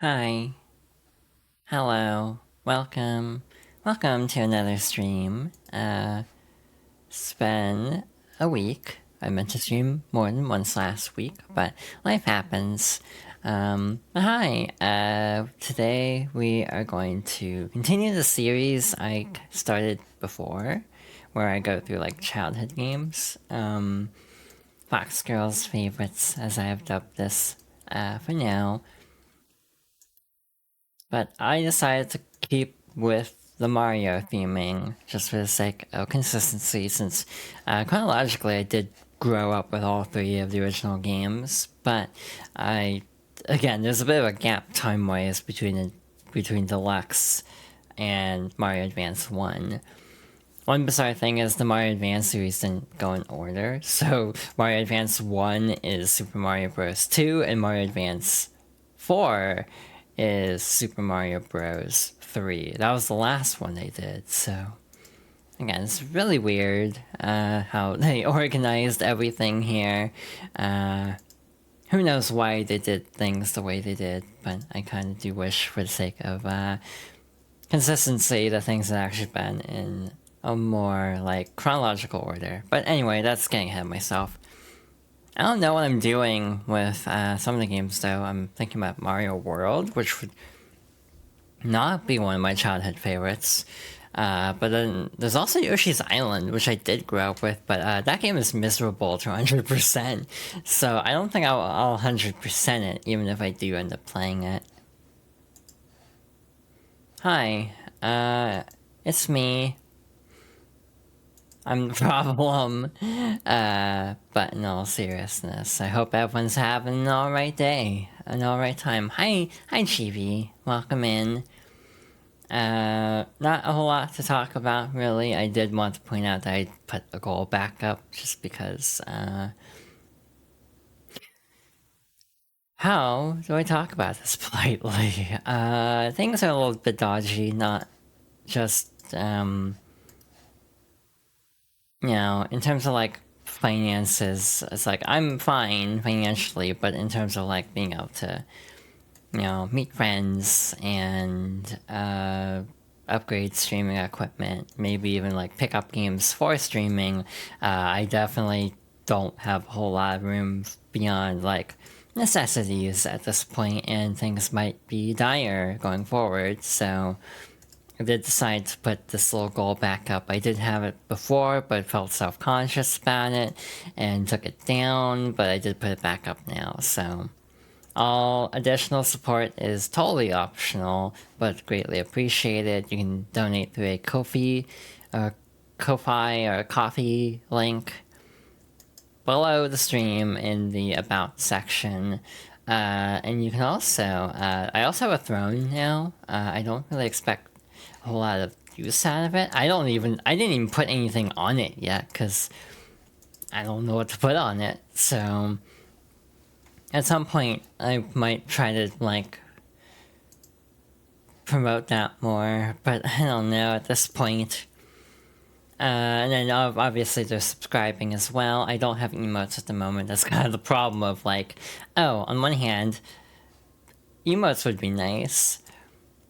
Hi. Hello. Welcome. Welcome to another stream. It's been a week. I meant to stream more than once last week, but life happens. Hi. Today we are going to continue the series I started before, where I go through like childhood games. Fox Girls favorites, as I have dubbed this, for now. But I decided to keep with the Mario theming, just for the sake of consistency, since chronologically I did grow up with all three of the original games, but again, there's a bit of a gap time-wise between Deluxe and Mario Advance 1. One bizarre thing is the Mario Advance series didn't go in order, so Mario Advance 1 is Super Mario Bros. 2, and Mario Advance 4 is Super Mario Bros. 3. That was the last one they did, so... Again, it's really weird how they organized everything here. Who knows why they did things the way they did, but I kind of do wish, for the sake of consistency, that things had actually been in a more, like, chronological order. But anyway, that's getting ahead of myself. I don't know what I'm doing with some of the games, though. I'm thinking about Mario World, which would not be one of my childhood favorites. But then there's also Yoshi's Island, which I did grow up with, but that game is miserable to 100%. So I don't think I'll 100% it, even if I do end up playing it. Hi, it's me. I'm the problem. But in all seriousness, I hope everyone's having an alright day, an alright time. Hi, Chibi. Welcome in. Not a whole lot to talk about, really. I did want to point out that I put the goal back up just because, how do I talk about this politely? Things are a little bit dodgy, not just, in terms of, like, finances, it's like, I'm fine financially, but in terms of, like, being able to, meet friends and, upgrade streaming equipment, maybe even, like, pick up games for streaming, I definitely don't have a whole lot of room beyond, like, necessities at this point, and things might be dire going forward, so... I did decide to put this little goal back up. I did have it before, but felt self-conscious about it, and took it down, but I did put it back up now, so... All additional support is totally optional, but greatly appreciated. You can donate through a Ko-fi, or a Ko-fi link below the stream in the About section. And you can also... I also have a throne now. I don't really expect a whole lot of use out of it. I didn't even put anything on it yet, because I don't know what to put on it, so... At some point, I might try to, like, promote that more, but I don't know at this point. And then obviously there's subscribing as well. I don't have emotes at the moment. That's kind of the problem of, like, oh, on one hand, emotes would be nice.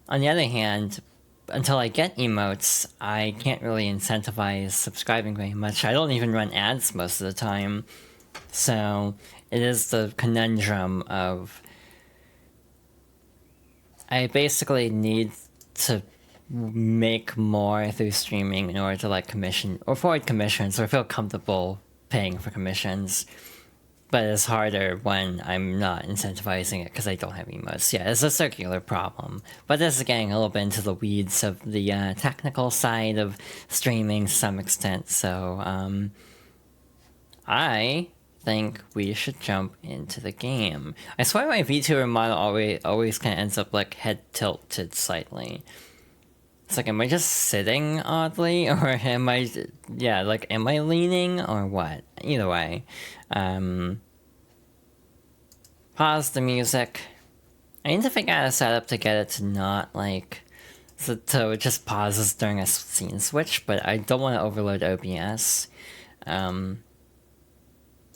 On the other hand, until I get emotes, I can't really incentivize subscribing very much. I don't even run ads most of the time. So, it is the conundrum of... I basically need to make more through streaming in order to, like, commission, or forward commissions, or feel comfortable paying for commissions. But it's harder when I'm not incentivizing it because I don't have emotes. Yeah, it's a circular problem. But this is getting a little bit into the weeds of the technical side of streaming to some extent, so I think we should jump into the game. I swear my VTuber model always kind of ends up, like, head tilted slightly. It's like, am I just sitting oddly, or am I leaning, or what? Either way. Pause the music. I need to figure out a setup to get it to not, like... So it just pauses during a scene switch, but I don't want to overload OBS.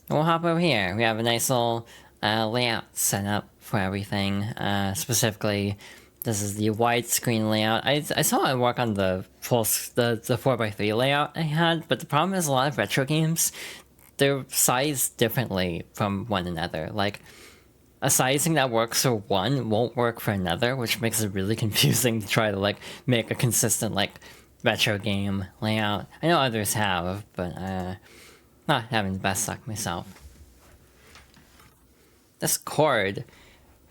We'll hop over here. We have a nice little layout set up for everything. Specifically, this is the widescreen layout. I saw it work on the the 4x3 layout I had, but the problem is a lot of retro games, they're sized differently from one another. Like, a sizing that works for one won't work for another, which makes it really confusing to try to, like, make a consistent, like, retro game layout. I know others have, but, not having the best luck myself. This cord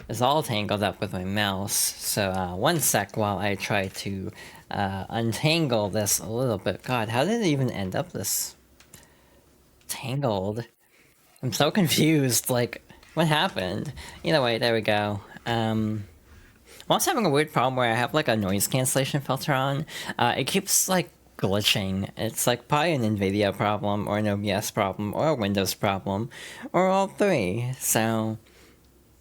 is all tangled up with my mouse, so, one sec while I try to, untangle this a little bit. God, how did it even end up this tangled? I'm so confused, like, what happened? Either way, there we go. I'm also having a weird problem where I have, like, a noise cancellation filter on. It keeps, like, glitching. It's, like, probably an NVIDIA problem, or an OBS problem, or a Windows problem, or all three. So,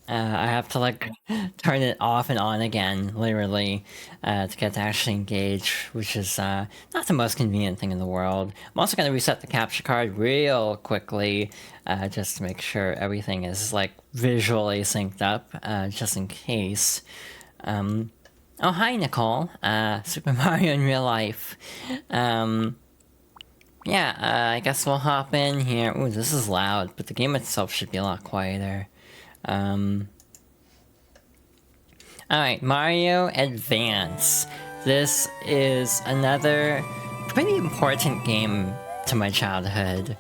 I have to, like, turn it off and on again, literally, to get to actually engage, which is, not the most convenient thing in the world. I'm also going to reset the capture card real quickly, just to make sure everything is, like, visually synced up, just in case. Oh, hi, Nicole. Super Mario in real life. Yeah, I guess we'll hop in here. Ooh, this is loud, but the game itself should be a lot quieter. Alright, Mario Advance. This is another pretty important game to my childhood.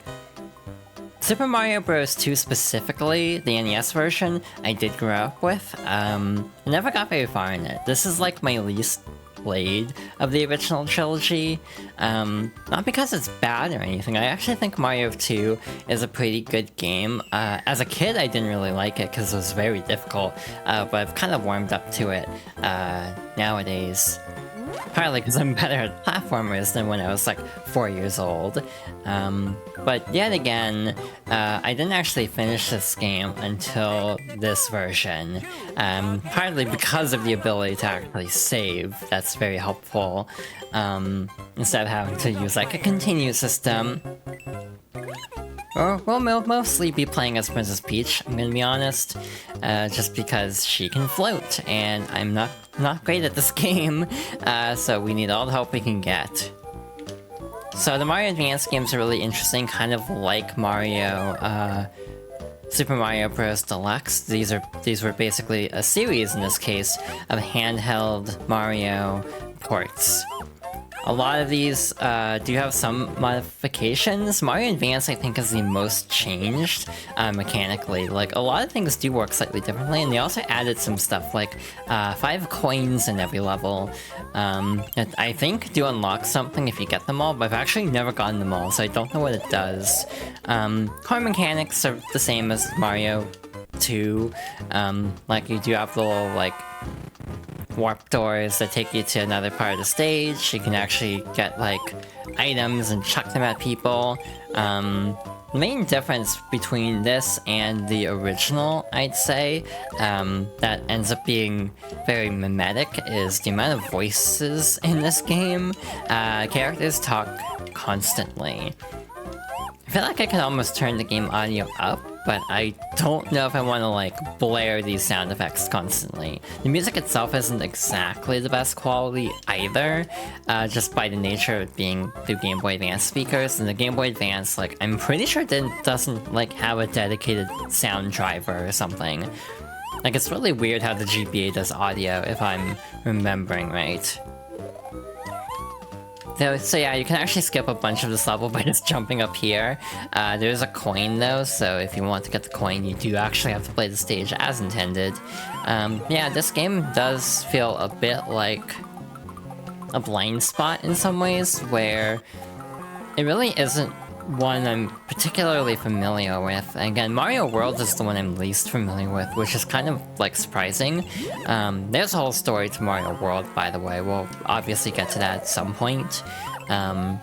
Super Mario Bros. 2 specifically, the NES version, I did grow up with. I never got very far in it. This is like my least played of the original trilogy. Not because it's bad or anything. I actually think Mario 2 is a pretty good game. As a kid, I didn't really like it because it was very difficult, but I've kind of warmed up to it nowadays. Partly because I'm better at platformers than when I was like 4 years old. But yet again, I didn't actually finish this game until this version. Partly because of the ability to actually save. That's very helpful. Instead of having to use like a continue system. Or we'll mostly be playing as Princess Peach, I'm gonna be honest. Just because she can float, and I'm not great at this game, so we need all the help we can get. So the Mario Advance games are really interesting, kind of like Mario, Super Mario Bros. Deluxe. These were basically a series, in this case, of handheld Mario ports. A lot of these do have some modifications. Mario Advance, I think, is the most changed mechanically. Like, a lot of things do work slightly differently, and they also added some stuff like 5 coins in every level. That I think do unlock something if you get them all, but I've actually never gotten them all, so I don't know what it does. Coin mechanics are the same as Mario 2. Like, you do have the little, like, warp doors that take you to another part of the stage. You can actually get, like, items and chuck them at people. The main difference between this and the original, I'd say, that ends up being very mimetic, is the amount of voices in this game. Characters talk constantly. I feel like I could almost turn the game audio up, but I don't know if I want to, like, blare these sound effects constantly. The music itself isn't exactly the best quality either, just by the nature of it being through Game Boy Advance speakers, and the Game Boy Advance, like, I'm pretty sure it doesn't, like, have a dedicated sound driver or something. Like, it's really weird how the GBA does audio, if I'm remembering right. So yeah, you can actually skip a bunch of this level by just jumping up here. There's a coin though, so if you want to get the coin, you do actually have to play the stage as intended. Yeah, this game does feel a bit like a blind spot in some ways, where it really isn't one I'm particularly familiar with. Again, Mario World is the one I'm least familiar with, which is kind of, like, surprising. There's a whole story to Mario World, by the way. We'll obviously get to that at some point. But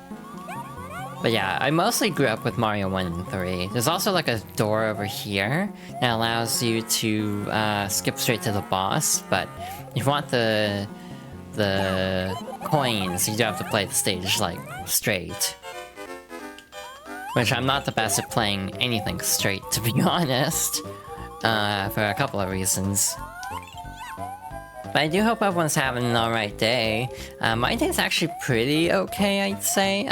yeah, I mostly grew up with Mario 1 and 3. There's also, like, a door over here that allows you to skip straight to the boss, but if you want the coins, you do have to play the stage, like, straight. Which I'm not the best at playing anything straight, to be honest. for a couple of reasons. But I do hope everyone's having an alright day. My day's actually pretty okay, I'd say.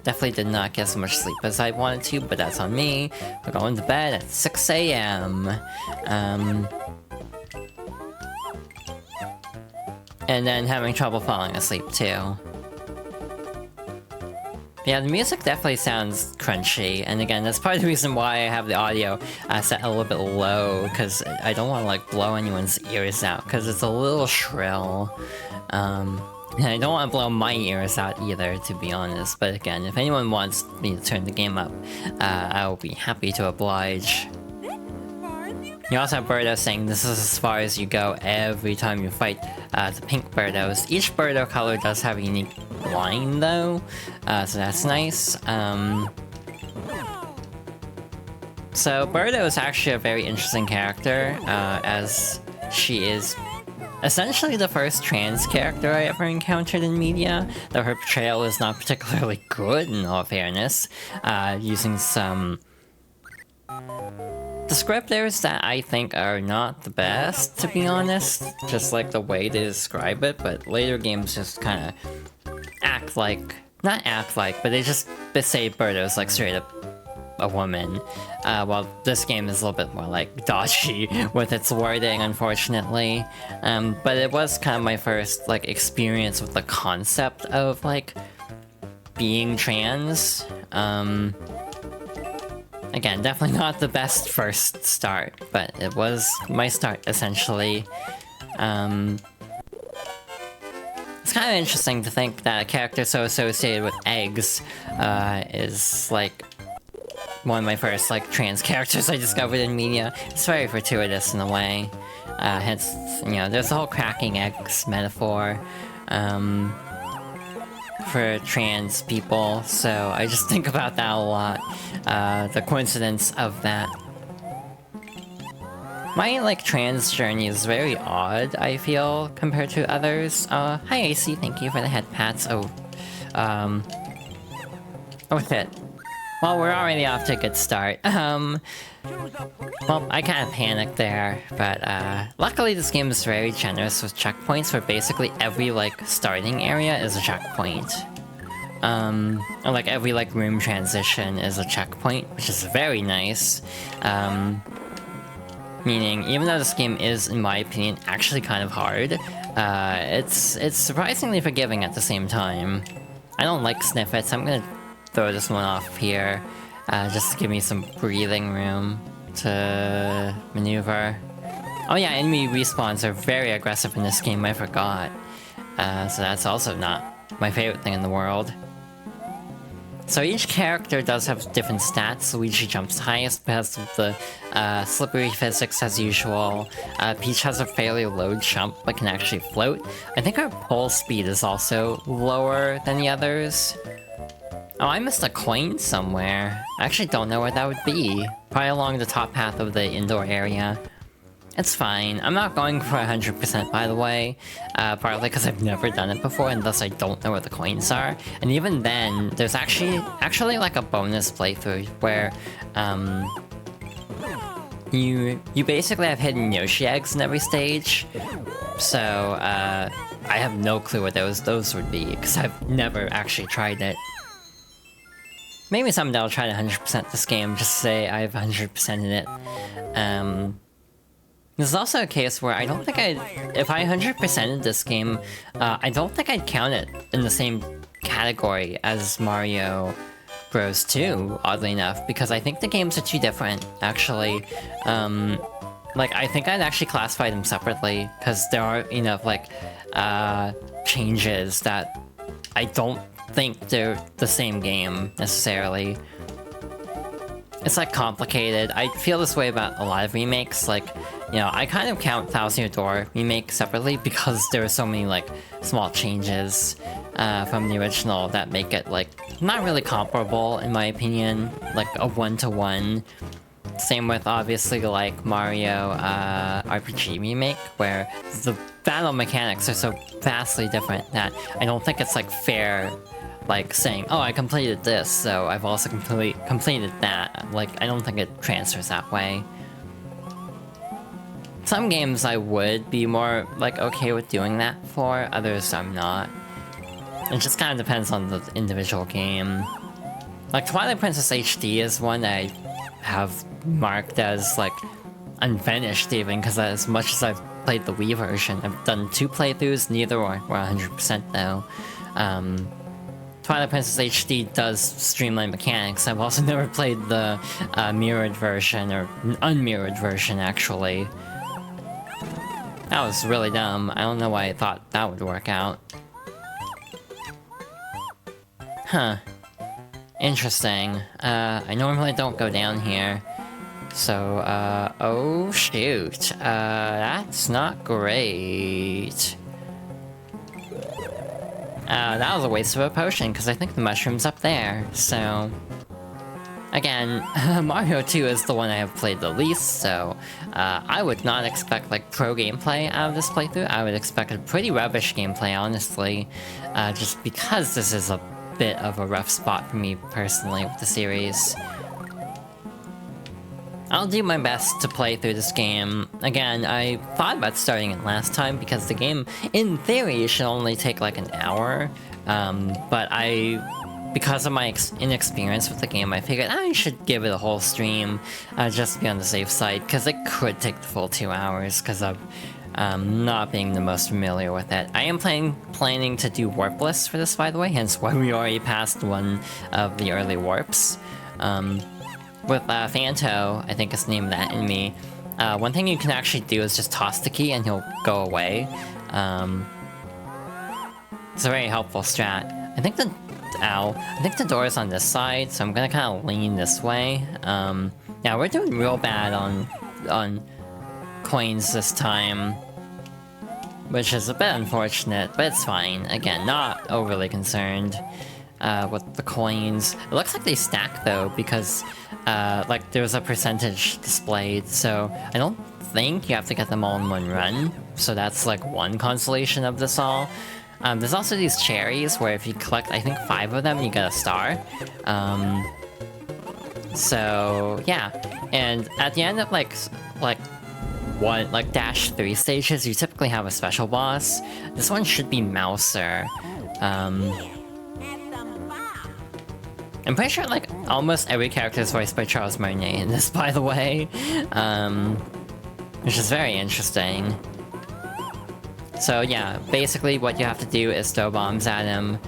Definitely did not get as much sleep as I wanted to, but that's on me. We're going to bed at 6 a.m. And then having trouble falling asleep too. Yeah, the music definitely sounds crunchy, and again, that's part of the reason why I have the audio set a little bit low, because I don't want to like blow anyone's ears out, because it's a little shrill. And I don't want to blow my ears out either, to be honest, but again, if anyone wants me to turn the game up, I will be happy to oblige. You also have Birdo saying this is as far as you go every time you fight the pink Birdos. Each Birdo color does have a unique line though, so that's nice. So Birdo is actually a very interesting character, as she is essentially the first trans character I ever encountered in media, though her portrayal is not particularly good in all fairness, using some descriptors that I think are not the best, to be honest. Just like the way they describe it, but later games just kind of act like... not act like, but they say Birdo's like straight up a woman. While this game is a little bit more like dodgy with its wording, unfortunately. But it was kind of my first like experience with the concept of like being trans. Again, definitely not the best first start, but it was my start, essentially. It's kind of interesting to think that a character so associated with eggs is, like, one of my first, like, trans characters I discovered in media. It's very fortuitous in a way. Hence, you know, there's the whole cracking eggs metaphor. For trans people, so I just think about that a lot. The coincidence of that. My, like, trans journey is very odd, I feel, compared to others. Hi AC, thank you for the head pats. Oh shit. Well, we're already off to a good start. Well, I kind of panicked there, but luckily this game is very generous with checkpoints, where basically every, like, starting area is a checkpoint. Or, like, every, like, room transition is a checkpoint, which is very nice. Meaning, even though this game is, in my opinion, actually kind of hard, it's surprisingly forgiving at the same time. I don't like sniffits. I'm gonna throw this one off here, just to give me some breathing room to maneuver. Oh yeah, enemy respawns are very aggressive in this game, I forgot. So that's also not my favorite thing in the world. So each character does have different stats. Luigi jumps highest because of the slippery physics as usual. Peach has a fairly low jump but can actually float. I think her pull speed is also lower than the others. Oh, I missed a coin somewhere. I actually don't know where that would be. Probably along the top path of the indoor area. It's fine. I'm not going for 100% by the way, partly because I've never done it before and thus I don't know where the coins are. And even then, there's actually like a bonus playthrough where you basically have hidden Yoshi eggs in every stage. So I have no clue what those would be because I've never actually tried it. Maybe someday I'll try to 100% this game, just say I've 100% in it. This is also a case where I don't think if I 100%ed this game, I don't think I'd count it in the same category as Mario Bros. 2, oddly enough, because I think the games are too different, actually. Like, I think I'd actually classify them separately, because there are enough, like, changes that I don't think they're the same game, necessarily. It's, like, complicated. I feel this way about a lot of remakes, like, you know, I kind of count Thousand Year Door remake separately because there are so many, like, small changes from the original that make it, like, not really comparable, in my opinion, like a one-to-one. Same with, obviously, like, Mario RPG Remake, where the battle mechanics are so vastly different that I don't think it's, like, fair, like, saying, oh, I completed this, so I've also completed that. Like, I don't think it transfers that way. Some games I would be more, like, okay with doing that for, others I'm not. It just kind of depends on the individual game. Like, Twilight Princess HD is one that I have marked as, like, unfinished even, because as much as I've played the Wii version, I've done 2 playthroughs, neither were 100% though. Twilight Princess HD does streamline mechanics. I've also never played the mirrored version, or unmirrored version, actually. That was really dumb. I don't know why I thought that would work out. Huh. Interesting. I normally don't go down here. So, oh shoot. That's not great. That was a waste of a potion, because I think the mushroom's up there, so... Again, Mario 2 is the one I have played the least, so... I would not expect, like, pro gameplay out of this playthrough. I would expect a pretty rubbish gameplay, honestly. Just because this is a bit of a rough spot for me, personally, with the series. I'll do my best to play through this game. Again, I thought about starting it last time because the game, in theory, should only take like an hour. But because of my inexperience with the game, I figured I should give it a whole stream, just to be on the safe side, because it could take the full 2 hours, because of not being the most familiar with it. I am planning to do warpless for this, by the way, hence why we already passed one of the early warps. With Phanto, I think is the name of that enemy, one thing you can actually do is just toss the key and he'll go away. It's a very helpful strat. I think the door is on this side, so I'm gonna kind of lean this way. Yeah, we're doing real bad on coins this time, which is a bit unfortunate, but it's fine. Again, not overly concerned with the coins. It looks like they stack though, because like there's a percentage displayed, so I don't think you have to get them all in one run. So that's like one consolation of this all. There's also these cherries where if you collect, I think 5 of them, you get a star. So yeah, and at the end of like dash 3 stages, you typically have a special boss. This one should be Mouser. I'm pretty sure, like, almost every character is voiced by Charles Martinet in this, by the way. Which is very interesting. So yeah, basically what you have to do is throw bombs at him.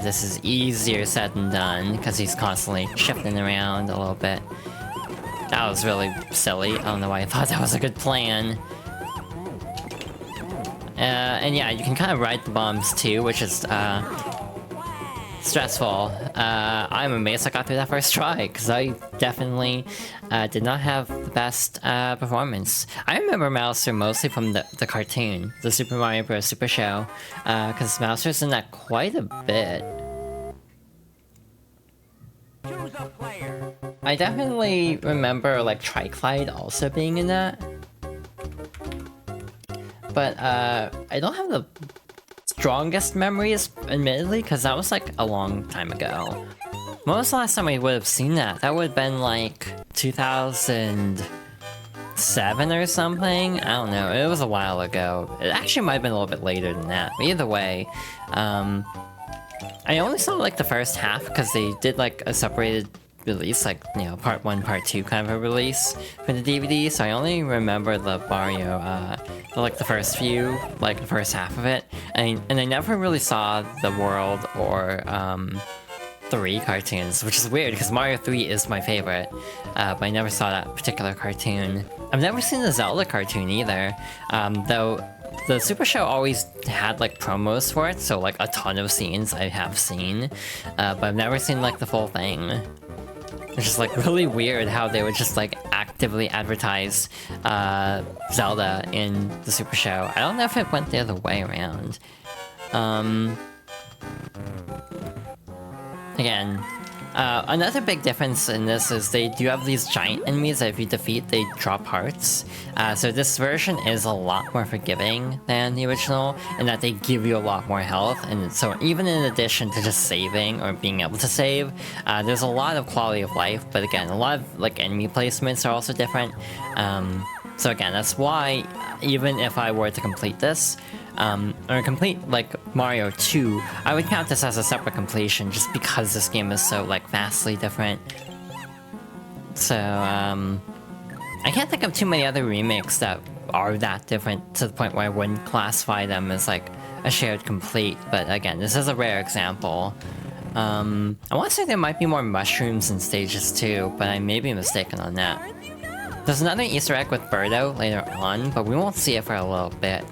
This is easier said than done, because he's constantly shifting around a little bit. That was really silly. I don't know why I thought that was a good plan. And yeah, you can kind of ride the bombs too, which is, stressful. I'm amazed I got through that first try, because I definitely did not have the best performance. I remember Mouser mostly from the cartoon, the Super Mario Bros. Super Show, because Mouser's in that quite a bit. I definitely remember, like, Triclide also being in that. But, I don't have the strongest memories, admittedly, because that was like a long time ago. When was the last time we would have seen that? That would have been like 2007 or something? I don't know, it was a while ago. It actually might have been a little bit later than that, but either way, I only saw like the first half because they did like a separated release, like, you know, part 1, part 2 kind of a release for the DVD, so I only remember the Mario, like the first few, like the first half of it, and I never really saw the World or 3 cartoons, which is weird because Mario 3 is my favorite, but I never saw that particular cartoon. I've never seen the Zelda cartoon either, though the Super Show always had like promos for it, so like a ton of scenes I have seen, but I've never seen like the full thing. Which is like really weird how they would just like actively advertise Zelda in the Super Show. I don't know if it went the other way around. Again, another big difference in this is they do have these giant enemies that if you defeat, they drop hearts. So this version is a lot more forgiving than the original, in that they give you a lot more health, and so even in addition to just saving or being able to save, there's a lot of quality of life, but again, a lot of like enemy placements are also different. So again, that's why even if I were to complete this, or complete like Mario 2, I would count this as a separate completion just because this game is so like vastly different. So I can't think of too many other remakes that are that different to the point where I wouldn't classify them as like a shared complete, but again, this is a rare example. I want to say there might be more mushrooms in stages too, but I may be mistaken on that. There's another Easter egg with Birdo later on, but we won't see it for a little bit.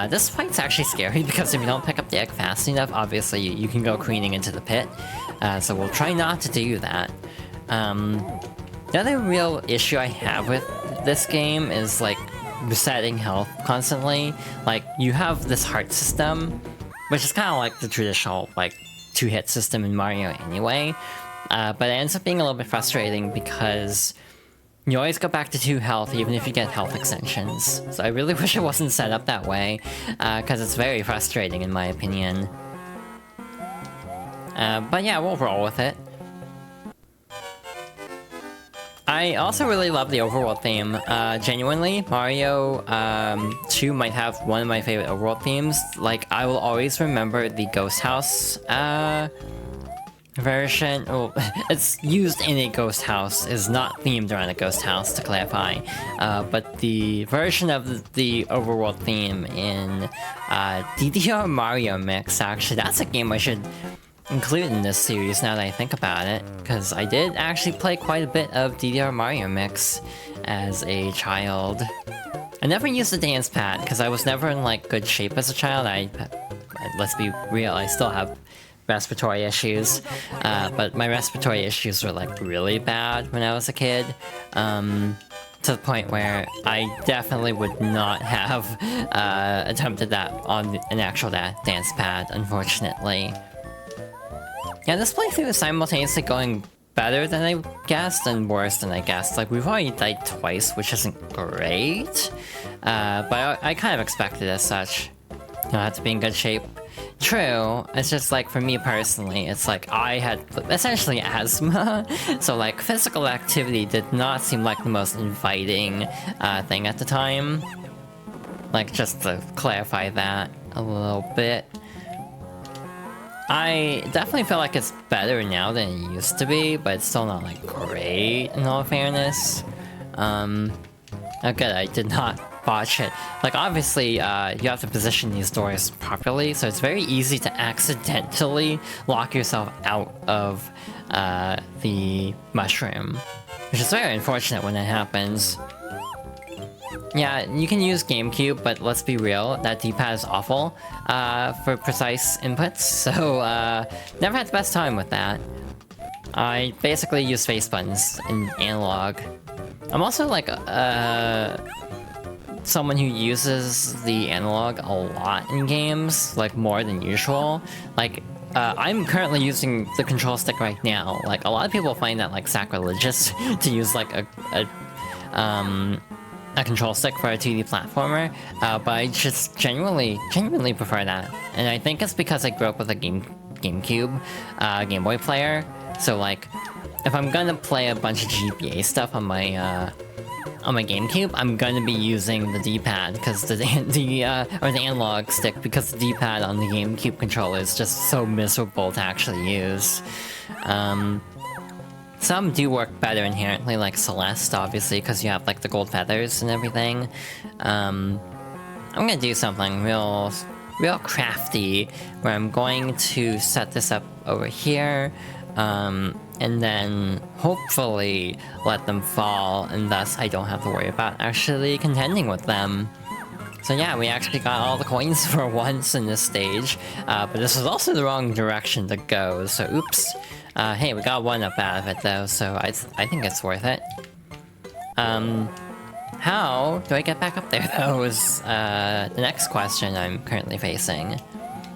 This fight's actually scary because if you don't pick up the egg fast enough, obviously you can go careening into the pit. So we'll try not to do that. The other real issue I have with this game is like resetting health constantly. Like, you have this heart system, which is kind of like the traditional like 2-hit system in Mario anyway, but it ends up being a little bit frustrating because you always go back to 2 health even if you get health extensions. So I really wish it wasn't set up that way, because it's very frustrating in my opinion. But yeah, we'll roll with it. I also really love the overworld theme. Genuinely, Mario 2 might have one of my favorite overworld themes. Like, I will always remember the Ghost House version. Oh, it's used in a ghost house, is not themed around a ghost house, to clarify. But the version of the overworld theme in DDR Mario Mix, actually, that's a game I should include in this series now that I think about it, because I did actually play quite a bit of DDR Mario Mix as a child. I never used the dance pad because I was never in like good shape as a child. Let's be real, I still have respiratory issues, but my respiratory issues were like really bad when I was a kid, to the point where I definitely would not have attempted that on an actual dance pad, unfortunately. Yeah, this playthrough is simultaneously going better than I guessed and worse than I guessed. Like, we've already died twice, which isn't great, but I kind of expected as such. You have to be in good shape. True, it's just like, for me personally, it's like I had essentially asthma, so like physical activity did not seem like the most inviting thing at the time. Like, just to clarify that a little bit. I definitely feel like it's better now than it used to be, but it's still not like great in all fairness. Okay, I did not botch it. Like, obviously, you have to position these doors properly, so it's very easy to accidentally lock yourself out of the mushroom, which is very unfortunate when it happens. Yeah, you can use GameCube, but let's be real, that D-pad is awful for precise inputs, so never had the best time with that. I basically use face buttons in analog. I'm also like someone who uses the analog a lot in games, like more than usual. Like, I'm currently using the control stick right now. Like, a lot of people find that like sacrilegious to use like a control stick for a 2D platformer, but I just genuinely prefer that. And I think it's because I grew up with a GameCube, Game Boy player, so like, if I'm gonna play a bunch of GBA stuff on my GameCube, I'm gonna be using the D-pad, because the analog stick, because the D-pad on the GameCube controller is just so miserable to actually use. Some do work better inherently, like Celeste, obviously, because you have like the gold feathers and everything. I'm gonna do something real crafty, where I'm going to set this up over here, and then hopefully let them fall, and thus I don't have to worry about actually contending with them. So yeah, we actually got all the coins for once in this stage, but this was also the wrong direction to go, so oops. Hey, we got 1-up out of it though, so I think it's worth it. How do I get back up there though is the next question I'm currently facing. It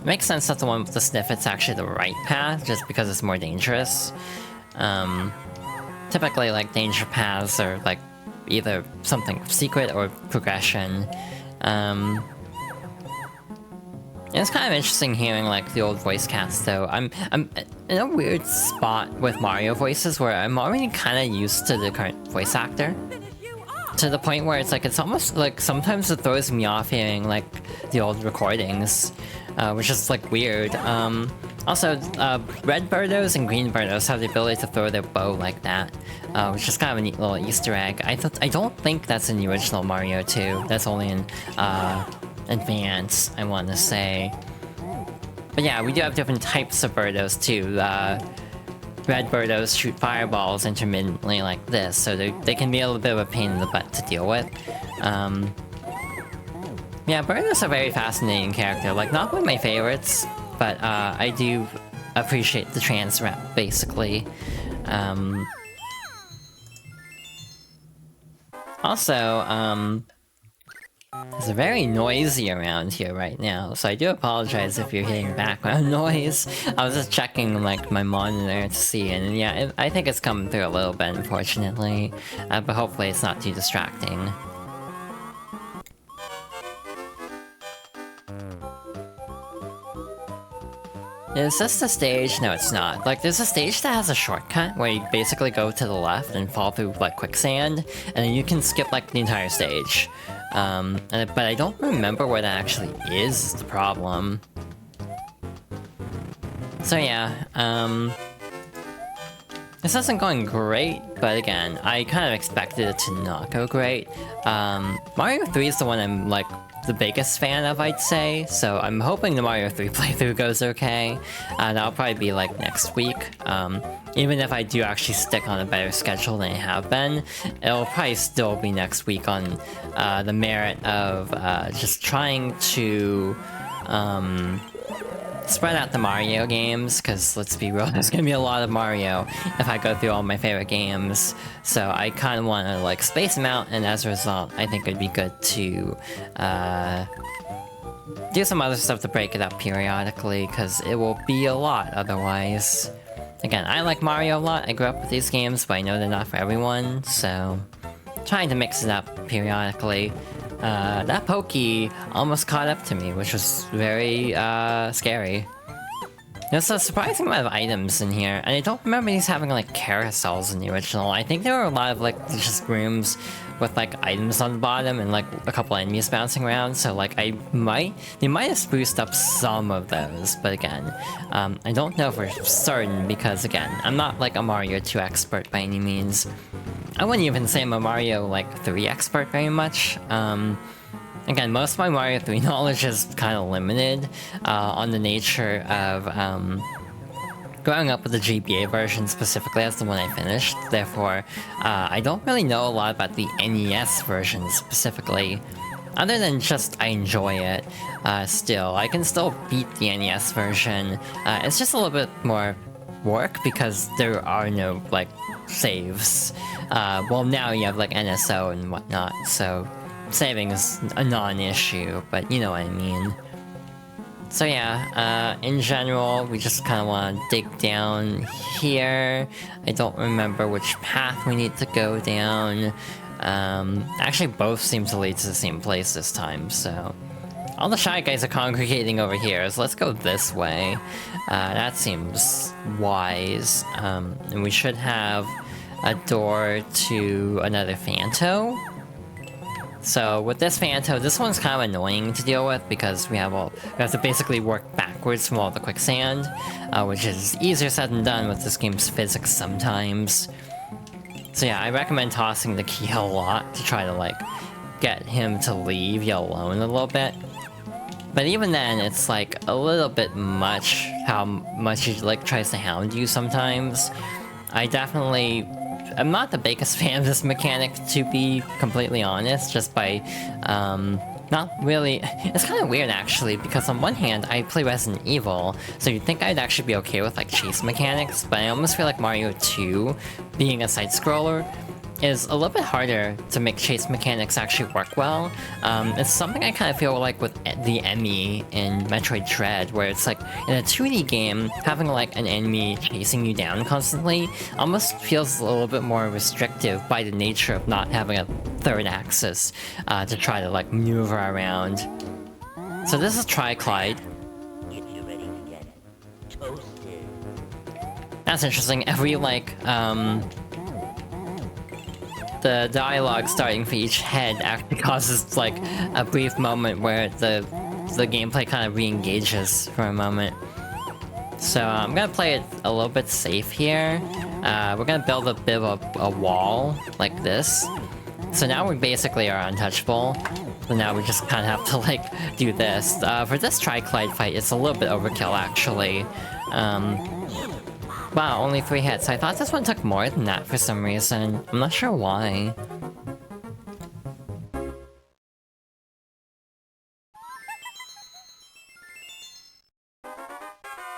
makes sense that the one with the sniff it's actually the right path, just because it's more dangerous. Typically like danger paths are like either something secret or progression. It's kind of interesting hearing like the old voice cast though. I'm in a weird spot with Mario voices where I'm already kind of used to the current voice actor. to the point where it's almost like sometimes it throws me off hearing like the old recordings, which is like weird. Also, red Birdos and green Birdos have the ability to throw their bow like that, which is kind of a neat little Easter egg. I don't think that's in the original Mario 2. That's only in Advance, I want to say. But yeah, we do have different types of Birdos too. Red Birdos shoot fireballs intermittently like this, so they can be a little bit of a pain in the butt to deal with. Yeah, Birdos are a very fascinating character. Like, not one of my favorites, but I do appreciate the trans rep, basically. Also, it's very noisy around here right now, so I do apologize if you're hearing background noise. I was just checking like my monitor to see, and yeah, I think it's coming through a little bit, unfortunately. But hopefully it's not too distracting. Is this the stage? No, it's not. Like, there's a stage that has a shortcut where you basically go to the left and fall through, like, quicksand, and then you can skip, like, the entire stage. But I don't remember where that actually is the problem. So yeah, this isn't going great, but again, I kind of expected it to not go great. Mario 3 is the one I'm, like, the biggest fan of, I'd say, so I'm hoping the Mario 3 playthrough goes okay. That'll probably be like next week. Even if I do actually stick on a better schedule than I have been, it'll probably still be next week on the merit of just trying to spread out the Mario games, because let's be real, there's gonna be a lot of Mario if I go through all my favorite games, so I kind of want to like space them out, and as a result, I think it'd be good to do some other stuff to break it up periodically, because it will be a lot otherwise. Again, I like Mario a lot, I grew up with these games, but I know they're not for everyone, so trying to mix it up periodically. That Pokey almost caught up to me, which was very, scary. There's a surprising amount of items in here, and I don't remember these having, like, carousels in the original. I think there were a lot of, like, just rooms with, like, items on the bottom and, like, a couple enemies bouncing around, so, like, they might have spruced up some of those, but again, I don't know for certain, because, again, I'm not, like, a Mario 2 expert by any means. I wouldn't even say I'm a Mario, like, 3 expert very much. Again, most of my Mario 3 knowledge is kind of limited on the nature of growing up with the GBA version specifically as the one I finished. Therefore, I don't really know a lot about the NES version specifically. Other than just I enjoy it still. I can still beat the NES version. It's just a little bit more work because there are no, like, saves. Well, now you have, like, NSO and whatnot, so saving is a non-issue, but you know what I mean. So yeah, in general, we just kind of want to dig down here. I don't remember which path we need to go down. Actually, both seem to lead to the same place this time, so... All the Shy Guys are congregating over here, so let's go this way. That seems wise. And we should have a door to another Phanto. So with this Phanto, this one's kind of annoying to deal with because we have to basically work backwards from all the quicksand, which is easier said than done with this game's physics sometimes. So yeah, I recommend tossing the key a lot to try to, like, get him to leave you alone a little bit. But even then, it's, like, a little bit much how much he, like, tries to hound you sometimes. I'm not the biggest fan of this mechanic, to be completely honest, just by, not really... It's kind of weird, actually, because on one hand, I play Resident Evil, so you'd think I'd actually be okay with, like, chase mechanics, but I almost feel like Mario 2, being a side-scroller, is a little bit harder to make chase mechanics actually work well. It's something I kind of feel like with the enemy in Metroid Dread, where it's like, in a 2D game, having like an enemy chasing you down constantly almost feels a little bit more restrictive by the nature of not having a third axis to try to like maneuver around. So this is Tri-Clyde. That's interesting. Every like, the dialogue starting for each head actually causes like a brief moment where the gameplay kind of re-engages for a moment. So I'm gonna play it a little bit safe here. We're gonna build a bit of a wall like this. So now we basically are untouchable. So now we just kind of have to like do this. For this Tri-Collide fight, it's a little bit overkill actually. Wow, only 3 hits. I thought this one took more than that for some reason. I'm not sure why.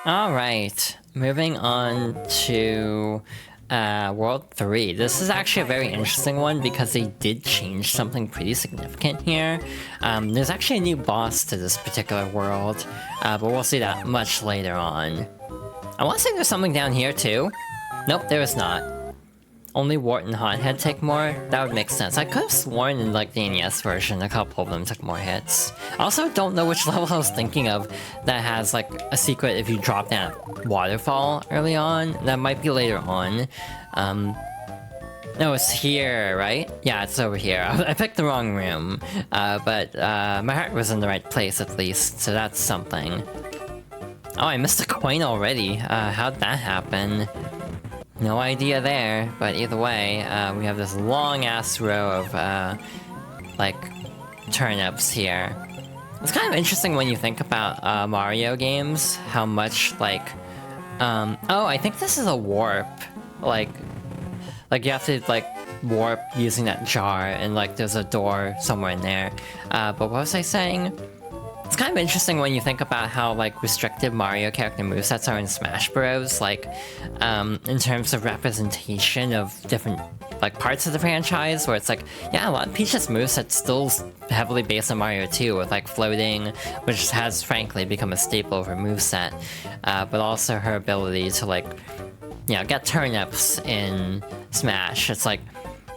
Alright, moving on to World 3. This is actually a very interesting one because they did change something pretty significant here. There's actually a new boss to this particular world, but we'll see that much later on. I want to say there's something down here too. Nope, there is not. Only Wart and Hothead take more? That would make sense. I could have sworn in like the NES version a couple of them took more hits. I also don't know which level I was thinking of that has like a secret if you drop down a waterfall early on. That might be later on. No, it's here, right? Yeah, it's over here. I picked the wrong room. But my heart was in the right place at least, so that's something. Oh, I missed a coin already. How'd that happen? No idea there, but either way, we have this long-ass row of, like, turnips here. It's kind of interesting when you think about, Mario games, how much, like, oh, I think this is a warp. Like, you have to, like, warp using that jar, and, like, there's a door somewhere in there. But what was I saying? It's kind of interesting when you think about how, like, restrictive Mario character movesets are in Smash Bros. Like, in terms of representation of different, like, parts of the franchise, where it's like, yeah, a lot of Peach's moveset's still heavily based on Mario 2, with, like, floating, which has, frankly, become a staple of her moveset, but also her ability to, like, you know, get turnips in Smash. It's like,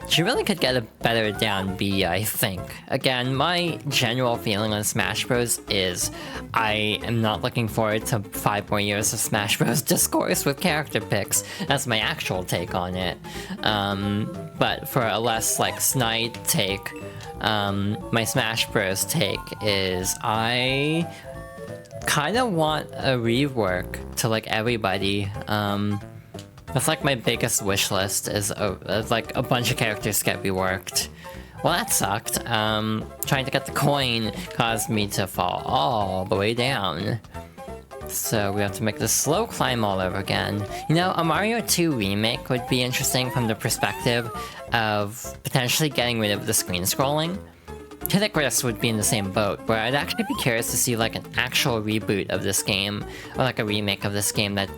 she really could get a better down B, I think. Again, my general feeling on Smash Bros. Is I am not looking forward to 5 more years of Smash Bros. Discourse with character picks. That's my actual take on it. But for a less, like, snide take, my Smash Bros. Take is I kind of want a rework to, like, everybody. That's like my biggest wish list is like a bunch of characters get reworked. Well, that sucked. Trying to get the coin caused me to fall all the way down. So we have to make this slow climb all over again. You know, a Mario 2 remake would be interesting from the perspective of potentially getting rid of the screen scrolling. Kid Icarus would be in the same boat, where I'd actually be curious to see like an actual reboot of this game, or like a remake of this game that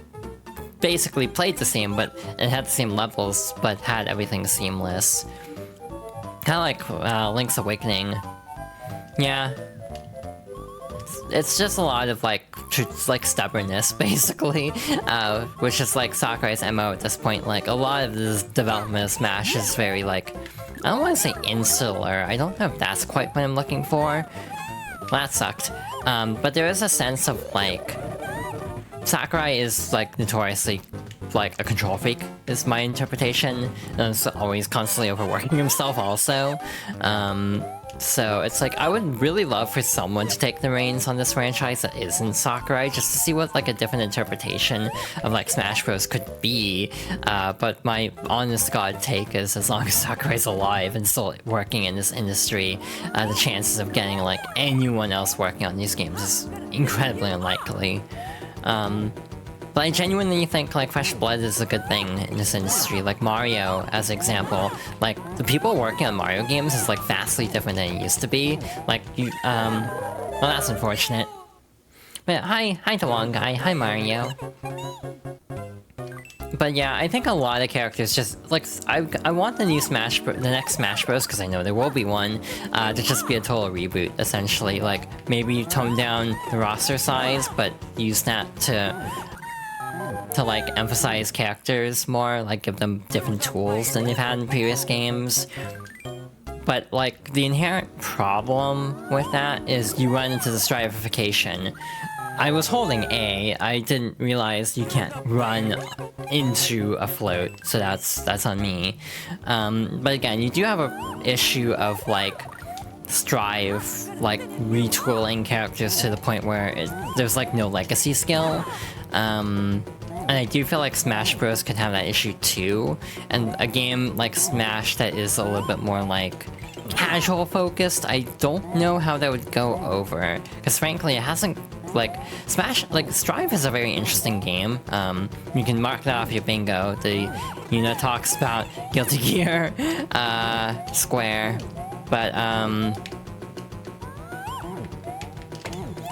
basically played the same, but it had the same levels, but had everything seamless. Kind of like Link's Awakening. Yeah. It's just a lot of like stubbornness, basically, which is like Sakurai's MO at this point. Like, a lot of this development of Smash is very like, I don't want to say insular, I don't know if that's quite what I'm looking for. Well, that sucked. But there is a sense of like, Sakurai is, like, notoriously, like, a control freak, is my interpretation, and is always constantly overworking himself also. So it's like, I would really love for someone to take the reins on this franchise that isn't Sakurai, just to see what, like, a different interpretation of, like, Smash Bros. Could be. But my honest-to-God take is, as long as Sakurai's alive and still working in this industry, the chances of getting, like, anyone else working on these games is incredibly unlikely. But I genuinely think, like, fresh blood is a good thing in this industry. Like, Mario, as an example, like, the people working on Mario games is, like, vastly different than it used to be. Like, you, well, that's unfortunate. But hi to Long Guy, hi Mario. But yeah, I think a lot of characters just, like, I want the new the next Smash Bros, because I know there will be one, to just be a total reboot, essentially. Like, maybe tone down the roster size, but use that to like, emphasize characters more, like, give them different tools than they've had in previous games. But, like, the inherent problem with that is you run into the stratification I was holding A. I didn't realize you can't run into a float, so that's on me. But again, you do have a issue of like Strive, like retooling characters to the point where there's like no legacy skill. And I do feel like Smash Bros could have that issue too. And a game like Smash that is a little bit more like casual focused, I don't know how that would go over. Because frankly, it hasn't like Strive is a very interesting game. You can mark that off your bingo. The Yuna talks about Guilty Gear, Square, but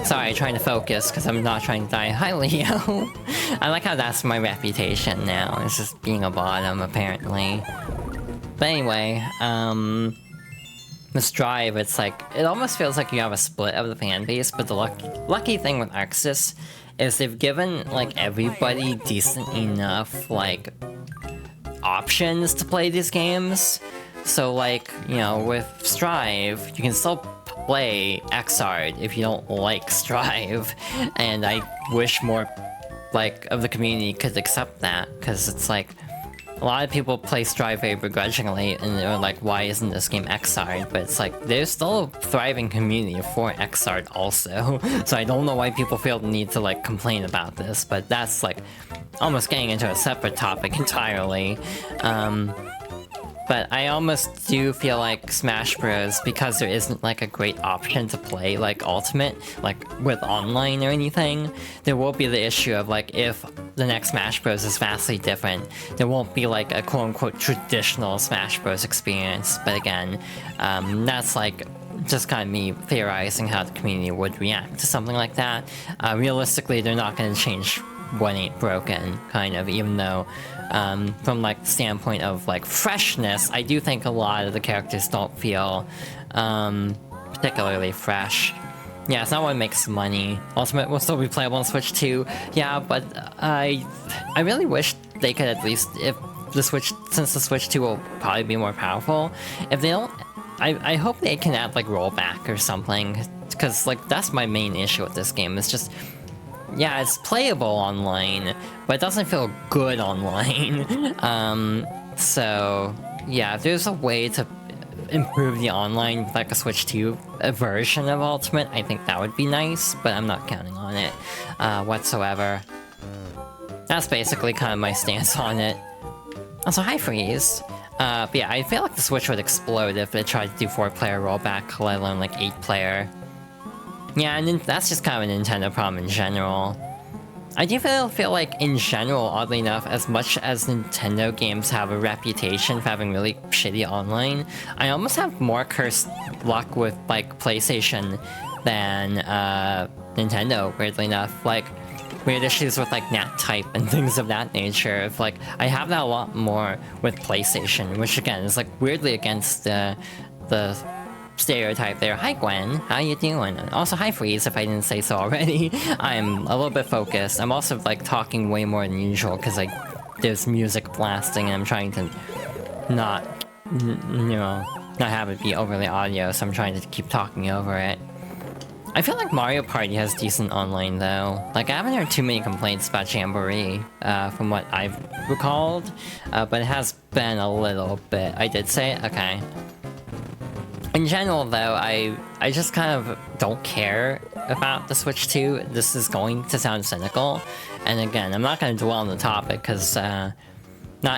sorry, trying to focus because I'm not trying to die. Hi, Leo. I like how that's my reputation now. It's just being a bottom, apparently. But anyway, with Strive, it's like, it almost feels like you have a split of the fan base, but the lucky thing with Arxis is they've given, like, everybody decent enough, like, options to play these games. So, like, you know, with Strive, you can still play Xrd if you don't like Strive, and I wish more, like, of the community could accept that, because it's like, a lot of people play Strive very begrudgingly, and they're like, why isn't this game Xrd? But it's like, there's still a thriving community for Xrd also, so I don't know why people feel the need to, like, complain about this, but that's, like, almost getting into a separate topic entirely. But I almost do feel like Smash Bros, because there isn't like a great option to play like Ultimate, like with online or anything, there will be the issue of like, if the next Smash Bros is vastly different, there won't be like a quote-unquote traditional Smash Bros experience. But again, that's like just kind of me theorizing how the community would react to something like that. Realistically, they're not going to change what ain't broken, kind of, even though from like the standpoint of like freshness, I do think a lot of the characters don't feel particularly fresh. Yeah, it's not what makes money. Ultimate will still be playable on Switch 2. Yeah, but I really wish they could at least, if the Switch, since the Switch 2 will probably be more powerful, if they don't, I hope they can add like rollback or something, because like that's my main issue with this game. It's just, yeah, it's playable online, but it doesn't feel good online. So yeah, if there's a way to improve the online with like a Switch 2 version of Ultimate, I think that would be nice, but I'm not counting on it whatsoever. That's basically kind of my stance on it. Also, hi Freeze. But yeah, I feel like the Switch would explode if it tried to do 4-player rollback, let alone like 8-player. Yeah, and that's just kind of a Nintendo problem in general. I do feel like, in general, oddly enough, as much as Nintendo games have a reputation for having really shitty online, I almost have more cursed luck with, like, PlayStation than, Nintendo, weirdly enough. Like, weird issues with, like, NAT type and things of that nature. If, like, I have that a lot more with PlayStation, which, again, is, like, weirdly against the stereotype there. Hi Gwen, how you doing? Also hi Freeze, if I didn't say so already. I'm a little bit focused. I'm also like talking way more than usual because like there's music blasting and I'm trying to not, not have it be overly audio, so I'm trying to keep talking over it. I feel like Mario Party has decent online though. Like I haven't heard too many complaints about Jamboree from what I've recalled, but it has been a little bit. I did say it? Okay. In general, though, I just kind of don't care about the Switch 2. This is going to sound cynical. And again, I'm not going to dwell on the topic, because not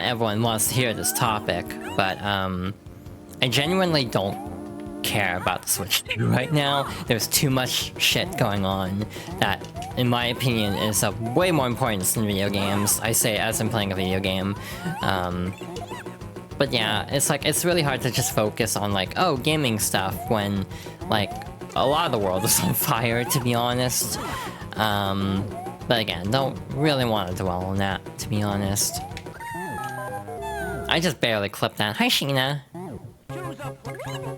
everyone wants to hear this topic. But I genuinely don't care about the Switch 2 right now. There's too much shit going on that, in my opinion, is of way more importance than video games. I say as I'm playing a video game. But yeah, it's like, it's really hard to just focus on like, oh, gaming stuff when, like, a lot of the world is on fire, to be honest. But again, don't really want to dwell on that, to be honest. I just barely clipped that. Hi, Sheena!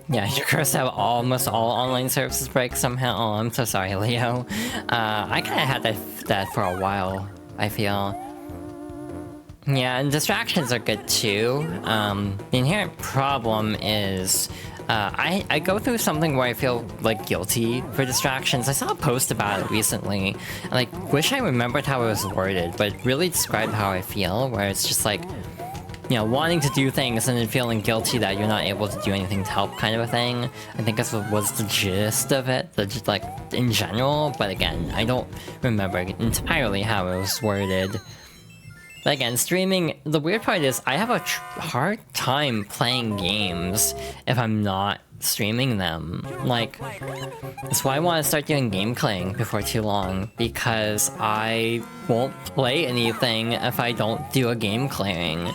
Yeah, your curse have almost all online services break somehow. Oh, I'm so sorry, Leo. I kinda had that for a while, I feel. Yeah, and distractions are good too. The inherent problem is I go through something where I feel like guilty for distractions. I saw a post about it recently, and like wish I remembered how it was worded, but it really described how I feel, where it's just like, you know, wanting to do things and then feeling guilty that you're not able to do anything to help kind of a thing. I think that's what was the gist of it, just like in general, but again, I don't remember entirely how it was worded. But again, streaming, the weird part is I have a hard time playing games if I'm not streaming them. Like, that's why I want to start doing game claying before too long, because I won't play anything if I don't do a game clearing.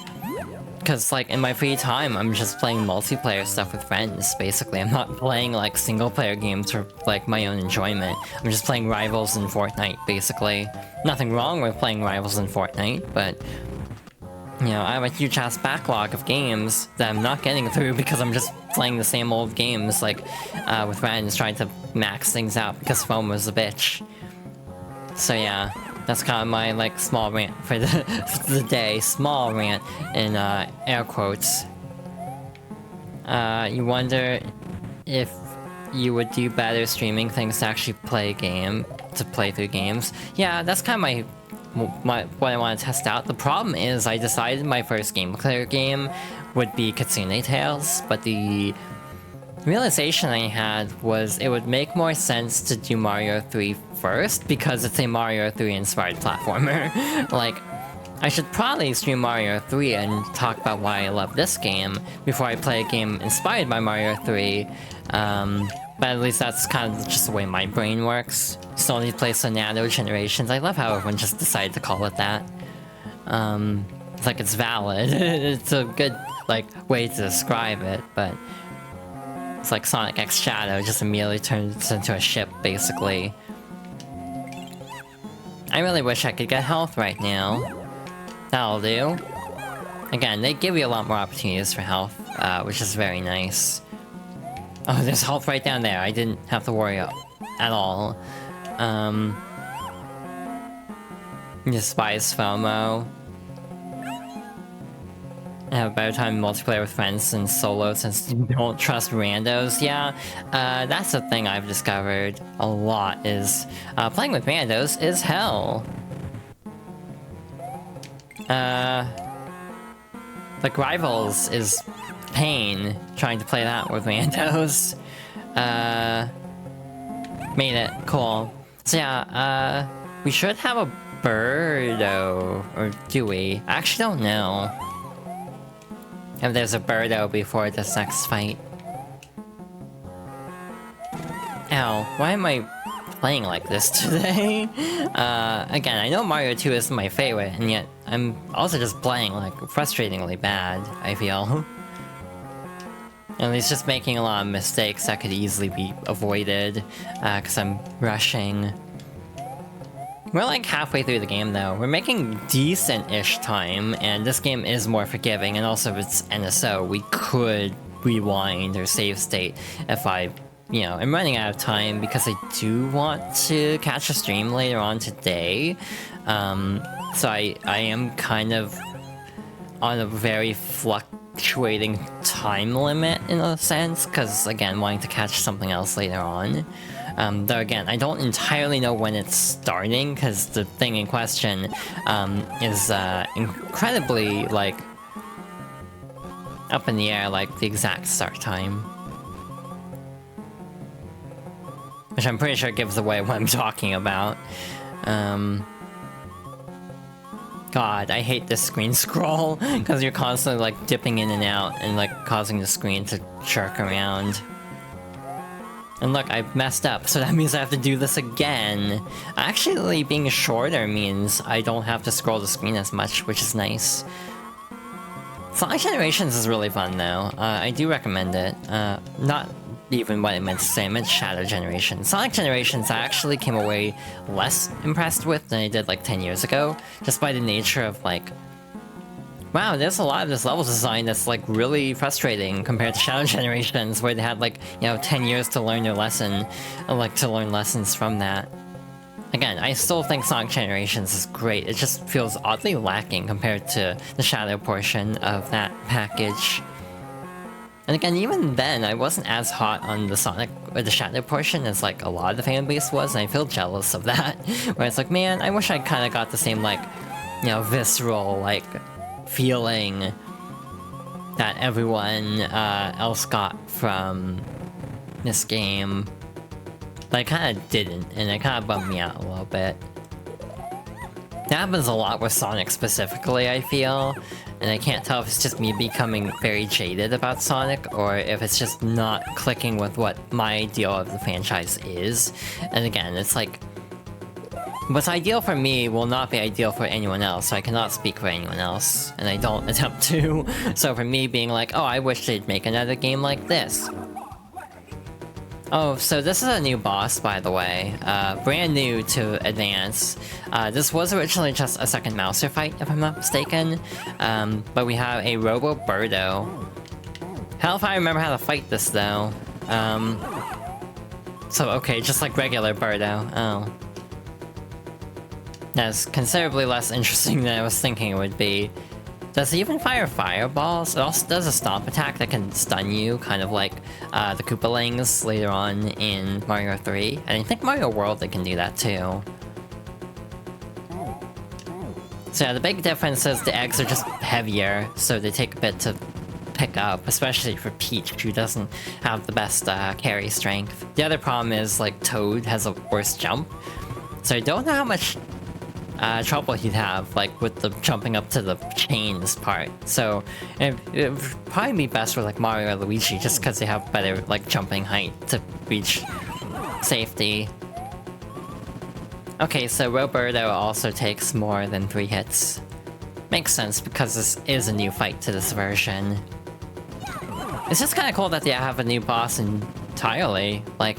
Because, like, in my free time, I'm just playing multiplayer stuff with friends, basically. I'm not playing, like, single-player games for, like, my own enjoyment. I'm just playing Rivals in Fortnite, basically. Nothing wrong with playing Rivals in Fortnite, but... you know, I have a huge-ass backlog of games that I'm not getting through because I'm just playing the same old games, like, with friends, trying to max things out because FOMO's a bitch. So, yeah. That's kind of my, like, small rant for the day. Small rant in, air quotes. You wonder if you would do better streaming things to actually play through games. Yeah, that's kind of what I want to test out. The problem is I decided my first game clear game would be Kitsune Tales, but the realization I had was it would make more sense to do Mario 3 first, because it's a Mario 3 inspired platformer. Like, I should probably stream Mario 3 and talk about why I love this game before I play a game inspired by Mario 3. But at least that's kind of just the way my brain works. Sony plays Sonado Generations. I love how everyone just decided to call it that. It's like it's valid. It's a good, like, way to describe it, but... it's like Sonic X Shadow just immediately turns into a ship, basically. I really wish I could get health right now. That'll do. Again, they give you a lot more opportunities for health, which is very nice. Oh, there's health right down there. I didn't have to worry at all. Despise FOMO. I have a better time in multiplayer with friends than solo since you don't trust randos. Yeah, that's the thing I've discovered a lot is playing with randos is hell. Like Rivals is pain trying to play that with randos. Made it cool. So yeah, we should have a Birdo, or do we? I actually don't know if there's a Birdo before this next fight. Ow, why am I playing like this today? Again, I know Mario 2 is my favorite, and yet I'm also just playing, like, frustratingly bad, I feel. And he's just making a lot of mistakes that could easily be avoided, because I'm rushing. We're like halfway through the game though. We're making decent-ish time, and this game is more forgiving, and also if it's NSO, we could rewind or save state if I, you know, I'm running out of time because I do want to catch a stream later on today. So I am kind of on a very fluctuating time limit in a sense, because again, wanting to catch something else later on. Though again, I don't entirely know when it's starting, because the thing in question is incredibly, like, up in the air, like the exact start time. Which I'm pretty sure gives away what I'm talking about. God, I hate this screen scroll, because you're constantly, like, dipping in and out and, like, causing the screen to jerk around. And look, I messed up, so that means I have to do this again. Actually, being shorter means I don't have to scroll the screen as much, which is nice. Sonic Generations is really fun, though. I do recommend it. Not even what I meant to say, I meant Shadow Generation. Sonic Generations I actually came away less impressed with than I did like 10 years ago, just by the nature of, like, wow, there's a lot of this level design that's, like, really frustrating compared to Shadow Generations, where they had, like, you know, 10 years to learn their lesson, like, to learn lessons from that. Again, I still think Sonic Generations is great, it just feels oddly lacking compared to the Shadow portion of that package. And again, even then, I wasn't as hot on the Sonic or the Shadow portion as like a lot of the fan base was, and I feel jealous of that. Where it's like, man, I wish I kind of got the same like, you know, visceral like feeling that everyone else got from this game. But I kind of didn't, and it kind of bummed me out a little bit. That happens a lot with Sonic specifically, I feel. And I can't tell if it's just me becoming very jaded about Sonic, or if it's just not clicking with what my ideal of the franchise is. And again, it's like, what's ideal for me will not be ideal for anyone else, so I cannot speak for anyone else, and I don't attempt to. So for me being like, oh, I wish they'd make another game like this. Oh, so this is a new boss, by the way. Brand new to Advance. This was originally just a second Mouser fight, if I'm not mistaken. But we have a Robo Birdo. Hell if I remember how to fight this, though. So, okay, just like regular Birdo. Oh. That's considerably less interesting than I was thinking it would be. Does it even fire fireballs? It also does a stomp attack that can stun you, kind of like the Koopalings later on in Mario 3. And I think Mario World they can do that too. So yeah, the big difference is the eggs are just heavier, so they take a bit to pick up, especially for Peach, who doesn't have the best carry strength. The other problem is, like, Toad has a worse jump, so I don't know how much trouble he'd have, like, with the jumping up to the chains part. So it would probably be best for like Mario or Luigi, just because they have better like jumping height to reach safety. Okay, so Roberto also takes more than 3 hits. Makes sense because this is a new fight to this version. It's just kind of cool that they have a new boss entirely. Like,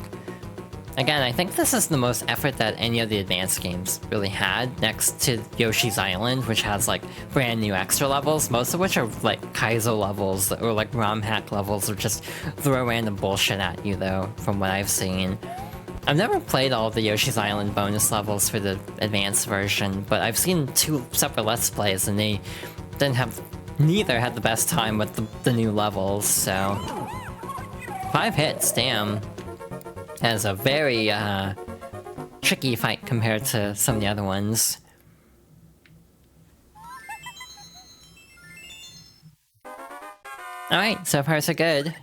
again, I think this is the most effort that any of the advanced games really had, next to Yoshi's Island, which has like brand new extra levels, most of which are like Kaizo levels or like ROM hack levels, or just throw random bullshit at you though, from what I've seen. I've never played all of the Yoshi's Island bonus levels for the advanced version, but I've seen 2 separate Let's Plays and they neither had the best time with the new levels, so... 5 hits, damn. That is a very, tricky fight compared to some of the other ones. Alright, so far so good.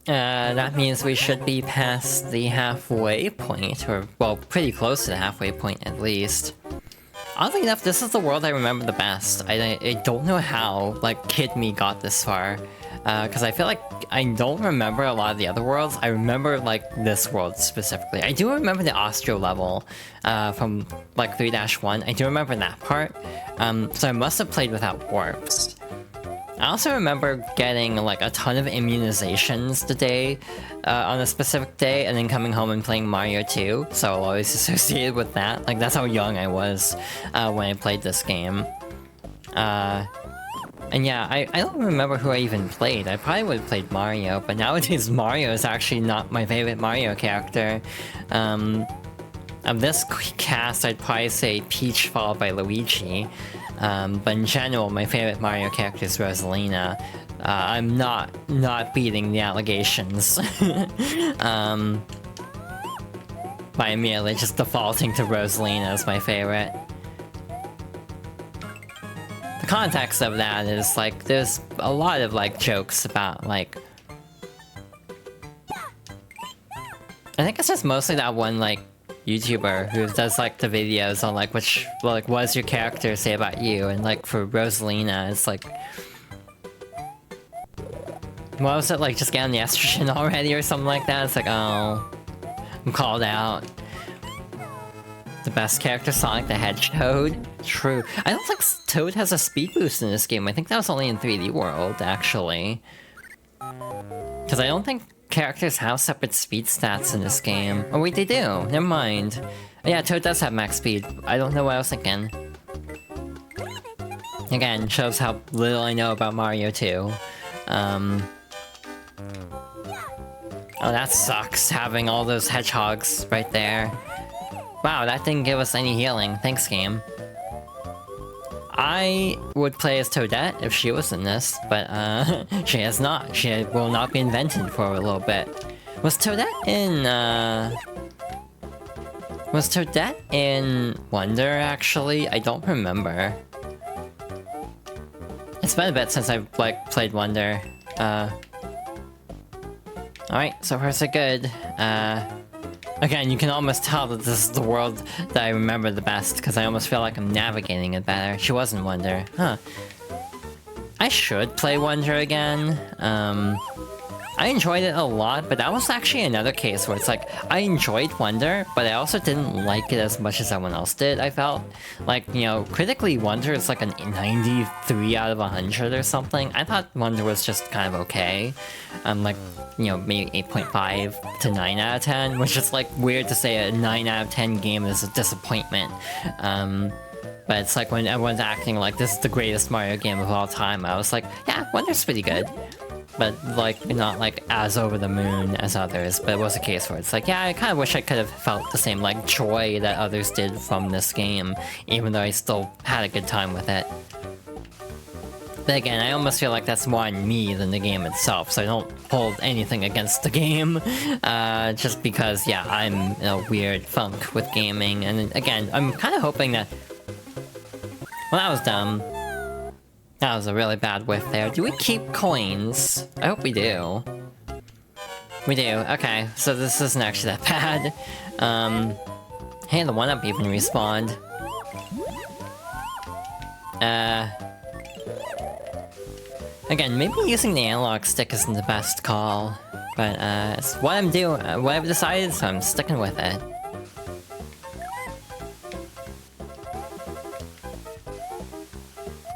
That means we should be past the halfway point, or, well, pretty close to the halfway point at least. Oddly enough, this is the world I remember the best. I don't know how, like, Kid Me got this far. Because I feel like I don't remember a lot of the other worlds. I remember, like, this world specifically. I do remember the Austro level from, like, 3-1. I do remember that part. So I must have played without warps. I also remember getting, like, a ton of immunizations today on a specific day, and then coming home and playing Mario 2. So I'll always associate it with that. Like, that's how young I was when I played this game. And yeah, I don't remember who I even played. I probably would have played Mario, but nowadays Mario is actually not my favorite Mario character. Of this cast, I'd probably say Peach followed by Luigi. But in general, my favorite Mario character is Rosalina. I'm not beating the allegations. By immediately just defaulting to Rosalina as my favorite. The context of that is, like, there's a lot of, like, jokes about, like... I think it's just mostly that one, like, YouTuber who does, like, the videos on, like, which, like, what does your character say about you? And, like, for Rosalina, it's like... What was it, like, just getting the estrogen already or something like that? It's like, oh... I'm called out. The best character, Sonic the Hedgehog. True. I don't think Toad has a speed boost in this game. I think that was only in 3D World, actually. Because I don't think characters have separate speed stats in this game. Oh wait, they do. Never mind. Yeah, Toad does have max speed. I don't know what I was thinking. Again, shows how little I know about Mario 2. Oh, that sucks, having all those hedgehogs right there. Wow, that didn't give us any healing. Thanks, game. I would play as Toadette if she was in this, but she has not. She will not be invented for a little bit. Was Toadette in Wonder, actually? I don't remember. It's been a bit since I've, like, played Wonder. Alright, so far so good. Again, you can almost tell that this is the world that I remember the best, because I almost feel like I'm navigating it better. She was in Wonder. Huh. I should play Wonder again. I enjoyed it a lot, but that was actually another case where it's like, I enjoyed Wonder, but I also didn't like it as much as everyone else did, I felt. Like, you know, critically, Wonder is like a 93 out of 100 or something. I thought Wonder was just kind of okay. Like, you know, maybe 8.5 to 9 out of 10, which is like weird to say a 9 out of 10 game is a disappointment. But it's like when everyone's acting like this is the greatest Mario game of all time, I was like, yeah, Wonder's pretty good. But, like, not, like, as over the moon as others, but it was a case where it's like, yeah, I kind of wish I could have felt the same, like, joy that others did from this game, even though I still had a good time with it. But again, I almost feel like that's more on me than the game itself, so I don't hold anything against the game, just because, yeah, I'm in a weird funk with gaming, and again, I'm kind of hoping that... Well, that was dumb. That was a really bad whiff there. Do we keep coins? I hope we do. We do. Okay, so this isn't actually that bad. Hey, the 1-up even respawned. Again, maybe using the analog stick isn't the best call. But, it's what I'm doing, what I've decided, so I'm sticking with it.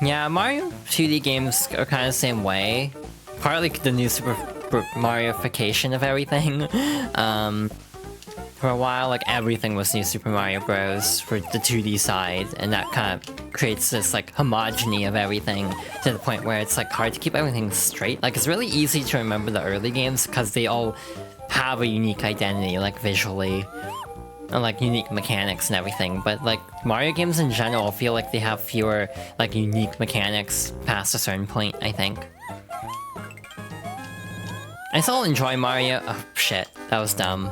Yeah, Mario 2D games are kind of the same way. Partly the new Super Mario-fication of everything. For a while, like, everything was New Super Mario Bros. For the 2D side, and that kind of creates this, like, homogeny of everything to the point where it's, like, hard to keep everything straight. Like, it's really easy to remember the early games because they all have a unique identity, like, visually. And, like, unique mechanics and everything, but, like, Mario games in general feel like they have fewer, like, unique mechanics past a certain point, I think. I still enjoy Mario- oh, shit, that was dumb.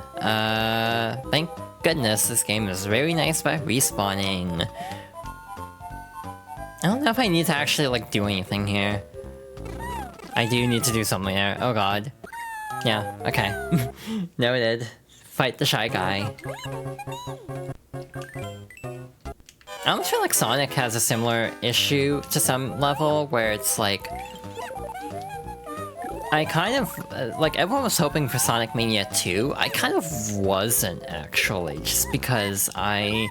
Thank goodness this game is very nice by respawning. I don't know if I need to actually, like, do anything here. I do need to do something there, oh god. Yeah, okay. Noted. Fight the shy guy. I almost feel like Sonic has a similar issue to some level, where it's like... I kind of... like, everyone was hoping for Sonic Mania 2. I kind of wasn't, actually, just because I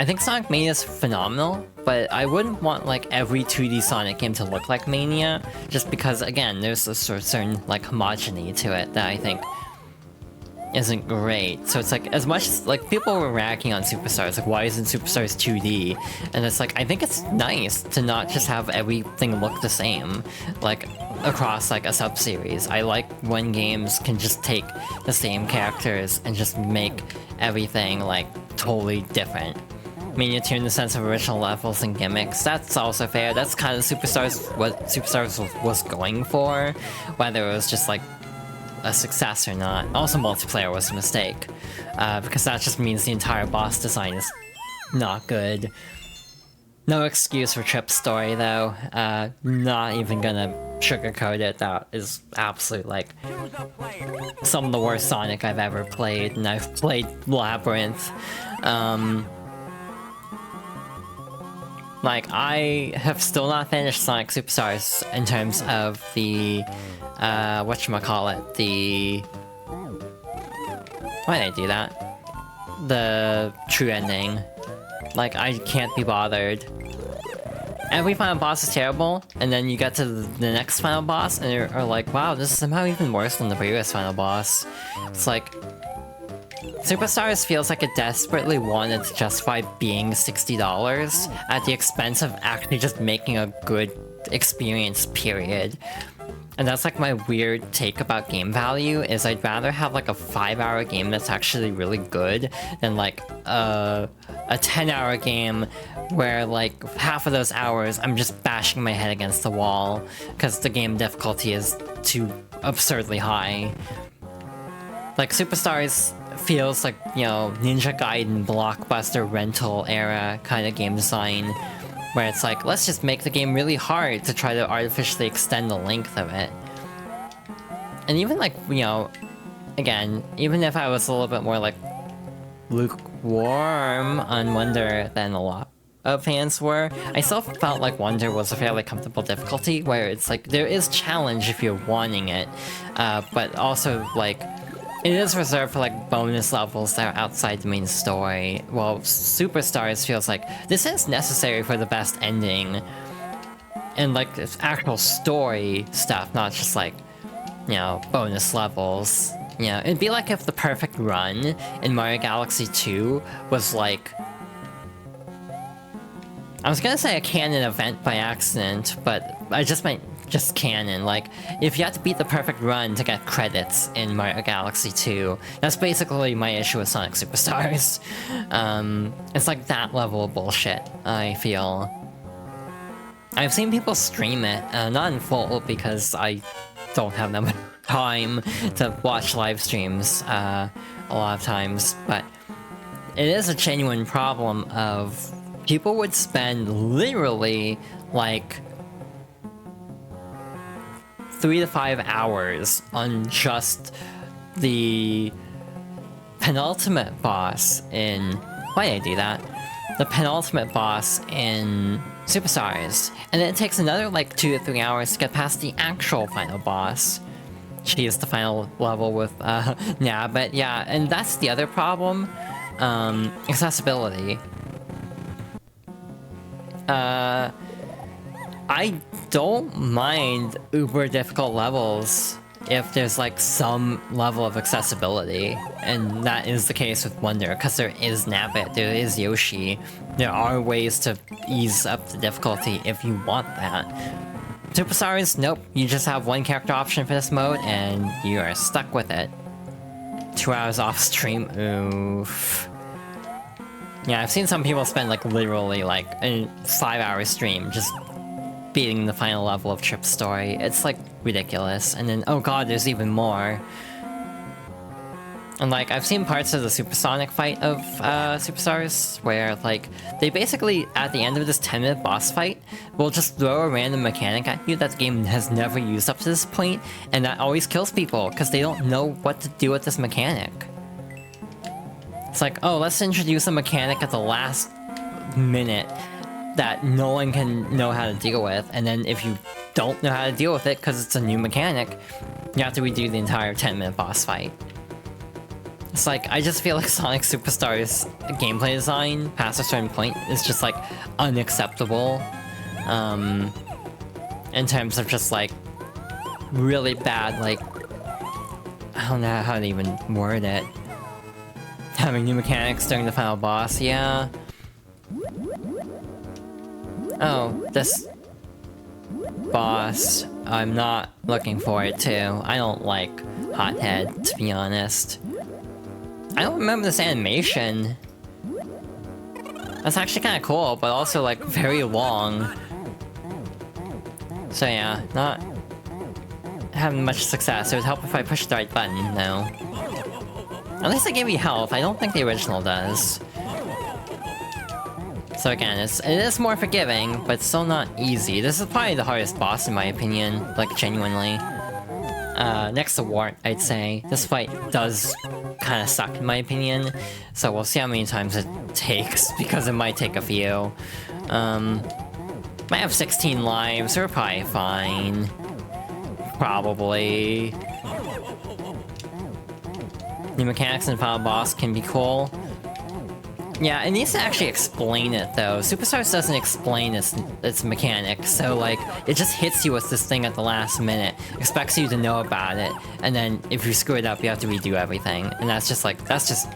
think Sonic Mania is phenomenal, but I wouldn't want, like, every 2D Sonic game to look like Mania, just because, again, there's a certain, like, homogeny to it that I think isn't great. So it's like, as much as, like, people were ragging on Superstars, like, why isn't Superstars 2D? And it's like, I think it's nice to not just have everything look the same, like, across, like, a sub-series. I like when games can just take the same characters and just make everything, like, totally different. Miniature in the sense of original levels and gimmicks, that's also fair. That's kind of Superstars, what Superstars was going for, whether it was just, like, a success or not. Also, multiplayer was a mistake, because that just means the entire boss design is not good. No excuse for Trip's story, though. Not even gonna sugarcoat it. That is absolute, like, some of the worst Sonic I've ever played, and I've played Labyrinth. Like, I have still not finished Sonic Superstars in terms of the, whatchamacallit, the... Why did I do that? The true ending. Like, I can't be bothered. Every final boss is terrible, and then you get to the next final boss, and you're like, wow, this is somehow even worse than the previous final boss. It's like... Superstars feels like it desperately wanted to justify being $60 at the expense of actually just making a good experience, period. And that's like my weird take about game value, is I'd rather have like a 5-hour game that's actually really good than like a a 10-hour game where like half of those hours I'm just bashing my head against the wall because the game difficulty is too absurdly high. Like Superstars feels like, you know, Ninja Gaiden blockbuster rental era kind of game design, where it's like, let's just make the game really hard to try to artificially extend the length of it. And even like, you know, again, even if I was a little bit more like lukewarm on Wonder than a lot of fans were, I still felt like Wonder was a fairly comfortable difficulty, where it's like, there is challenge if you're wanting it, but also like, it is reserved for like bonus levels that are outside the main story, while Superstars feels like this is necessary for the best ending, and like it's actual story stuff, not just like, you know, bonus levels. You know, it'd be like if the perfect run in Mario Galaxy 2 was like, I was gonna say a canon event by accident, but I just meant just canon. Like, if you have to beat the perfect run to get credits in Mario Galaxy 2, that's basically my issue with Sonic Superstars. It's like that level of bullshit, I feel. I've seen people stream it, not in full because I don't have that much time to watch live streams a lot of times, but it is a genuine problem of people would spend literally like 3 to 5 hours on just the penultimate boss in... Why did I do that? The penultimate boss in Superstars, and then it takes another like 2 to 3 hours to get past the actual final boss. She is the final level with Nabbit, yeah, and that's the other problem. Accessibility. I don't mind uber difficult levels if there's like some level of accessibility, and that is the case with Wonder, because there is Nabbit, there is Yoshi, there are ways to ease up the difficulty if you want that. Superstars, nope, you just have one character option for this mode, and you are stuck with it. 2 hours off stream, oof. Yeah, I've seen some people spend like literally like a 5-hour stream just beating the final level of Trip's story. It's like ridiculous, and then oh god, there's even more. And like, I've seen parts of the Supersonic fight of Superstars where like, they basically, at the end of this 10-minute boss fight, will just throw a random mechanic at you that the game has never used up to this point, and that always kills people, because they don't know what to do with this mechanic. It's like, oh, let's introduce a mechanic at the last minute that no one can know how to deal with, and then if you don't know how to deal with it because it's a new mechanic, you have to redo the entire 10-minute boss fight. It's like, I just feel like Sonic Superstars gameplay design past a certain point is just like unacceptable, in terms of just like really bad, like, I don't know how to even word it. Having new mechanics during the final boss, yeah. Oh, this boss, I'm not looking forward to. I don't like Hothead, to be honest. I don't remember this animation. That's actually kind of cool, but also like very long. So yeah, not having much success. It would help if I pushed the right button, though. At least they gave me health. I don't think the original does. So again, it is more forgiving, but still not easy. This is probably the hardest boss in my opinion, like genuinely. Next to Wart, I'd say. This fight does kind of suck in my opinion, so we'll see how many times it takes, because it might take a few. Might have 16 lives, we're probably fine. Probably. New mechanics in Final Boss can be cool. Yeah, it needs to actually explain it though. Superstars doesn't explain its mechanics, so like, it just hits you with this thing at the last minute, expects you to know about it, and then if you screw it up, you have to redo everything, and that's just like, that's just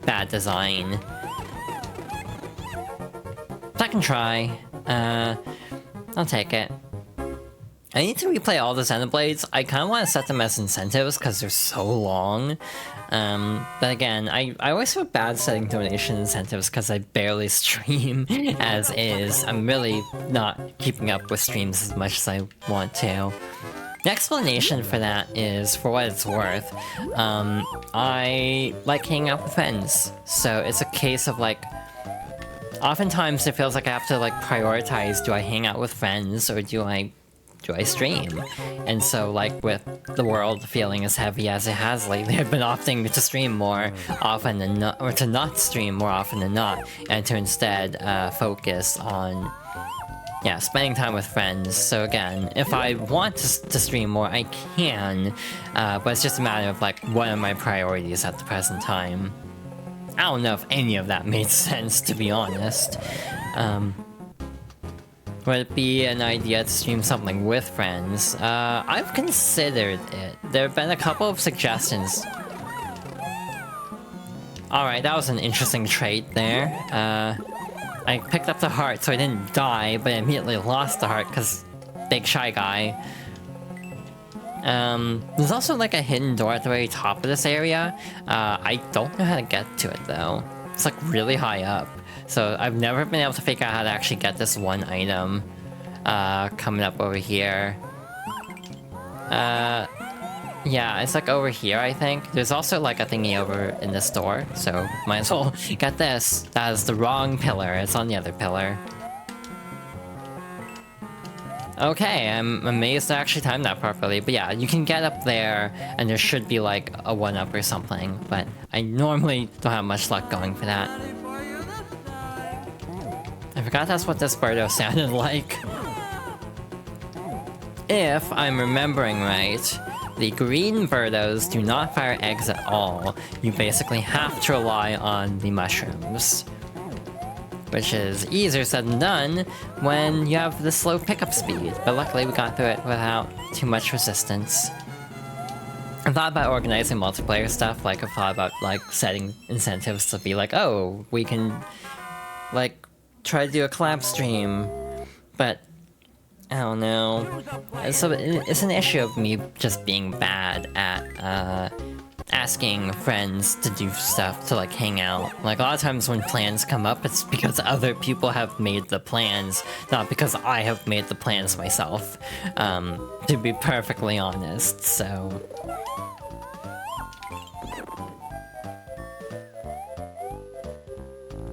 bad design. Second try, I'll take it. I need to replay all the Xenoblades. I kind of want to set them as incentives because they're so long. But again, I always feel bad setting donation incentives because I barely stream as is. I'm really not keeping up with streams as much as I want to. The explanation for that is, for what it's worth, I like hanging out with friends. So it's a case of like, oftentimes it feels like I have to like prioritize, do I hang out with friends or do I stream? And so like with the world feeling as heavy as it has lately, I've been opting to stream more often than not, or to not stream more often than not, and to instead focus on spending time with friends. So again, if I want to stream more, I can, but it's just a matter of like, what are my priorities at the present time? I don't know if any of that made sense, to be honest. Would it be an idea to stream something with friends? I've considered it. There have been a couple of suggestions. Alright, that was an interesting trait there. I picked up the heart so I didn't die, but I immediately lost the heart because big shy guy. There's also like a hidden door at the very top of this area. I don't know how to get to it though. It's like really high up. So I've never been able to figure out how to actually get this one item. Coming up over here. Yeah, it's like over here, I think. There's also like a thingy over in this door, so might as well get this. That is the wrong pillar, it's on the other pillar. Okay, I'm amazed I actually timed that properly, but yeah, you can get up there, and there should be like a 1-up or something, but I normally don't have much luck going for that. I forgot that's what this Birdo sounded like. If I'm remembering right, the green Birdos do not fire eggs at all. You basically have to rely on the mushrooms. Which is easier said than done when you have the slow pickup speed, but luckily we got through it without too much resistance. I've thought about organizing multiplayer stuff, like I've thought about like setting incentives to be like, oh, we can like try to do a collab stream, but I don't know. So it's an issue of me just being bad at asking friends to do stuff, to like hang out. Like a lot of times when plans come up, it's because other people have made the plans, not because I have made the plans myself, to be perfectly honest, so...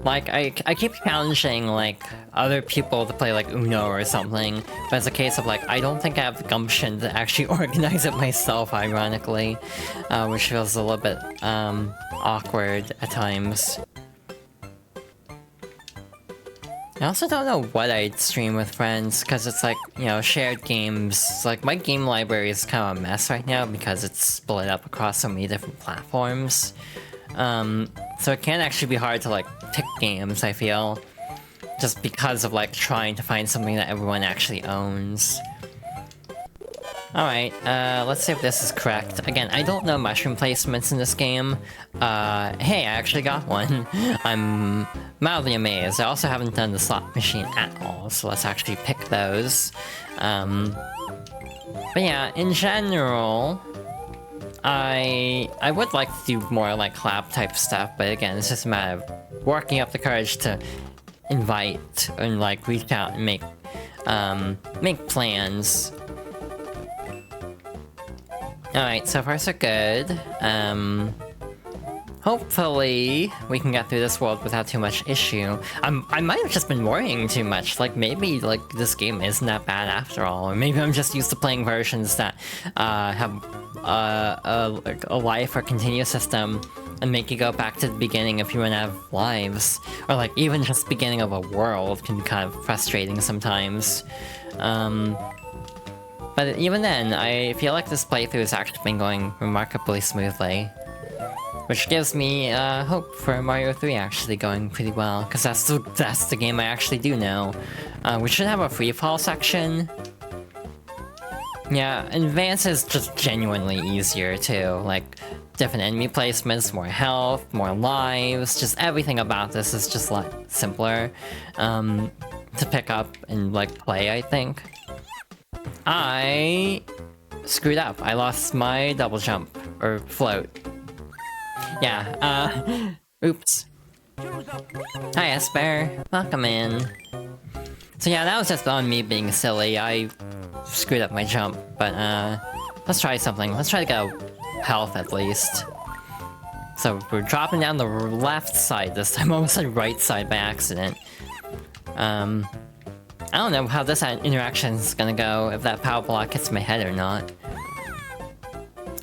Like, I keep challenging, like, other people to play, like, Uno or something, but it's a case of, like, I don't think I have the gumption to actually organize it myself, ironically, which feels a little bit, awkward at times. I also don't know what I'd stream with friends, because it's like, you know, shared games. Like, my game library is kind of a mess right now because it's split up across so many different platforms. So it can actually be hard to, like, pick games, I feel. Just because of, like, trying to find something that everyone actually owns. Alright, let's see if this is correct. Again, I don't know mushroom placements in this game. Hey, I actually got one. I'm mildly amazed. I also haven't done the slot machine at all, so let's actually pick those. But yeah, in general... I would like to do more like collab type stuff, but again, it's just a matter of working up the courage to invite and like reach out and make plans. Alright, so far so good. Hopefully we can get through this world without too much issue. I might have just been worrying too much, like maybe like this game isn't that bad after all, or maybe I'm just used to playing versions that have a life or continue system and make you go back to the beginning if you run out of lives, or like even just the beginning of a world can be kind of frustrating sometimes. But even then, I feel like this playthrough has actually been going remarkably smoothly. Which gives me hope for Mario 3 actually going pretty well, because that's the game I actually do know. We should have a free fall section. Yeah, Advance is just genuinely easier too, like different enemy placements, more health, more lives, just everything about this is just a lot simpler to pick up and like play, I think. I screwed up. I lost my double jump, or float. Yeah, oops. Hi Esper, welcome in. So yeah, that was just on me being silly. I screwed up my jump, but let's try something. Let's try to get health at least. So we're dropping down the left side this time. I almost said right side by accident. I don't know how this interaction is gonna go, if that power block hits my head or not.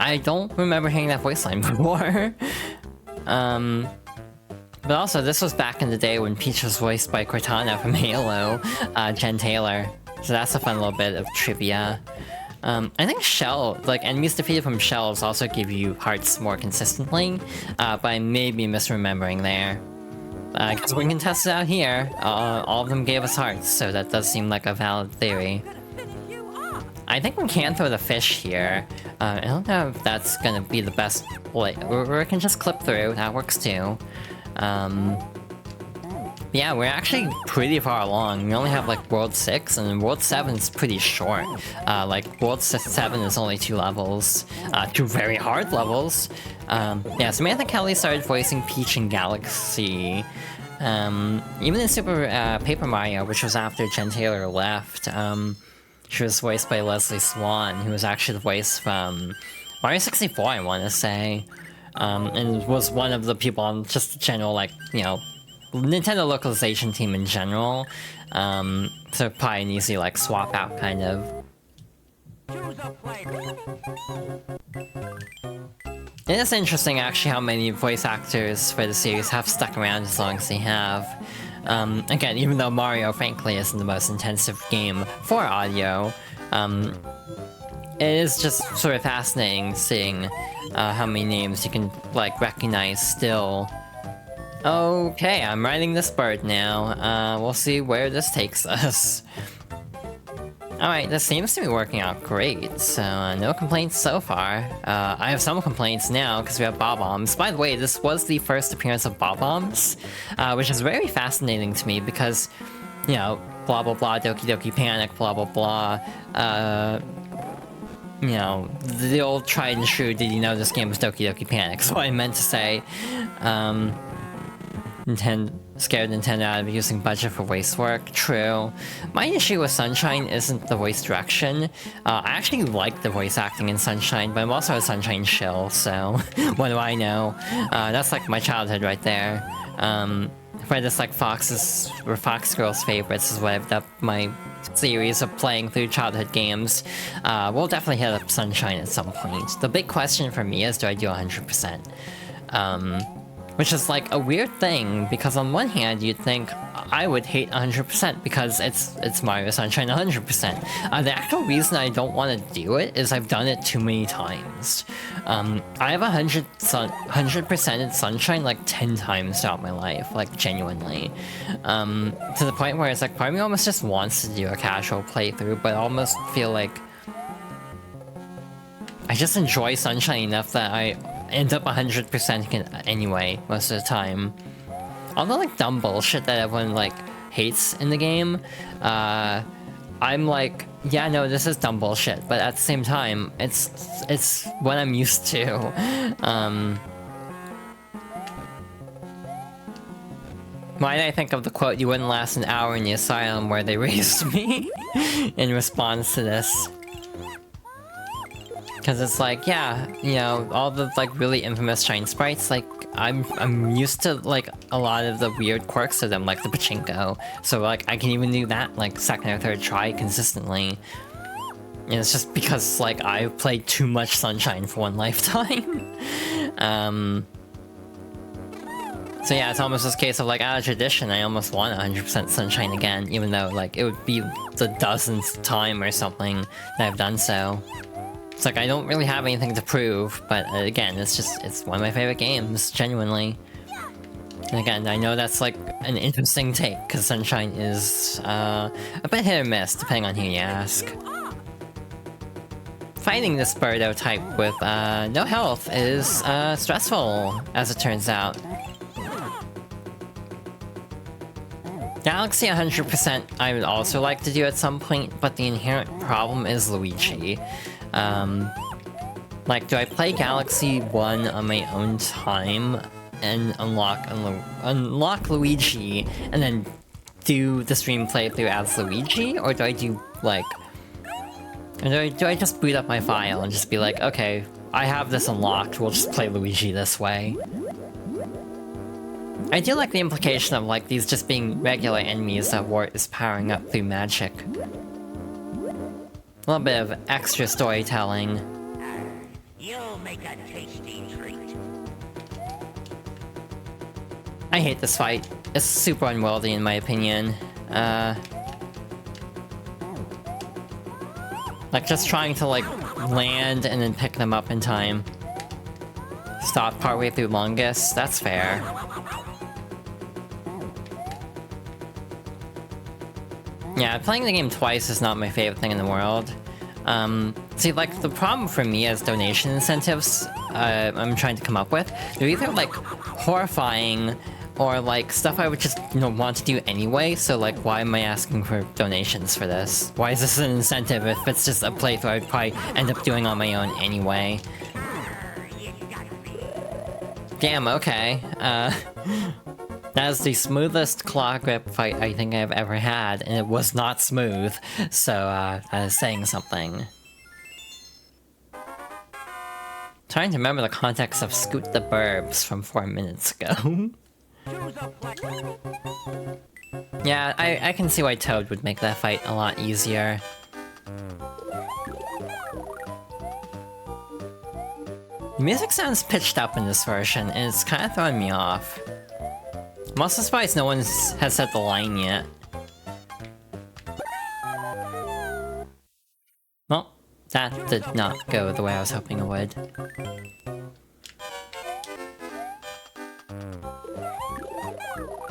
I don't remember hearing that voice line before. But also, this was back in the day when Peach was voiced by Cortana from Halo, Jen Taylor. So that's a fun little bit of trivia. I think Shell, like enemies defeated from shells also give you hearts more consistently, but I may be misremembering there. Because we can test it out here, all of them gave us hearts, so that does seem like a valid theory. I think we can throw the fish here. I don't know if that's gonna be the best way, or we can just clip through, that works too. Yeah, we're actually pretty far along. We only have like World 6, and World 7 is pretty short. Like, World 7 is only 2 levels. 2 very hard levels. Yeah, Samantha Kelly started voicing Peach in Galaxy. Even in Super Paper Mario, which was after Jen Taylor left, she was voiced by Leslie Swan, who was actually the voice from Mario 64, I want to say. And was one of the people on just the general, like, you know, Nintendo localization team in general. So probably an easy, like, swap out, kind of. It is interesting, actually, how many voice actors for the series have stuck around as long as they have. Again, even though Mario, frankly, isn't the most intensive game for audio, it is just sort of fascinating seeing how many names you can, like, recognize still. Okay, I'm riding this bird now. We'll see where this takes us. Alright, this seems to be working out great, so no complaints so far. I have some complaints now, because we have Bob-Ombs. By the way, this was the first appearance of Bob-Ombs, which is very fascinating to me, because, you know, blah blah blah, Doki Doki Panic, blah blah blah, you know, the old tried and true, did you know this game was Doki Doki Panic, is what I meant to say. Scared Nintendo out of using budget for voice work. True. My issue with Sunshine isn't the voice direction. I actually like the voice acting in Sunshine, but I'm also a Sunshine shill, so what do I know? That's like my childhood right there. If I just like Fox's or Fox Girls favorites is what I've dubbed my series of playing through childhood games. We'll definitely hit up Sunshine at some point. The big question for me is, do I do 100%? Which is like a weird thing, because on one hand you'd think I would hate 100% because it's Mario Sunshine 100%. The actual reason I don't want to do it is I've done it too many times. I have 100% in Sunshine like 10 times throughout my life, like genuinely. To the point where it's like part of me almost just wants to do a casual playthrough, but I almost feel like I just enjoy Sunshine enough that I end up 100% anyway, most of the time. Although, like, dumb bullshit that everyone, like, hates in the game, I'm like, yeah, no, this is dumb bullshit, but at the same time, it's what I'm used to. Why did I think of the quote, "You wouldn't last an hour in the asylum," where they raised me in response to this? Because it's like, yeah, you know, all the, like, really infamous Shine sprites, like, I'm used to, like, a lot of the weird quirks of them, like the pachinko. So, like, I can even do that, like, second or third try consistently. And it's just because, like, I've played too much Sunshine for one lifetime. So yeah, it's almost this case of, like, out of tradition, I almost want 100% Sunshine again, even though, like, it would be the dozenth time or something that I've done so. It's like, I don't really have anything to prove, but again, it's one of my favorite games, genuinely. And again, I know that's like an interesting take, because Sunshine is a bit hit or miss, depending on who you ask. Fighting this Birdo type with no health is stressful, as it turns out. Galaxy 100% I would also like to do at some point, but the inherent problem is Luigi. Like, do I play Galaxy 1 on my own time and unlock Luigi and then do the stream playthrough as Luigi? Or do I do, like... do I just boot up my file and just be like, okay, I have this unlocked, we'll just play Luigi this way? I do like the implication of, like, these just being regular enemies that Wart is powering up through magic. A little bit of extra storytelling. You'll make a tasty treat. I hate this fight. It's super unwieldy in my opinion. Like, just trying to, like, land and then pick them up in time. Stop partway through longest, that's fair. Yeah, playing the game twice is not my favorite thing in the world. See, like, the problem for me as donation incentives I'm trying to come up with, they're either, like, horrifying or, like, stuff I would just, want to do anyway, so, like, why am I asking for donations for this? Why is this an incentive if it's just a playthrough I'd probably end up doing on my own anyway? Damn, okay. That is the smoothest claw grip fight I think I've ever had, and it was not smooth, so, that is saying something. Trying to remember the context of Scoot the Burbs from 4 minutes ago. Yeah, I can see why Toad would make that fight a lot easier. The music sounds pitched up in this version, and it's kind of throwing me off. I'm also surprised no one has said the line yet. Well, that did not go the way I was hoping it would.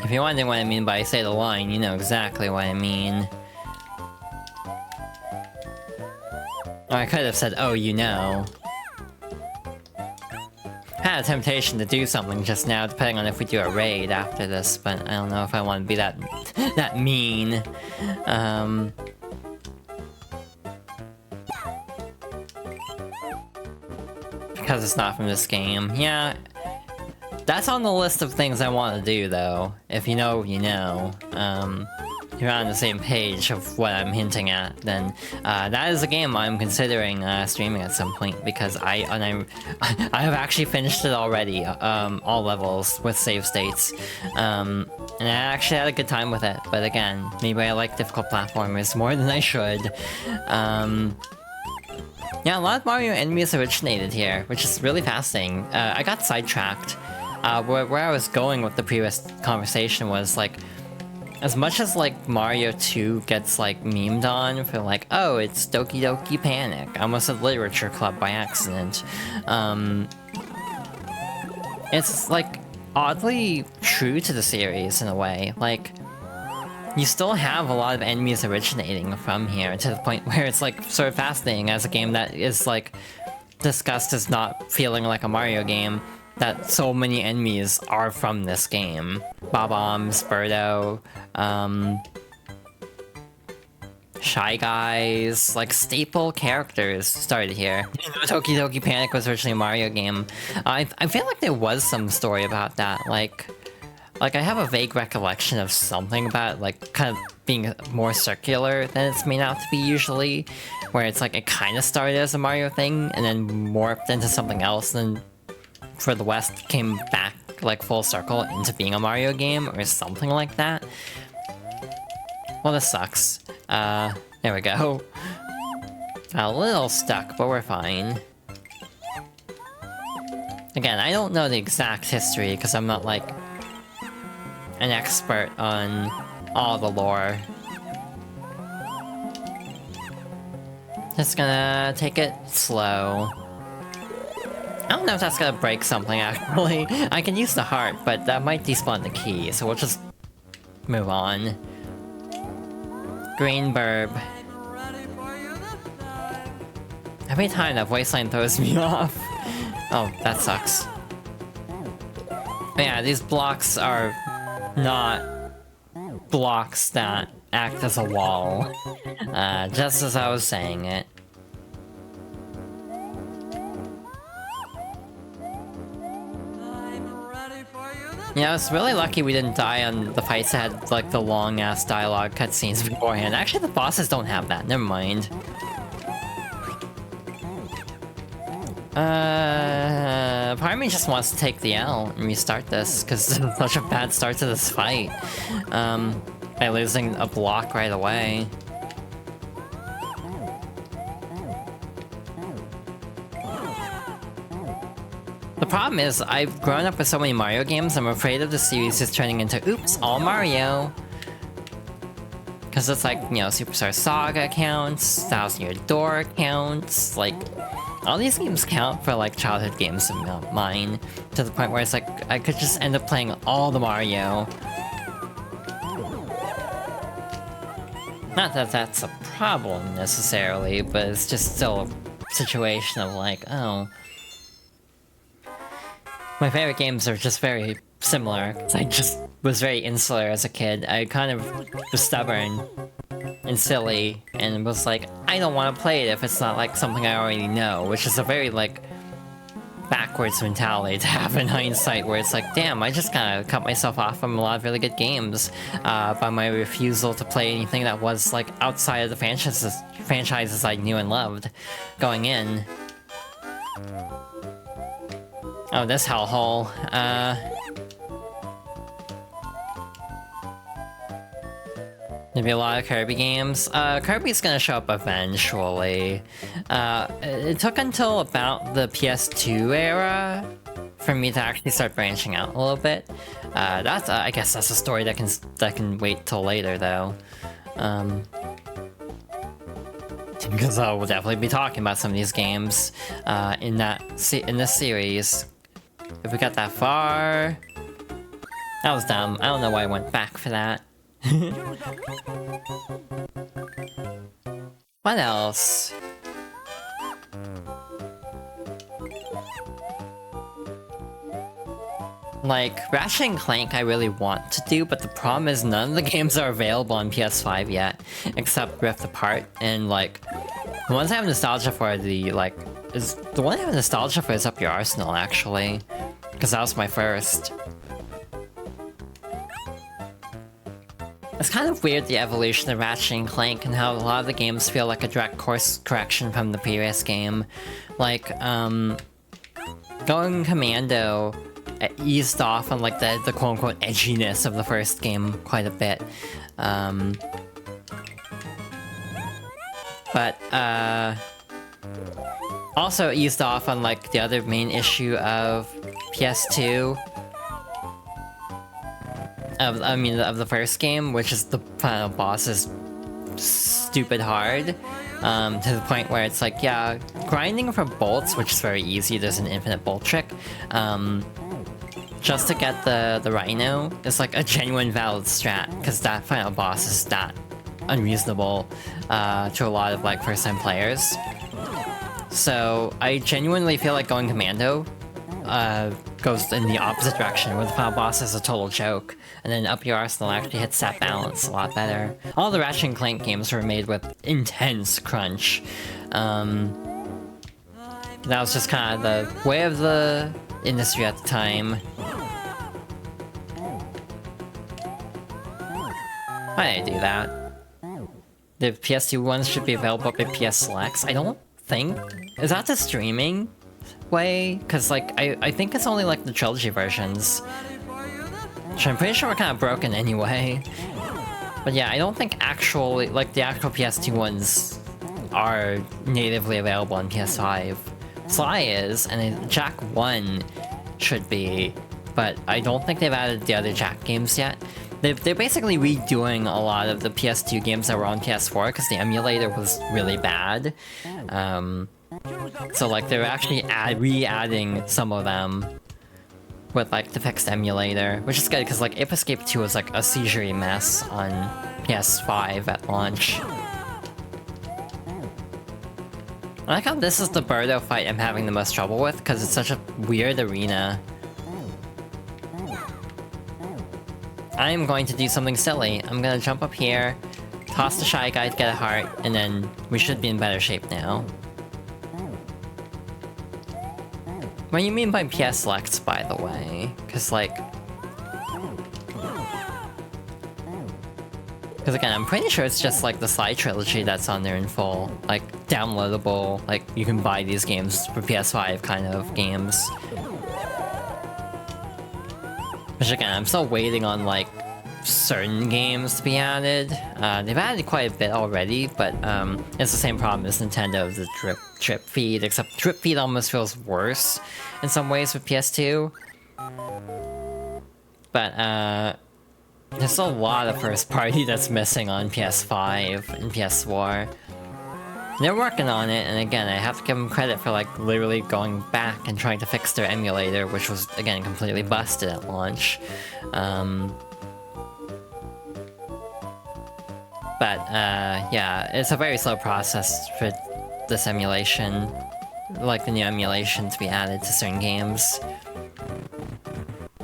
If you're wondering what I mean by say the line, you know exactly what I mean. Or I could have said, oh, you know. Had a temptation to do something just now, depending on if we do a raid after this, but I don't know if I want to be that mean. Because it's not from this game. Yeah, that's on the list of things I want to do, though. If you know, you know. If you're on the same page of what I'm hinting at, then that is a game I'm considering streaming at some point, because I have actually finished it already, all levels with save states, and I actually had a good time with it. But again, maybe I like difficult platformers more than I should. Yeah, a lot of Mario enemies originated here, which is really fascinating. I got sidetracked. Where I was going with the previous conversation was, like, as much as, like, Mario 2 gets, like, memed on for, like, oh, it's Doki Doki Panic. I almost said Literature Club by accident. It's, like, oddly true to the series in a way. Like, you still have a lot of enemies originating from here, to the point where it's, like, sort of fascinating as a game that is, like, discussed as not feeling like a Mario game, that so many enemies are from this game. Bob-ombs, Birdo, Shy Guys, like, staple characters started here. Doki Doki Panic was originally a Mario game. I feel like there was some story about that, like I have a vague recollection of something about it, like, kind of being more circular than it's made out to be usually, where it's like it kind of started as a Mario thing, and then morphed into something else, and then for the West came back, like, full circle into being a Mario game, or something like that. Well, this sucks. There we go. Got a little stuck, but we're fine. Again, I don't know the exact history, because I'm not, like, an expert on all the lore. Just gonna take it slow. I don't know if that's gonna break something, actually. I can use the heart, but that might despawn the key, so we'll just move on. Green Burb. Every time that voice line throws me off. Oh, that sucks. But yeah, these blocks are not blocks that act as a wall. Just as I was saying it. Yeah, I was really lucky we didn't die on the fights that had, like, the long-ass dialogue cutscenes beforehand. Actually, the bosses don't have that. Never mind. Part of me just wants to take the L and restart this, because it's such a bad start to this fight. By losing a block right away. The problem is, I've grown up with so many Mario games, I'm afraid of the series just turning into, oops, all Mario. Because it's like, you know, Superstar Saga counts, Thousand Year Door counts, like, all these games count for, like, childhood games of mine, to the point where it's like, I could just end up playing all the Mario. Not that that's a problem, necessarily, but it's just still a situation of like, oh... My favorite games are just very similar. I just was very insular as a kid. I kind of was stubborn and silly, and was like, I don't want to play it if it's not like something I already know, which is a very like backwards mentality to have in hindsight, where it's like, damn, I just kind of cut myself off from a lot of really good games by my refusal to play anything that was like outside of the franchises I knew and loved going in. Oh, this hellhole. Maybe a lot of Kirby games. Kirby's gonna show up eventually. It took until about the PS2 era for me to actually start branching out a little bit. That's I guess that's a story that can wait till later though. Because I will definitely be talking about some of these games in this series. If we got that far... That was dumb. I don't know why I went back for that. What else? Like, Ratchet and Clank I really want to do, but the problem is none of the games are available on PS5 yet, except Rift Apart, and like, the ones I have nostalgia for are the, like, the one I have nostalgia for is Up Your Arsenal, actually, because that was my first. It's kind of weird, the evolution of Ratchet and Clank, and how a lot of the games feel like a direct course correction from the previous game. Like, Going Commando eased off on, like, the quote-unquote edginess of the first game quite a bit. But, also eased off on, like, the other main issue of PS2. Of the first game, which is the final boss is stupid hard. To the point where it's like, yeah, grinding for bolts, which is very easy, there's an infinite bolt trick, just to get the Rhino is like a genuine valid strat, because that final boss is that unreasonable to a lot of like first-time players. So I genuinely feel like Going Commando goes in the opposite direction, where the final boss is a total joke, and then Up Your Arsenal actually hits that balance a lot better. All the Ratchet and Clank games were made with intense crunch. That was just kind of the way of the industry at the time. Why did I do that? The PS2 ones should be available at PS Selects. I don't think... Is that the streaming way? Because, like, I think it's only, like, the trilogy versions. Which I'm pretty sure are kind of broken anyway. But yeah, I don't think actually, like, the actual PS2 ones are natively available on PS5. Sly is, and Jack 1 should be, but I don't think they've added the other Jack games yet. They're basically redoing a lot of the PS2 games that were on PS4 because the emulator was really bad. So like they're actually re-adding some of them with like the fixed emulator, which is good because like Ape Escape 2 was like a seizure mess on PS5 at launch. I like how this is the Birdo fight I'm having the most trouble with because it's such a weird arena. I'm going to do something silly. I'm gonna jump up here, toss the Shy Guy to get a heart, and then we should be in better shape now. What do you mean by PS selects, by the way? Because, like... Because again, I'm pretty sure it's just like the Sly Trilogy that's on there in full. Like, downloadable, like, you can buy these games for PS5 kind of games. Which again, I'm still waiting on, like, certain games to be added. They've added quite a bit already, but it's the same problem as Nintendo, the drip feed, except drip feed almost feels worse in some ways with PS2. But there's still a lot of first party that's missing on PS5 and PS4. They're working on it, and again, I have to give them credit for like literally going back and trying to fix their emulator, which was again completely busted at launch. But yeah, it's a very slow process for this emulation, like the new emulation to be added to certain games.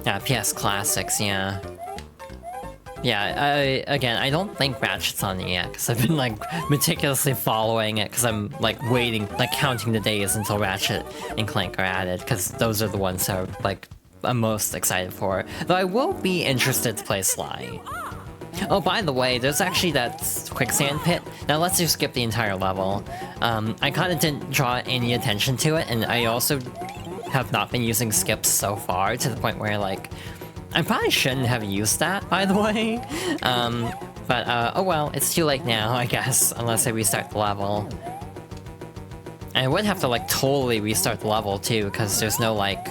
Yeah, PS Classics, yeah. Yeah, again, I don't think Ratchet's on it yet, because I've been, like, meticulously following it, because I'm, like, waiting, like, counting the days until Ratchet and Clank are added, because those are the ones that are, like, I'm most excited for. Though I will be interested to play Sly. Oh, by the way, there's actually that quicksand pit. Now, let's just skip the entire level. I kind of didn't draw any attention to it, and I also have not been using skips so far, to the point where, like... I probably shouldn't have used that, by the way. But, oh well, it's too late now, I guess, unless I restart the level. And I would have to, like, totally restart the level, too, because there's no, like,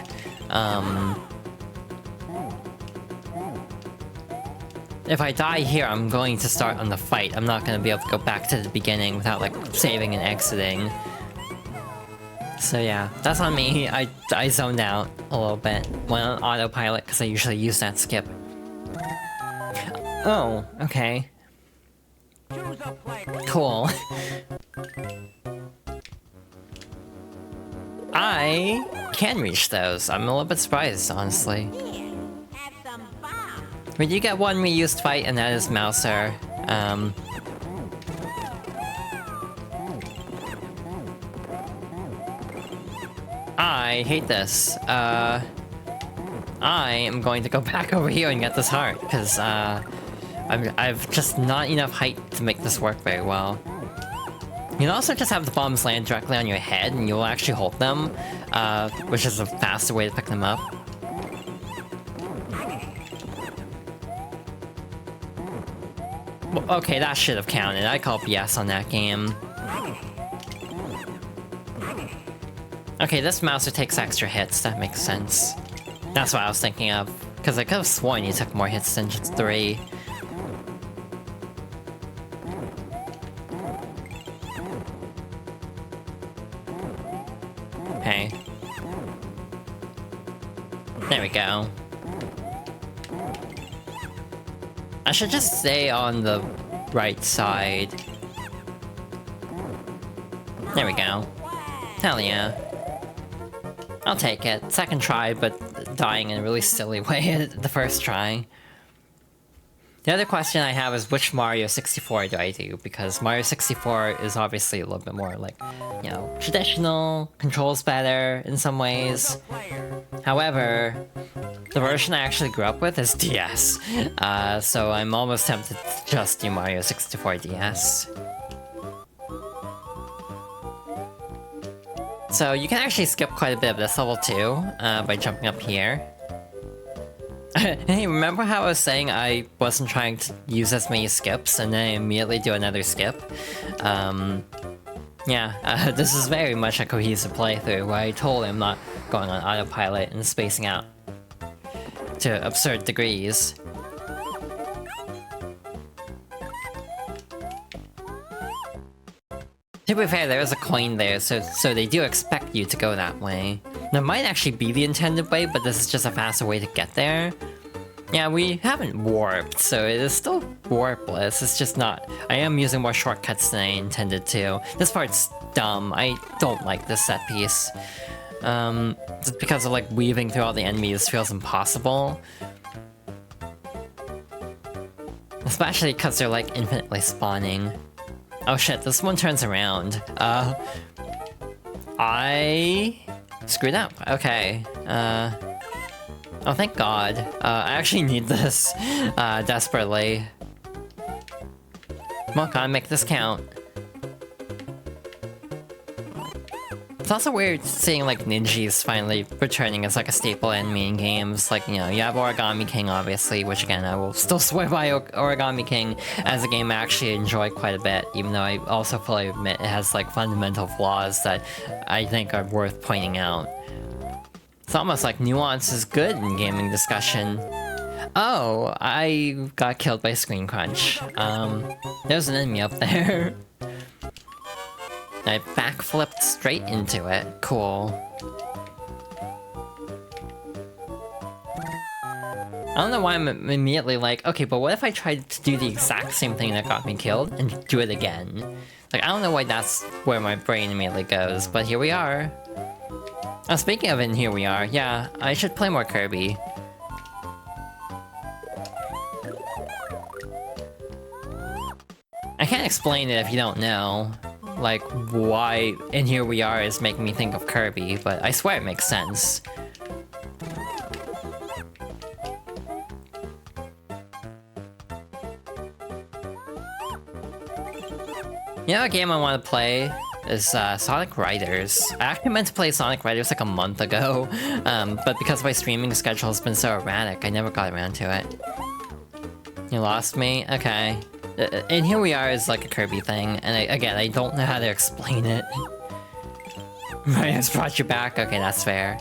if I die here, I'm going to start on the fight. I'm not going to be able to go back to the beginning without, like, saving and exiting. So yeah, that's on me. I zoned out a little bit. Went on autopilot because I usually use that skip. Oh, okay. Cool. I can reach those. I'm a little bit surprised, honestly. We do get one reused fight, and that is Mouser. I hate this. I am going to go back over here and get this heart, because, I've just not enough height to make this work very well. You can also just have the bombs land directly on your head, and you'll actually hold them, which is a faster way to pick them up. Well, okay, that should have counted. I call BS on that game. Okay, this Mouser takes extra hits, that makes sense. That's what I was thinking of, because I could have sworn he took more hits than just 3. Okay. There we go. I should just stay on the right side. There we go. Hell yeah. I'll take it. Second try, but dying in a really silly way the first try. The other question I have is which Mario 64 do I do? Because Mario 64 is obviously a little bit more like, you know, traditional, controls better in some ways. However, the version I actually grew up with is DS. So I'm almost tempted to just do Mario 64 DS. So you can actually skip quite a bit of this level too, by jumping up here. Hey, remember how I was saying I wasn't trying to use as many skips and then I immediately do another skip? Yeah, this is very much a cohesive playthrough where I totally am not going on autopilot and spacing out to absurd degrees. To be fair, there is a coin there, so they do expect you to go that way. That might actually be the intended way, but this is just a faster way to get there. Yeah, we haven't warped, so it is still warpless. It's just not... I am using more shortcuts than I intended to. This part's dumb. I don't like this set piece. Just because of, like, weaving through all the enemies feels impossible. Especially because they're like infinitely spawning. Oh shit, this one turns around. I screwed up. Okay. Oh, thank God. I actually need this desperately. Come on, gotta make this count. It's also weird seeing like ninjas finally returning as like a staple enemy in games. Like, you know, you have Origami King obviously, which again I will still swear by Origami King as a game I actually enjoy quite a bit, even though I also fully admit it has like fundamental flaws that I think are worth pointing out. It's almost like nuance is good in gaming discussion. Oh, I got killed by screen crunch. There's an enemy up there. I backflipped straight into it. Cool. I don't know why I'm immediately like, okay, but what if I tried to do the exact same thing that got me killed and do it again? Like, I don't know why that's where my brain immediately goes, but here we are. Oh, speaking of it, here we are. Yeah, I should play more Kirby. I can't explain it if you don't know. Like, why in Here We Are is making me think of Kirby, but I swear it makes sense. You know, a game I want to play is Sonic Riders. I actually meant to play Sonic Riders like a month ago, but because my streaming schedule has been so erratic, I never got around to it. You lost me? Okay. And Here We Are is like a Kirby thing, and again, I don't know how to explain it. Right, it's brought you back? Okay, that's fair.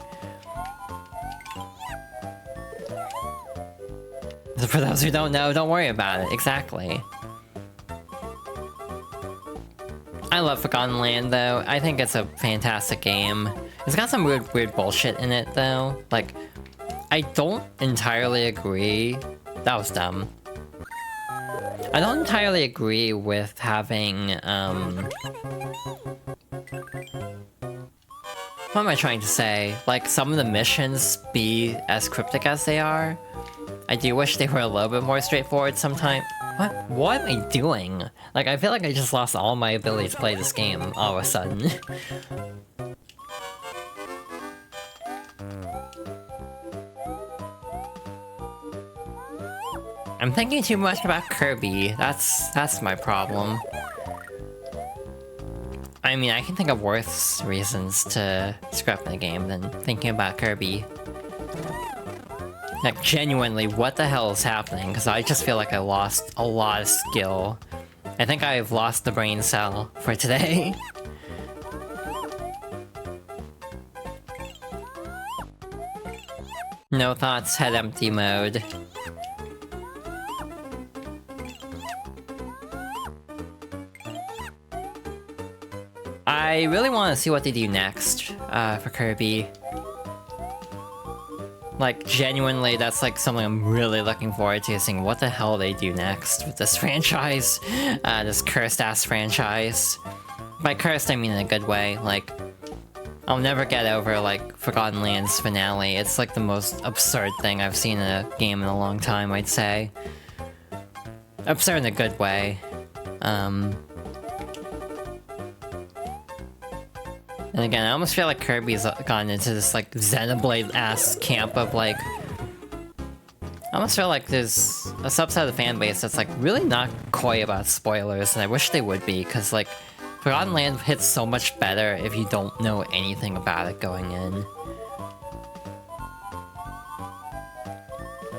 For those who don't know, don't worry about it. Exactly. I love Forgotten Land, though. I think it's a fantastic game. It's got some weird bullshit in it, though. Like, I don't entirely agree. That was dumb. I don't entirely agree with having, what am I trying to say? Like, some of the missions be as cryptic as they are. I do wish they were a little bit more straightforward sometimes. What am I doing? Like, I feel like I just lost all my ability to play this game all of a sudden. I'm thinking too much about Kirby. That's my problem. I mean, I can think of worse reasons to scrap the game than thinking about Kirby. Like, genuinely, what the hell is happening? Because I just feel like I lost a lot of skill. I think I've lost the brain cell for today. No thoughts, head empty mode. I really want to see what they do next for Kirby. Like, genuinely, that's like something I'm really looking forward to, seeing what the hell they do next with this franchise. This cursed-ass franchise. By cursed, I mean in a good way. Like, I'll never get over, like, Forgotten Lands finale. It's like the most absurd thing I've seen in a game in a long time, I'd say. Absurd in a good way. And again, I almost feel like Kirby's gotten into this, like, Xenoblade-ass camp of, like... I almost feel like there's a subset of the fanbase that's, like, really not coy about spoilers, and I wish they would be, because, like, Forgotten Land hits so much better if you don't know anything about it going in.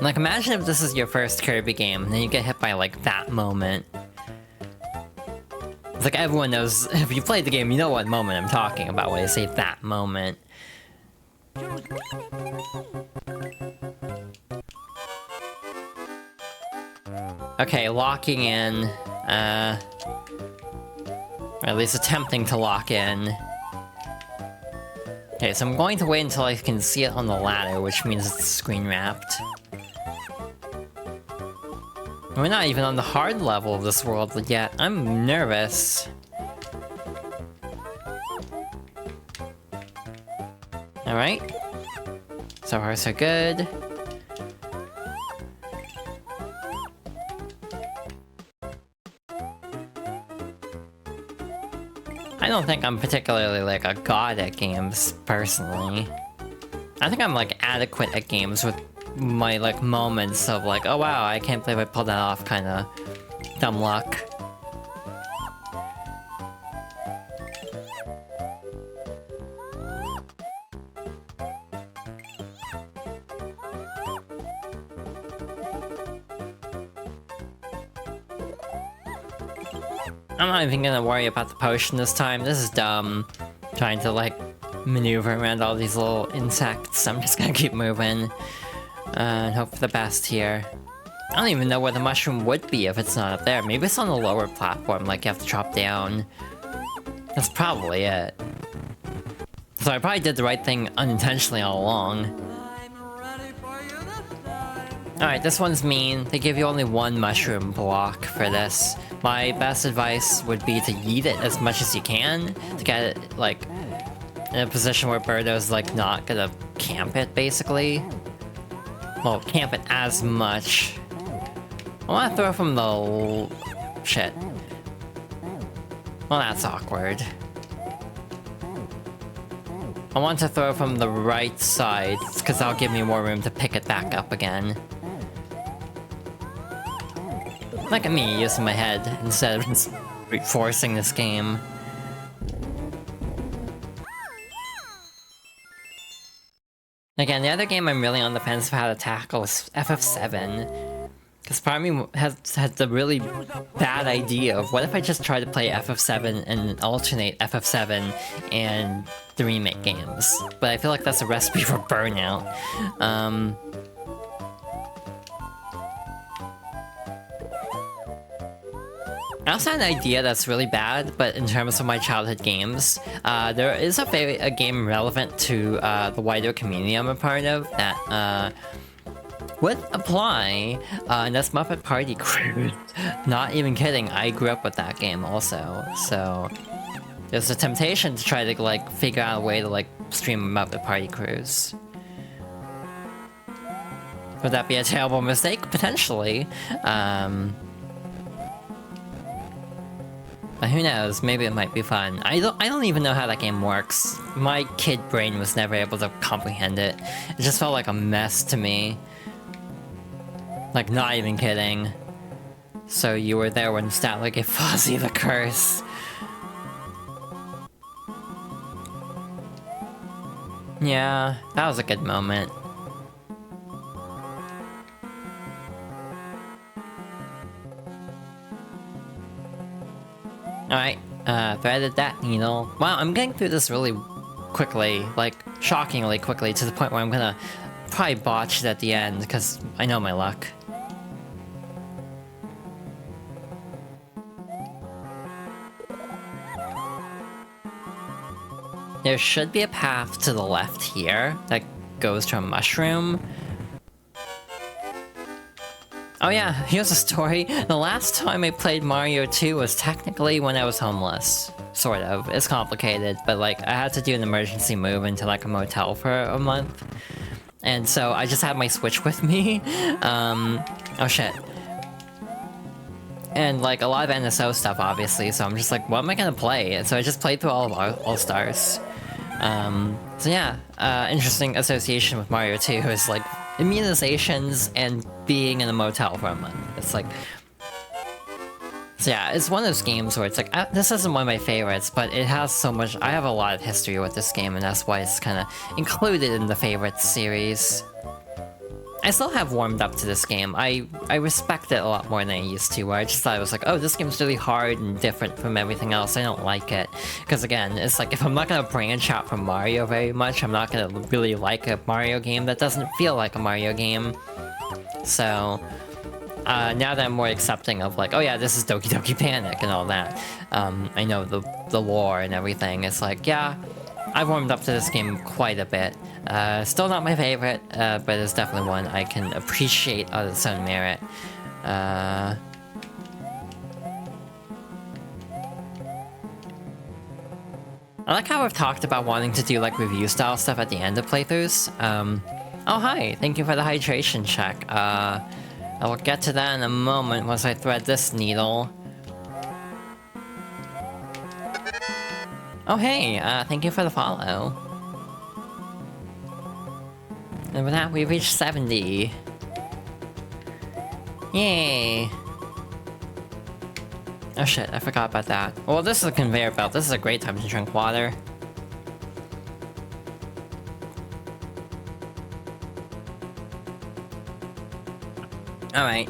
Like, imagine if this is your first Kirby game, and then you get hit by, like, that moment. It's like everyone knows, if you played the game, you know what moment I'm talking about when I say that moment. Okay, locking in, or at least attempting to lock in. Okay, so I'm going to wait until I can see it on the ladder, which means it's screen wrapped. We're not even on the hard level of this world yet. I'm nervous. Alright. So far, so good. don't think I'm particularly like a god at games, personally. I think I'm like adequate at games with my like moments of like, oh wow, I can't believe I pulled that off kind of dumb luck. I'm not even gonna worry about the potion this time. This is dumb. Trying to like maneuver around all these little insects. I'm just gonna keep moving and hope for the best here. I don't even know where the mushroom would be if it's not up there. Maybe it's on the lower platform, like you have to drop down. That's probably it. So I probably did the right thing unintentionally all along. Alright, this one's mean. They give you only one mushroom block for this. My best advice would be to yeet it as much as you can to get it, like, in a position where Birdo's, like, not gonna camp it, basically. Well, camp it as much. I wanna throw from the... shit. Well, that's awkward. I want to throw from the right side, because that'll give me more room to pick it back up again. Look at me using my head instead of just forcing this game. Again, the other game I'm really on the fence of how to tackle is FF7. Because part of me has had the really bad idea of what if I just try to play FF7 and alternate FF7 and the remake games. But I feel like that's a recipe for burnout. I also had an idea that's really bad, but in terms of my childhood games, there is a game relevant to the wider community I'm a part of that would apply, and that's Muppet Party Cruise. Not even kidding, I grew up with that game also, so there's a temptation to try to like figure out a way to like stream Muppet Party Cruise. Would that be a terrible mistake? Potentially. But who knows, maybe it might be fun. I don't even know how that game works. My kid brain was never able to comprehend it. It just felt like a mess to me. Like, not even kidding. So you were there when Statler gave Fozzie the curse. Yeah, that was a good moment. Alright, threaded that needle. Wow, I'm getting through this really quickly, like, shockingly quickly, to the point where I'm gonna probably botch it at the end, because I know my luck. There should be a path to the left here that goes to a mushroom. Oh yeah, here's a story. The last time I played Mario 2 was technically when I was homeless. Sort of. It's complicated, but like, I had to do an emergency move into like a motel for a month. And so I just had my Switch with me. Oh shit. And like, a lot of NSO stuff, obviously, so I'm just like, what am I gonna play? And so I just played through all of All-Stars. So yeah, interesting association with Mario 2 is like, immunizations and being in a motel for a month. It's like... So yeah, it's one of those games where it's like, this isn't one of my favorites, but it has so much... I have a lot of history with this game, and that's why it's kind of included in the favorites series. I still have warmed up to this game. I respect it a lot more than I used to, where I just thought it was like, oh, this game's really hard and different from everything else, I don't like it. Because again, it's like, if I'm not gonna branch out from Mario very much, I'm not gonna really like a Mario game that doesn't feel like a Mario game. So, now that I'm more accepting of like, oh yeah, this is Doki Doki Panic and all that, I know the lore and everything, it's like, yeah, I've warmed up to this game quite a bit. Still not my favorite, but it's definitely one I can appreciate on its own merit. I like how I've talked about wanting to do like review-style stuff at the end of playthroughs. Oh hi, thank you for the hydration check. I will get to that in a moment once I thread this needle. Oh hey, thank you for the follow. And with that, we reached 70. Yay! Oh shit, I forgot about that. Well, this is a conveyor belt. This is a great time to drink water. Alright.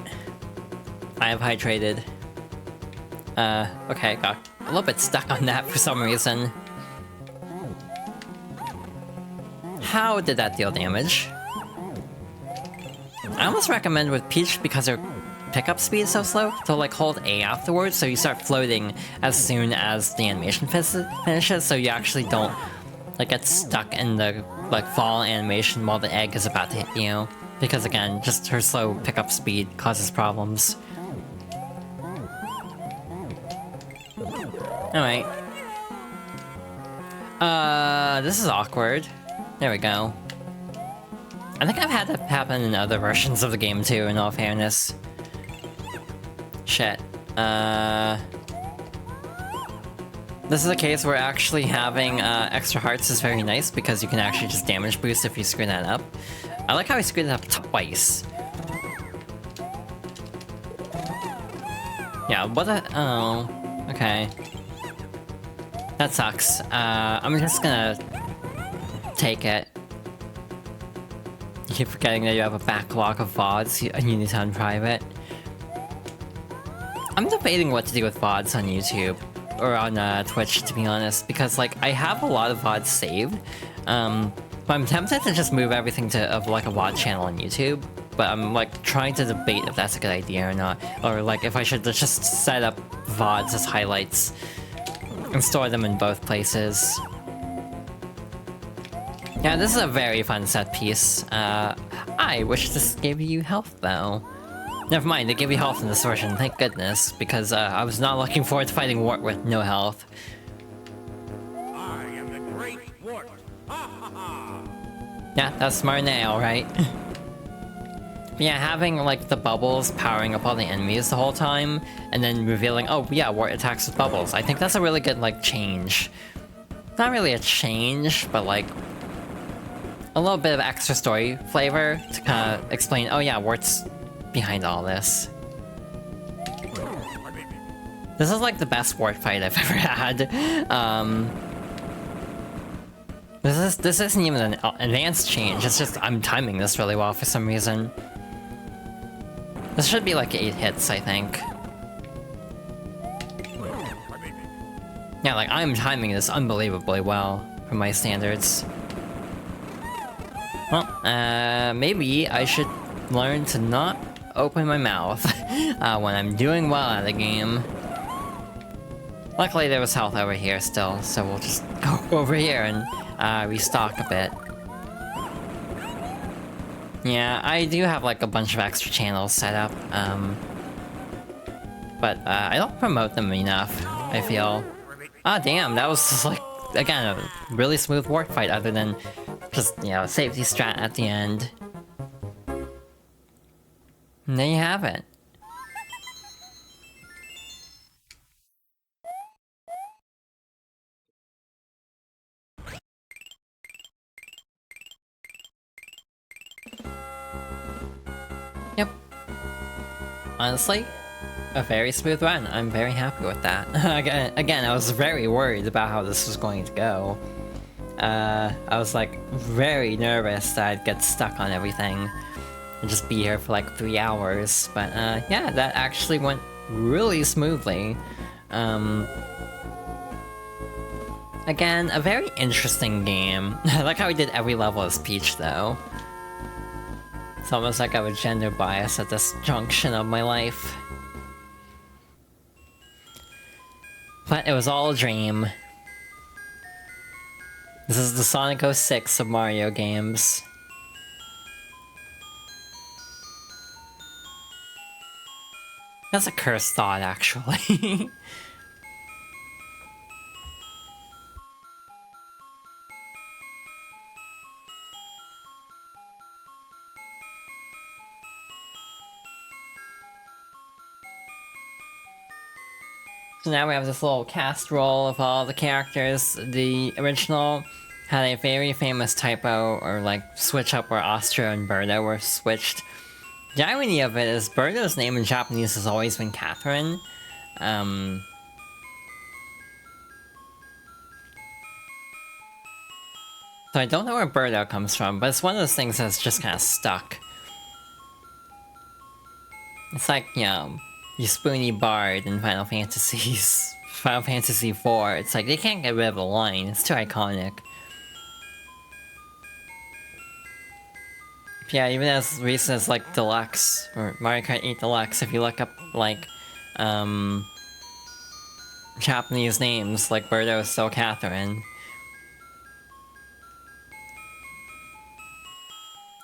I have hydrated. Okay, got a little bit stuck on that for some reason. How did that deal damage? I almost recommend with Peach because her pickup speed is so slow to like hold A afterwards, so you start floating as soon as the animation finishes, so you actually don't like get stuck in the like fall animation while the egg is about to hit you. Because again, just her slow pickup speed causes problems. Alright. This is awkward. There we go. I think I've had that happen in other versions of the game too, in all fairness. Shit. This is a case where actually having extra hearts is very nice because you can actually just damage boost if you screw that up. I like how I screwed it up twice. Yeah, what the... oh, okay. That sucks. I'm just gonna take it. You keep forgetting that you have a backlog of VODs and you need to unprivate. I'm debating what to do with VODs on YouTube. Or on Twitch, to be honest, because like I have a lot of VODs saved. But I'm tempted to just move everything to like a VOD channel on YouTube. But I'm like trying to debate if that's a good idea or not. Or like if I should just set up VODs as highlights and store them in both places. Yeah, this is a very fun set piece. I wish this gave you health though. Never mind, they give you health in this version, thank goodness, because I was not looking forward to fighting Wart with no health. I am the great Wart. Ha ha ha! Yeah, that's smart now, right? Yeah, having like the bubbles powering up all the enemies the whole time, and then revealing, oh yeah, Wart attacks with bubbles. I think that's a really good like change. Not really a change, but like a little bit of extra story flavor to kind of explain, oh yeah, Wart's behind all this. This is like the best Wart fight I've ever had. This isn't even an advanced change, it's just I'm timing this really well for some reason. This should be like 8 hits, I think. Yeah, like I'm timing this unbelievably well for my standards. Well, maybe I should learn to not open my mouth when I'm doing well at a game. Luckily there was health over here still, so we'll just go over here and restock a bit. Yeah, I do have like a bunch of extra channels set up, but I don't promote them enough, I feel. Ah damn, that was just like, again, a really smooth Wart fight other than just, you know, safety strat at the end. And there you have it. Yep. Honestly, a very smooth run. I'm very happy with that. Again, I was very worried about how this was going to go. I was like very nervous that I'd get stuck on everything and just be here for like 3 hours, but yeah, that actually went really smoothly. Again, a very interesting game. I like how we did every level as Peach though. It's almost like I have a gender bias at this junction of my life. But it was all a dream. This is the Sonic 06 of Mario games. That's a cursed thought, actually. So now we have this little cast roll of all the characters. The original had a very famous typo, or like switch up, where Astro and Birdo were switched. The irony of it is Birdo's name in Japanese has always been Catherine. So I don't know where Birdo comes from, but it's one of those things that's just kind of stuck. It's like, you know, you Spoony Bard in Final Fantasy IV. It's like, they can't get rid of the line, it's too iconic. Yeah, even as recent as like Deluxe, or Mario Kart 8 Deluxe, if you look up like, Japanese names, like Birdo is still Catherine.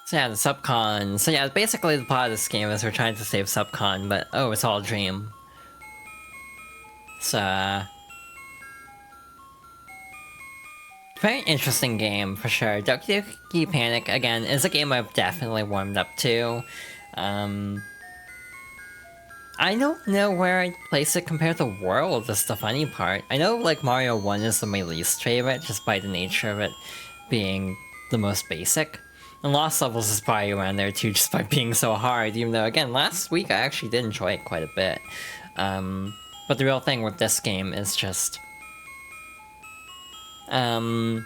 So yeah, the Subcon. So yeah, basically the plot of this game is we're trying to save Subcon, but oh, it's all a dream. So, very interesting game, for sure. Doki Doki Panic, again, is a game I've definitely warmed up to. I don't know where I'd place it compared to World, that's the funny part. I know, like, Mario 1 is my least favorite, just by the nature of it being the most basic. And Lost Levels is probably around there too, just by being so hard, even though, again, last week I actually did enjoy it quite a bit. But the real thing with this game is just... I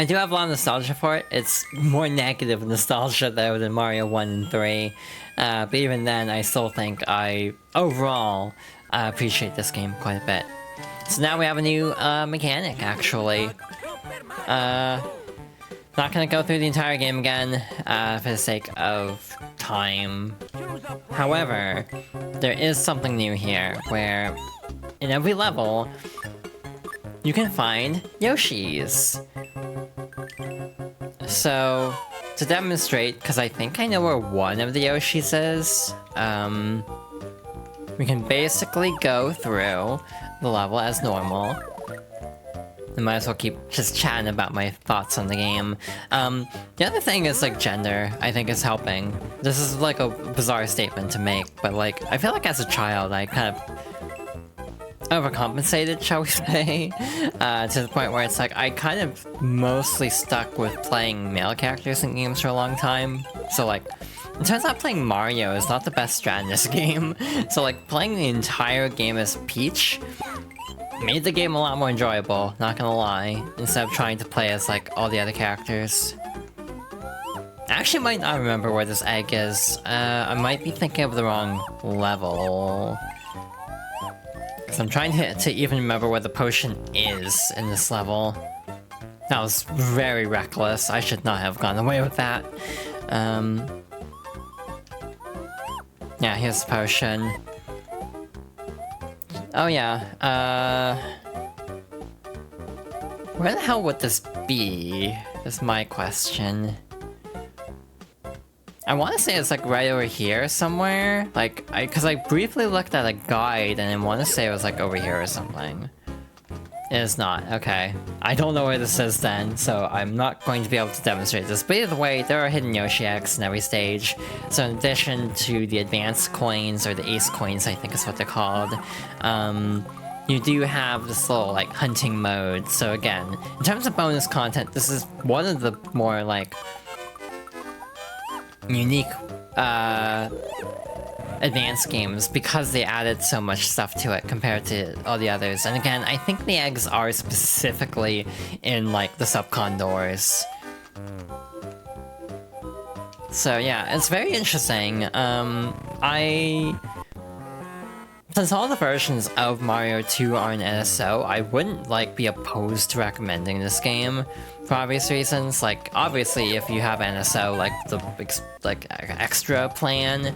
do have a lot of nostalgia for it. It's more negative nostalgia, though, than Mario 1 and 3. But even then, I still think overall, appreciate this game quite a bit. So now we have a new mechanic, actually. Not gonna go through the entire game again, for the sake of time. However, there is something new here, where in every level, you can find Yoshis. So, to demonstrate, because I think I know where one of the Yoshis is, we can basically go through the level as normal. I might as well keep just chatting about my thoughts on the game. The other thing is, like, gender, I think is helping. This is, like, a bizarre statement to make, but, like, I feel like as a child, I kind of overcompensated, shall we say, to the point where it's like, I kind of mostly stuck with playing male characters in games for a long time. So, like, it turns out playing Mario is not the best strat in this game. So, like, playing the entire game as Peach made the game a lot more enjoyable, not gonna lie, instead of trying to play as, like, all the other characters. I actually might not remember where this egg is. I might be thinking of the wrong level. Because I'm trying to even remember where the potion is in this level. That was very reckless. I should not have gone away with that. Yeah, here's the potion. Oh yeah, where the hell would this be? Is my question. I want to say it's like right over here somewhere. Like, because I briefly looked at a guide and I want to say it was like over here or something. It is not, okay. I don't know where this is then, so I'm not going to be able to demonstrate this. But either way, there are hidden Yoshi eggs in every stage. So in addition to the advanced coins, or the ace coins I think is what they're called, you do have this little, like, hunting mode. So again, in terms of bonus content, this is one of the more, like, unique, advanced games because they added so much stuff to it compared to all the others. And again, I think the eggs are specifically in, like, the Subcon doors. So yeah, it's very interesting. Since all the versions of Mario 2 are in NSO, I wouldn't, like, be opposed to recommending this game for obvious reasons. Like, obviously, if you have NSO, like, the, like, extra plan,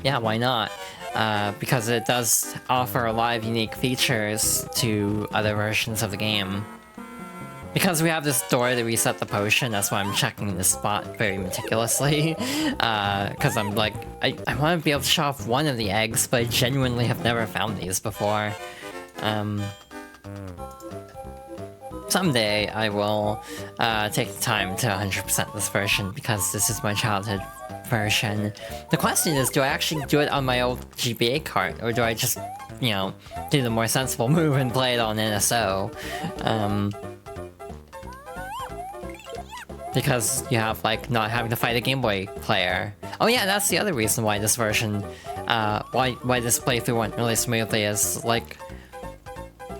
yeah, why not? Because it does offer a lot of unique features to other versions of the game. Because we have this door to reset the potion, that's why I'm checking this spot very meticulously. Because I'm like, I want to be able to show off one of the eggs, but I genuinely have never found these before. Someday I will take the time to 100% this version, because this is my childhood version. The question is, do I actually do it on my old GBA cart, or do I just, you know, do the more sensible move and play it on NSO? Because you have, like, not having to fight a Game Boy player. Oh yeah, that's the other reason why this version, why this playthrough went really smoothly is, like,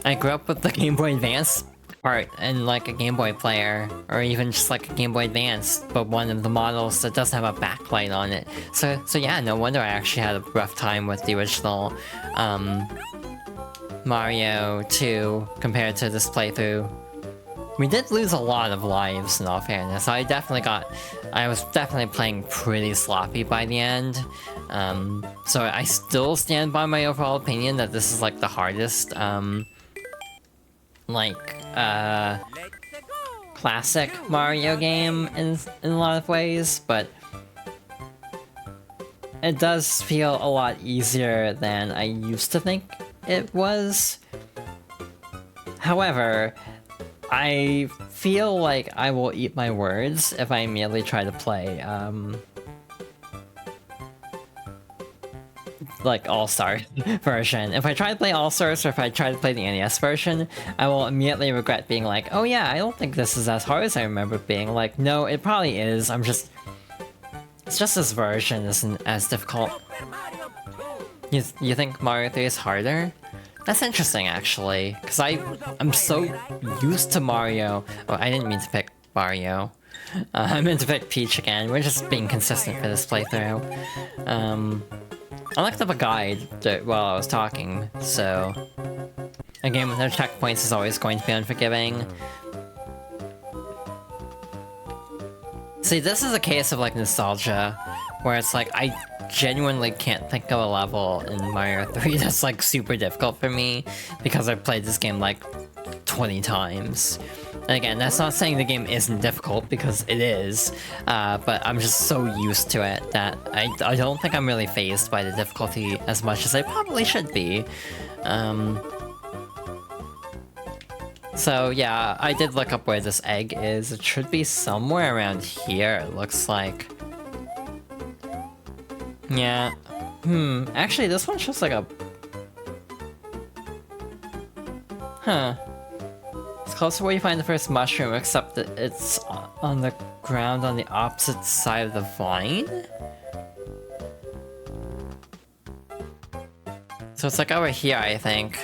I grew up with the Game Boy Advance part and, like, a Game Boy player, or even just, like, a Game Boy Advance, but one of the models that doesn't have a backlight on it. So yeah, no wonder I actually had a rough time with the original, Mario 2 compared to this playthrough. We did lose a lot of lives, in all fairness. I was definitely playing pretty sloppy by the end. So I still stand by my overall opinion that this is, like, the hardest, classic Mario game in a lot of ways, but it does feel a lot easier than I used to think it was. However, I feel like I will eat my words if I immediately try to play, like, All-Star version. If I try to play All-Stars, or if I try to play the NES version, I will immediately regret being like, oh yeah, I don't think this is as hard as I remember being. Like, no, it probably is, it's just this version isn't as difficult. You think Mario 3 is harder? That's interesting, actually, because I'm so used to Mario. Oh, I didn't mean to pick Mario. I meant to pick Peach again. We're just being consistent for this playthrough. I looked up a guide while I was talking, so a game with no checkpoints is always going to be unforgiving. See, this is a case of, like, nostalgia, where it's like, I genuinely can't think of a level in Mario 3 that's, like, super difficult for me, because I've played this game, like, 20 times. And again, that's not saying the game isn't difficult, because it is, but I'm just so used to it that I don't think I'm really fazed by the difficulty as much as I probably should be. So yeah, I did look up where this egg is. It should be somewhere around here, it looks like. Yeah. Actually, this one shows like a... Huh. It's close to where you find the first mushroom, except that it's on the ground on the opposite side of the vine? So it's like over here, I think.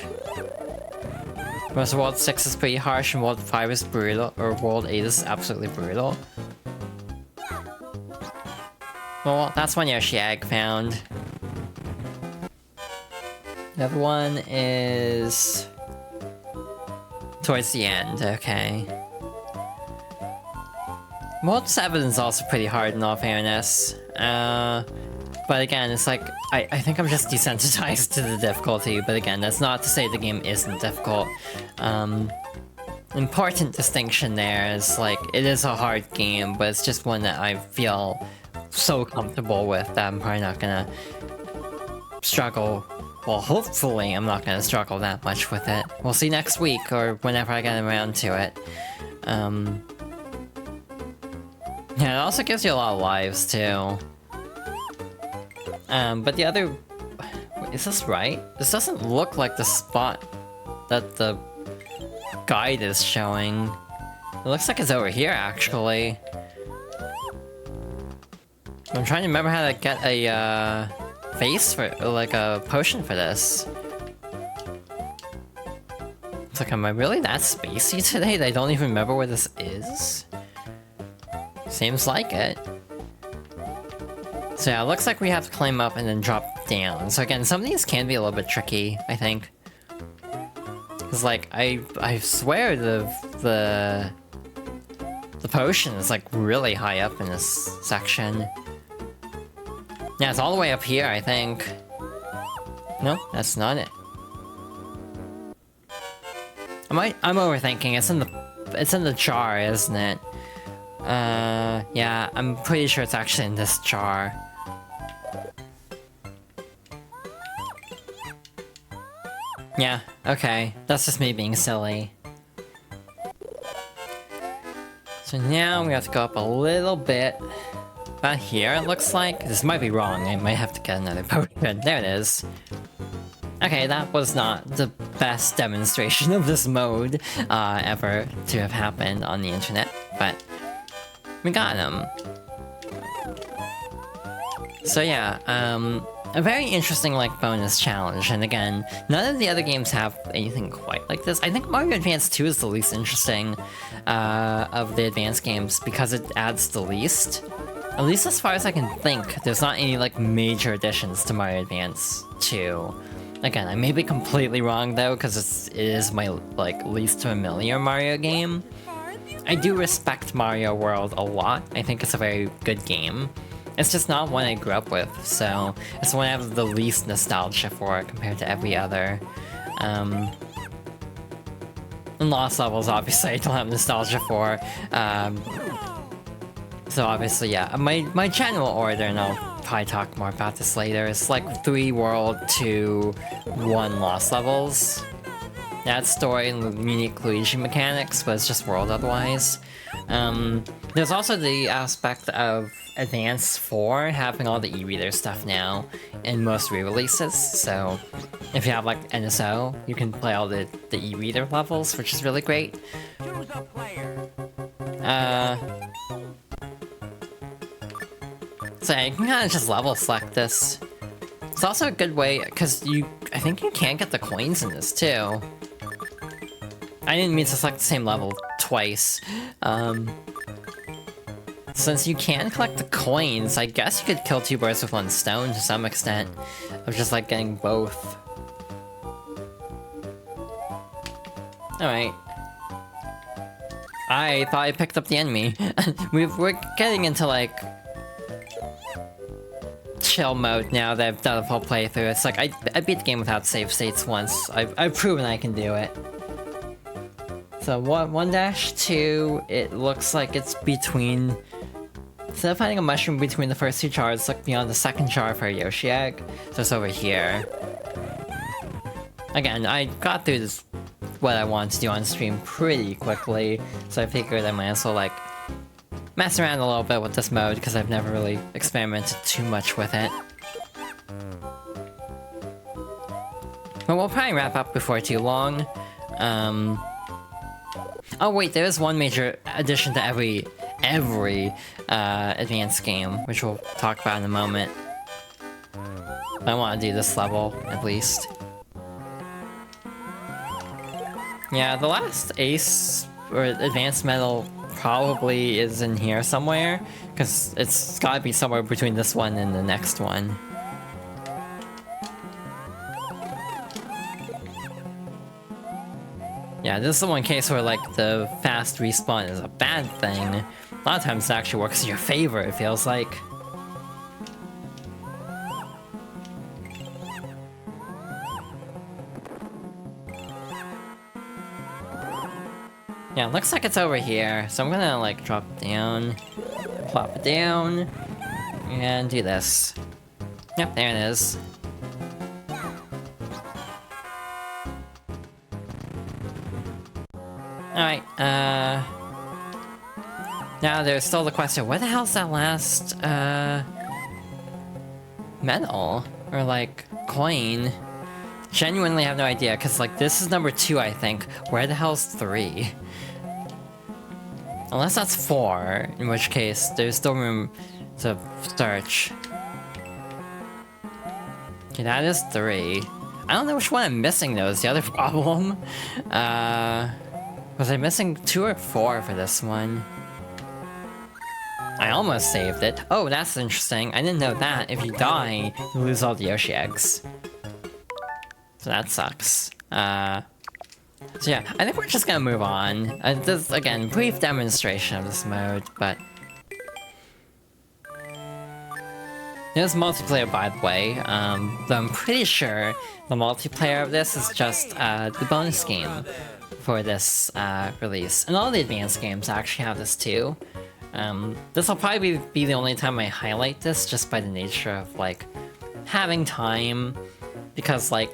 Whereas World 6 is pretty harsh and World 5 is brutal, or World 8 is absolutely brutal. Well, that's one Yoshi egg found. The other one is... towards the end, okay. World 7 is also pretty hard in all fairness. But again, it's like, I think I'm just desensitized to the difficulty, but again, that's not to say the game isn't difficult. Important distinction there is, like, it is a hard game, but it's just one that I feel so comfortable with that I'm probably not gonna struggle. Well, hopefully I'm not gonna struggle that much with it. We'll see next week, or whenever I get around to it. Yeah, it also gives you a lot of lives, too. But the other... Is this right? This doesn't look like the spot that the guide is showing. It looks like it's over here, actually. I'm trying to remember how to get a, face for... like, a potion for this. It's like, am I really that spacey today that I don't even remember where this is? Seems like it. So yeah, it looks like we have to climb up and then drop down. So again, some of these can be a little bit tricky, I think. Cause like, I swear the potion is like really high up in this section. Yeah, it's all the way up here, I think. No, that's not it. I'm overthinking. It's in the jar, isn't it? Yeah, I'm pretty sure it's actually in this jar. Yeah, okay. That's just me being silly. So now we have to go up a little bit. about here, it looks like. This might be wrong, I might have to get another potion. There it is. Okay, that was not the best demonstration of this mode ever to have happened on the internet, but we got him. So yeah, a very interesting like bonus challenge, and again, none of the other games have anything quite like this. I think Mario Advance 2 is the least interesting of the Advance games because it adds the least. At least as far as I can think, there's not any like major additions to Mario Advance 2. Again, I may be completely wrong though, because it is my like least familiar Mario game. I do respect Mario World a lot. I think it's a very good game. It's just not one I grew up with, so it's one I have the least nostalgia for compared to every other. And Lost Levels, obviously, I don't have nostalgia for. So obviously, yeah, my general order, and I'll probably talk more about this later, is like 3 World, 2, 1 Lost Levels. That's story and unique Luigi mechanics, but it's just World otherwise. There's also the aspect of Advance 4 having all the e-reader stuff now in most re-releases, so if you have like NSO, you can play all the e-reader levels, which is really great. Choose a player. So yeah, you can kind of just level select this. It's also a good way, because I think you can get the coins in this too. I didn't mean to select the same level twice. Since you can collect the coins, I guess you could kill 2 birds with 1 stone to some extent, of just like getting both. Alright. I thought I picked up the enemy. We're getting into like chill mode now that I've done a full playthrough. It's like I beat the game without save states once. I've proven I can do it. So 1-2, it looks like it's between... Instead of finding a mushroom between the first 2 jars, look beyond the second jar for a Yoshi egg. So it's over here. Again, I got through this, what I wanted to do on stream pretty quickly, so I figured I might as well like mess around a little bit with this mode because I've never really experimented too much with it. But we'll probably wrap up before too long. Oh wait, there is one major addition to every advanced game, which we'll talk about in a moment. I want to do this level, at least. Yeah, the last Ace, or Advanced Medal, probably is in here somewhere, because it's gotta be somewhere between this one and the next one. Yeah, this is the one case where, like, the fast respawn is a bad thing. A lot of times it actually works in your favor, it feels like. Yeah, it looks like it's over here, so I'm gonna, like, drop it down, plop it down, and do this. Yep, there it is. Alright, now there's still the question, where the hell's that last, medal? Or, like, coin? Genuinely have no idea, because, like, this is number 2, I think. Where the hell's 3? Unless that's 4, in which case, there's still room to search. Okay, that is 3. I don't know which one I'm missing, though, is the other problem. Was I missing 2 or 4 for this one? I almost saved it. Oh, that's interesting. I didn't know that. If you die, you lose all the Yoshi eggs. So that sucks. So yeah, I think we're just gonna move on. This, again, brief demonstration of this mode, but... There's multiplayer, by the way, though I'm pretty sure the multiplayer of this is just the bonus game for this release. And all the advanced games actually have this too. This will probably be the only time I highlight this, just by the nature of, like, having time. Because, like,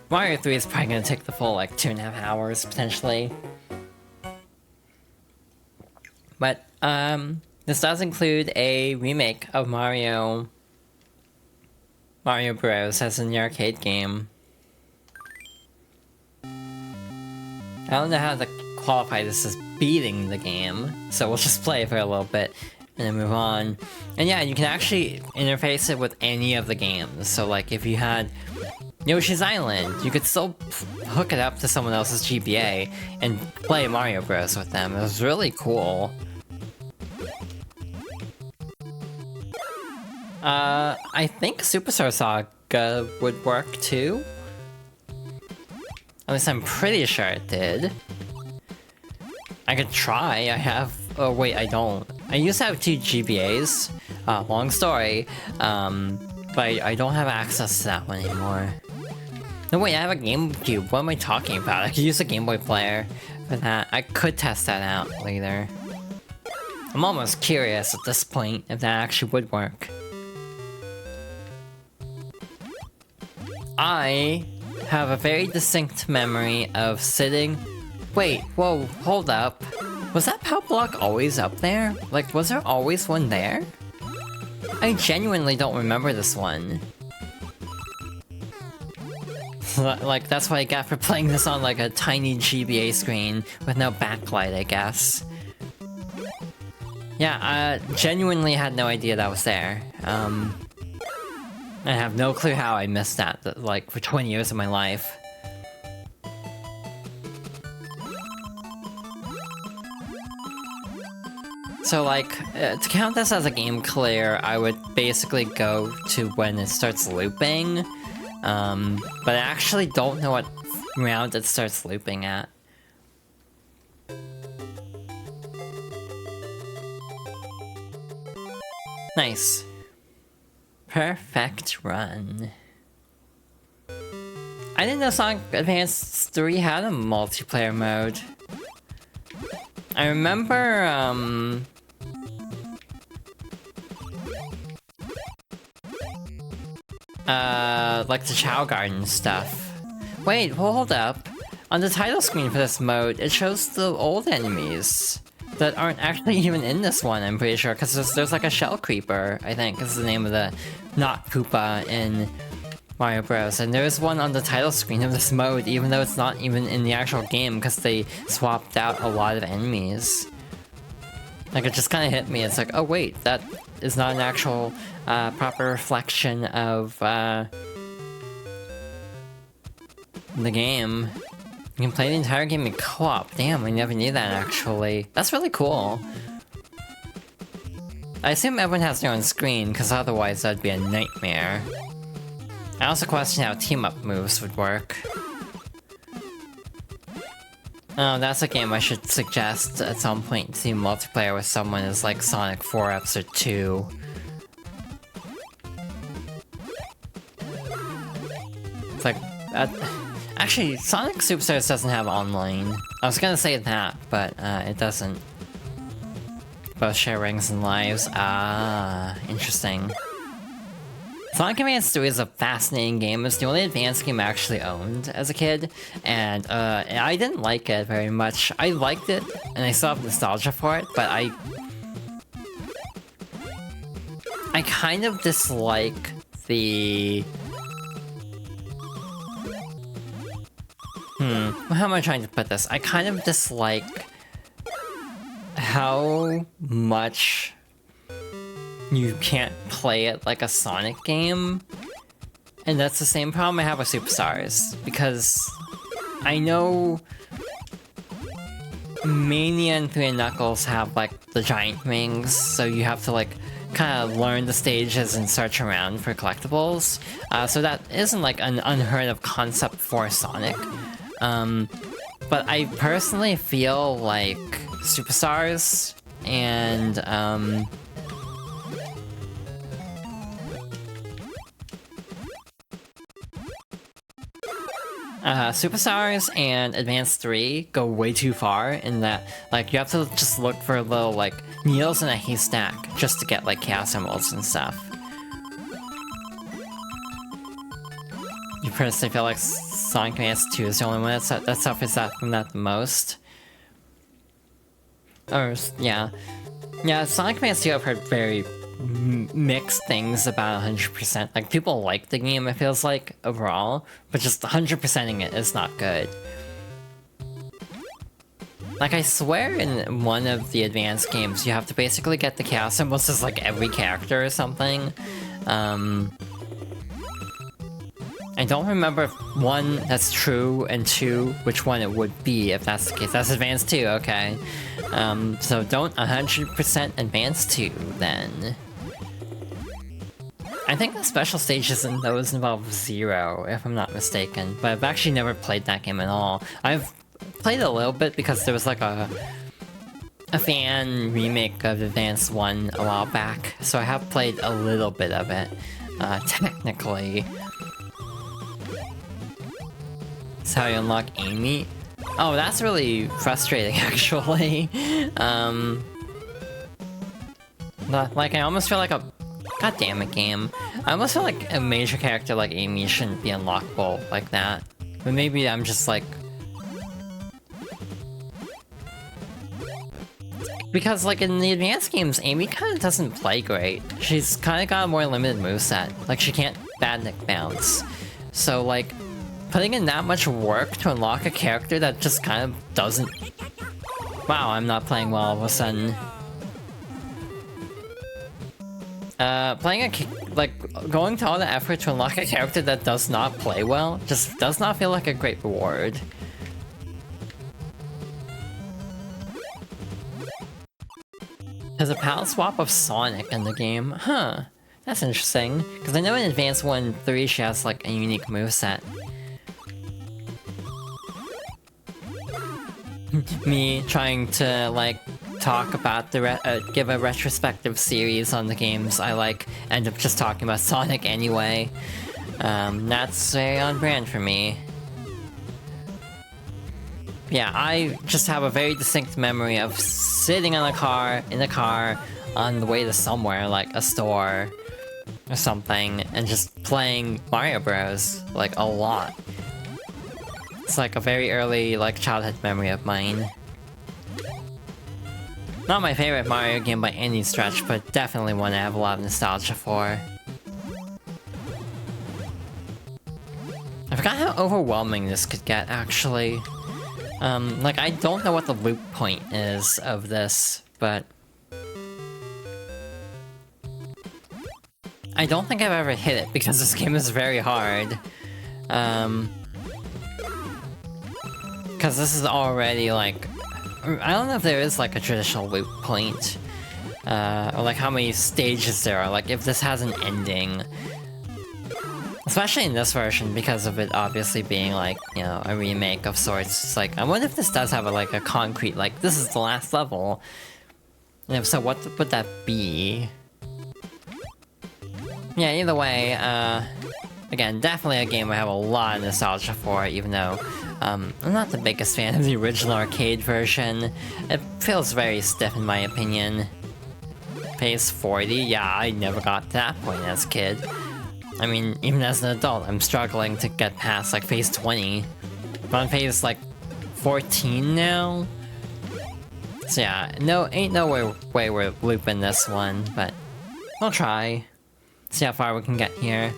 Mario 3 is probably gonna take the full, like, 2.5 hours, potentially. But, This does include a remake of Mario Bros. As an arcade game. I don't know how to qualify this as beating the game, so we'll just play it for a little bit and then move on. And yeah, you can actually interface it with any of the games. So like if you had Yoshi's Island, you could still hook it up to someone else's GBA and play Mario Bros. With them. It was really cool. I think Superstar Saga would work too. At least I'm pretty sure it did. I could try, I have... Oh wait, I don't. I used to have 2 GBAs, long story, but I don't have access to that one anymore. No wait, I have a GameCube, what am I talking about? I could use a Game Boy player for that. I could test that out later. I'm almost curious at this point if that actually would work. I have a very distinct memory of sitting... Wait, whoa, hold up. Was that power block always up there? Like, was there always one there? I genuinely don't remember this one. Like, that's what I got for playing this on, like, a tiny GBA screen with no backlight, I guess. Yeah, I genuinely had no idea that was there. I have no clue how I missed that, like, for 20 years of my life. So, like, to count this as a game clear, I would basically go to when it starts looping. But I actually don't know what round it starts looping at. Nice. Perfect run. I didn't know Sonic Advance 3 had a multiplayer mode. I remember, like the Chow Garden stuff. Wait, hold up. On the title screen for this mode, it shows the old enemies that aren't actually even in this one, I'm pretty sure, because there's like a Shell Creeper, I think is the name of the not Koopa in Mario Bros. And there's one on the title screen of this mode, even though it's not even in the actual game, because they swapped out a lot of enemies. Like, it just kind of hit me, it's like, oh wait, that is not an actual proper reflection of the game. You can play the entire game in co-op. Damn, I never knew that actually. That's really cool. I assume everyone has their own screen, because otherwise that'd be a nightmare. I also question how team-up moves would work. Oh, that's a game I should suggest at some point to multiplayer with someone is like Sonic 4 Episode 2. It's like... actually, Sonic Superstars doesn't have online. I was gonna say that, but it doesn't. Both share rings and lives. Ah, interesting. Sonic Advance 3 is a fascinating game. It's the only advanced game I actually owned as a kid, and I didn't like it very much. I liked it, and I still have nostalgia for it, but I kind of dislike the... How am I trying to put this? I kind of dislike how much you can't play it like a Sonic game. And that's the same problem I have with Superstars. Because I know Mania and 3 and Knuckles have like the giant rings, so you have to like kind of learn the stages and search around for collectibles. So that isn't like an unheard of concept for Sonic. But I personally feel like Superstars and Superstars and Advance 3 go way too far in that, like, you have to just look for little, like, needles in a haystack just to get, like, Chaos Emeralds and stuff. You personally feel like Sonic Advance 2 is the only one that suffers from that the most? Or, yeah. Yeah, Sonic Advance 2 I've heard very mixed things about 100%. Like, people like the game, it feels like, overall, but just 100%ing it is not good. Like, I swear in one of the advanced games, you have to basically get the chaos symbols as, like, every character or something. I don't remember if one, that's true, and two, which one it would be if that's the case. That's advanced 2, okay. So don't 100% advance 2, then. I think the special stages in those involve 0, if I'm not mistaken, but I've actually never played that game at all. I've played a little bit because there was like a fan remake of Advance 1 a while back, so I have played a little bit of it, technically. That's how you unlock Amy. Oh, that's really frustrating, actually. Like, I almost feel like a... God damn it, game. I almost feel like a major character like Amy shouldn't be unlockable like that. But maybe I'm just like... Because, like, in the advanced games, Amy kind of doesn't play great. She's kind of got a more limited moveset. Like, she can't badnik bounce. So, like, putting in that much work to unlock a character that just kind of doesn't... Wow, I'm not playing well all of a sudden. Going to all the effort to unlock a character that does not play well just does not feel like a great reward. There's a palette swap of Sonic in the game. Huh. That's interesting. Because I know in Advance 1 3 she has like a unique moveset. Me trying to like talk about the give a retrospective series on the games I like, end up just talking about Sonic anyway. That's very on brand for me. Yeah, I just have a very distinct memory of sitting in a car, on the way to somewhere, like a store or something, and just playing Mario Bros. Like, a lot. It's like a very early, like, childhood memory of mine. Not my favorite Mario game by any stretch, but definitely one I have a lot of nostalgia for. I forgot how overwhelming this could get, actually. Like, I don't know what the loop point is of this, but... I don't think I've ever hit it, because this game is very hard. Because this is already, like... I don't know if there is, like, a traditional loop point. Or, like, how many stages there are. Like, if this has an ending. Especially in this version, because of it obviously being, like, you know, a remake of sorts. It's like, I wonder if this does have, like, a concrete, like, this is the last level. And if so, what would that be? Yeah, either way, again, definitely a game I have a lot of nostalgia for, even though I'm not the biggest fan of the original arcade version. It feels very stiff in my opinion. Phase 40? Yeah, I never got to that point as a kid. I mean, even as an adult, I'm struggling to get past, like, phase 20. I'm on phase, like, 14 now? So yeah, ain't no way we're looping this one, but we'll try. See how far we can get here.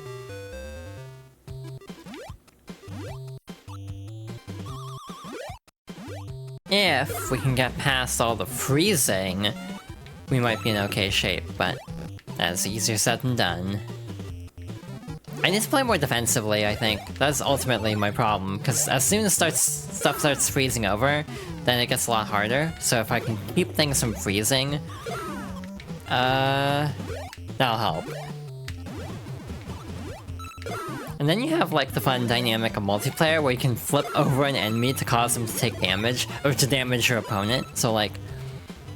If we can get past all the freezing, we might be in okay shape, but that's easier said than done. I need to play more defensively, I think. That's ultimately my problem, because as soon as stuff starts freezing over, then it gets a lot harder. So if I can keep things from freezing, that'll help. And then you have, like, the fun dynamic of multiplayer where you can flip over an enemy to cause them to take damage, or to damage your opponent. So, like,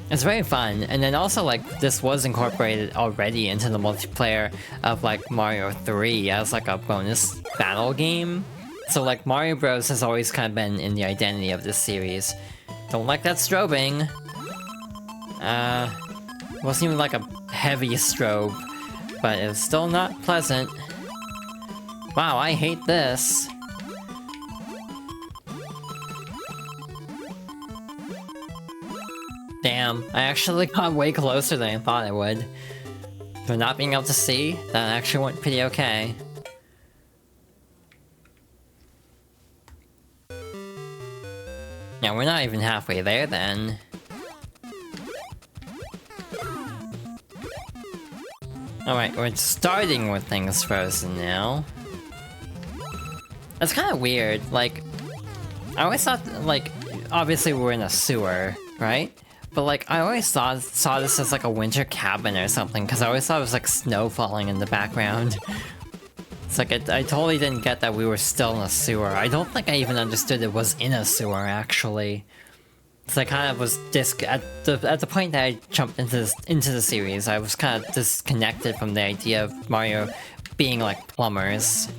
it's very fun. And then also, like, this was incorporated already into the multiplayer of, like, Mario 3 as, like, a bonus battle game. So, like, Mario Bros. Has always kind of been in the identity of this series. Don't like that strobing. Wasn't even, like, a heavy strobe, but it's still not pleasant. Wow, I hate this. Damn, I actually got way closer than I thought I would. For not being able to see, that actually went pretty okay. Yeah, we're not even halfway there then. Alright, we're starting with things frozen now. That's kind of weird, like... I always thought, like, obviously we're in a sewer, right? But like, I always saw this as like a winter cabin or something, because I always thought it was like snow falling in the background. It's like, I totally didn't get that we were still in a sewer. I don't think I even understood it was in a sewer, actually. So I kind of was at the point that I jumped into the series, I was kind of disconnected from the idea of Mario being like plumbers.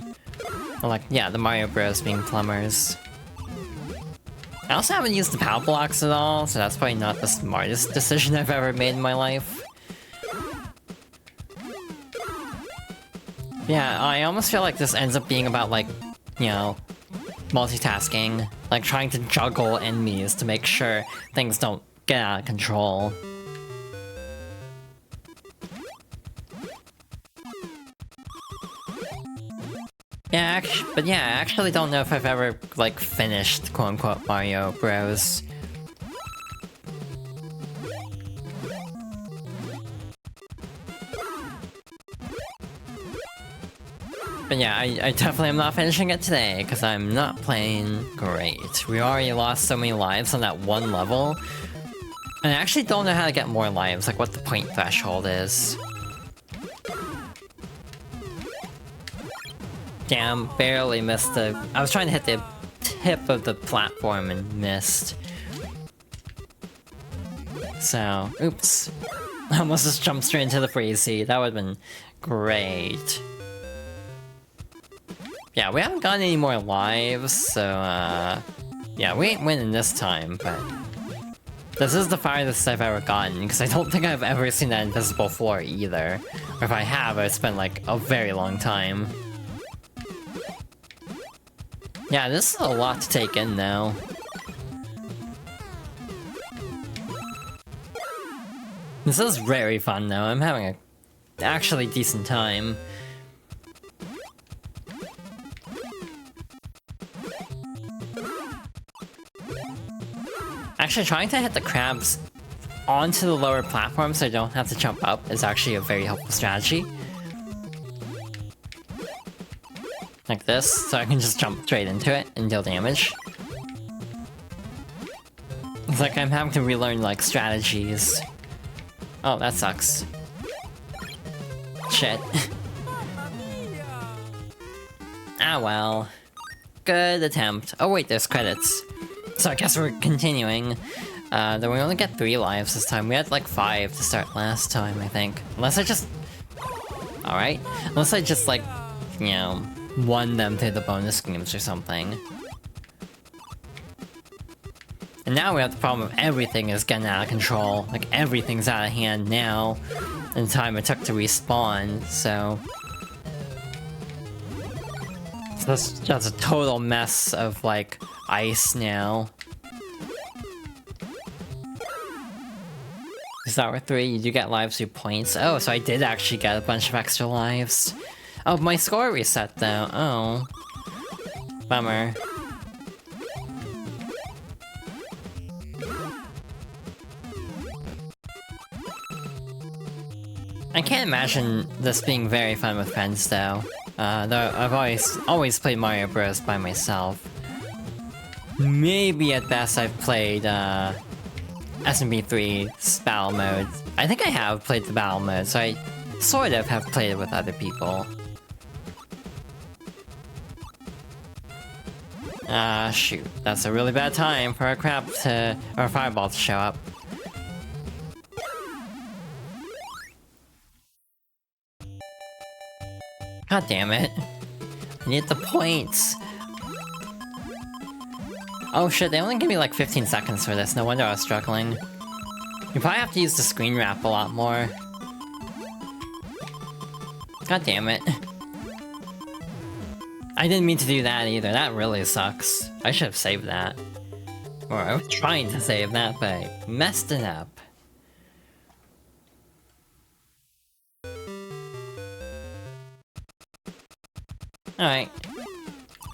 Or like, yeah, the Mario Bros being plumbers. I also haven't used the power blocks at all, so that's probably not the smartest decision I've ever made in my life. Yeah, I almost feel like this ends up being about like, you know, multitasking, like trying to juggle enemies to make sure things don't get out of control. Yeah, but yeah, I actually don't know if I've ever, like, finished quote-unquote Mario Bros. But yeah, I definitely am not finishing it today, because I'm not playing great. We already lost so many lives on that one level, and I actually don't know how to get more lives, like what the point threshold is. Damn, barely missed the... I was trying to hit the tip of the platform and missed. So, oops. I almost just jumped straight into the freezy. That would've been great. Yeah, we haven't gotten any more lives, so, yeah, we ain't winning this time, but... This is the farthest I've ever gotten, because I don't think I've ever seen that invisible floor either. Or if I have, it's been, like, a very long time. Yeah, this is a lot to take in now. This is very fun though, I'm having a actually decent time. Actually, trying to hit the crabs onto the lower platform so I don't have to jump up is actually a very helpful strategy. Like this, so I can just jump straight into it and deal damage. It's like I'm having to relearn, like, strategies. Oh, that sucks. Shit. Ah well. Good attempt. Oh wait, there's credits. So I guess we're continuing. Then we only get 3 lives this time. We had like 5 to start last time, I think. Unless I just... Alright. Unless I just, like, you know, won them through the bonus schemes or something. And now we have the problem of everything is getting out of control. Like, everything's out of hand now. In the time it took to respawn, so... So that's just a total mess of, like, ice now. Start with 3, you do get lives through points. Oh, so I did actually get a bunch of extra lives. Oh, my score reset though. Oh. Bummer. I can't imagine this being very fun with friends though. Though I've always played Mario Bros by myself. Maybe at best I've played SMB3's battle mode. I think I have played the battle mode, so I sort of have played it with other people. Shoot. That's a really bad time for a crab to... or a fireball to show up. God damn it. I need the points. Oh shit, they only give me like 15 seconds for this. No wonder I was struggling. You probably have to use the screen wrap a lot more. God damn it. I didn't mean to do that either. That really sucks. I should have saved that. Or I was trying to save that, but I messed it up. Alright.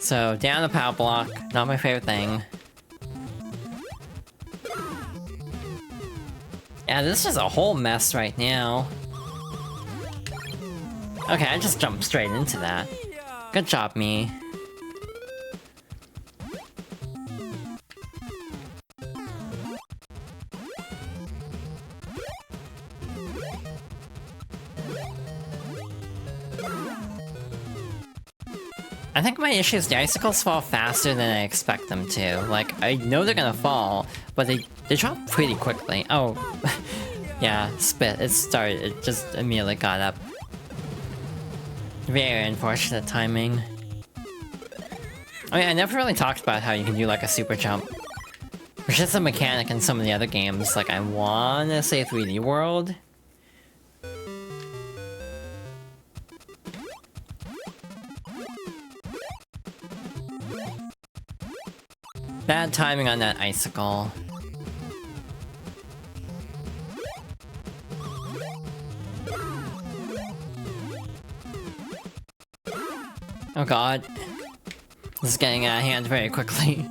So, down the power block. Not my favorite thing. Yeah, this is a whole mess right now. Okay, I just jumped straight into that. Good job, me. I think my issue is the icicles fall faster than I expect them to. Like, I know they're gonna fall, but they drop pretty quickly. Oh, yeah, spit. It started, it just immediately got up. Very unfortunate timing. Oh yeah, I never really talked about how you can do like a super jump. Which is a mechanic in some of the other games, like I wanna say 3D World. Bad timing on that icicle. Oh god. This is getting out of hand very quickly.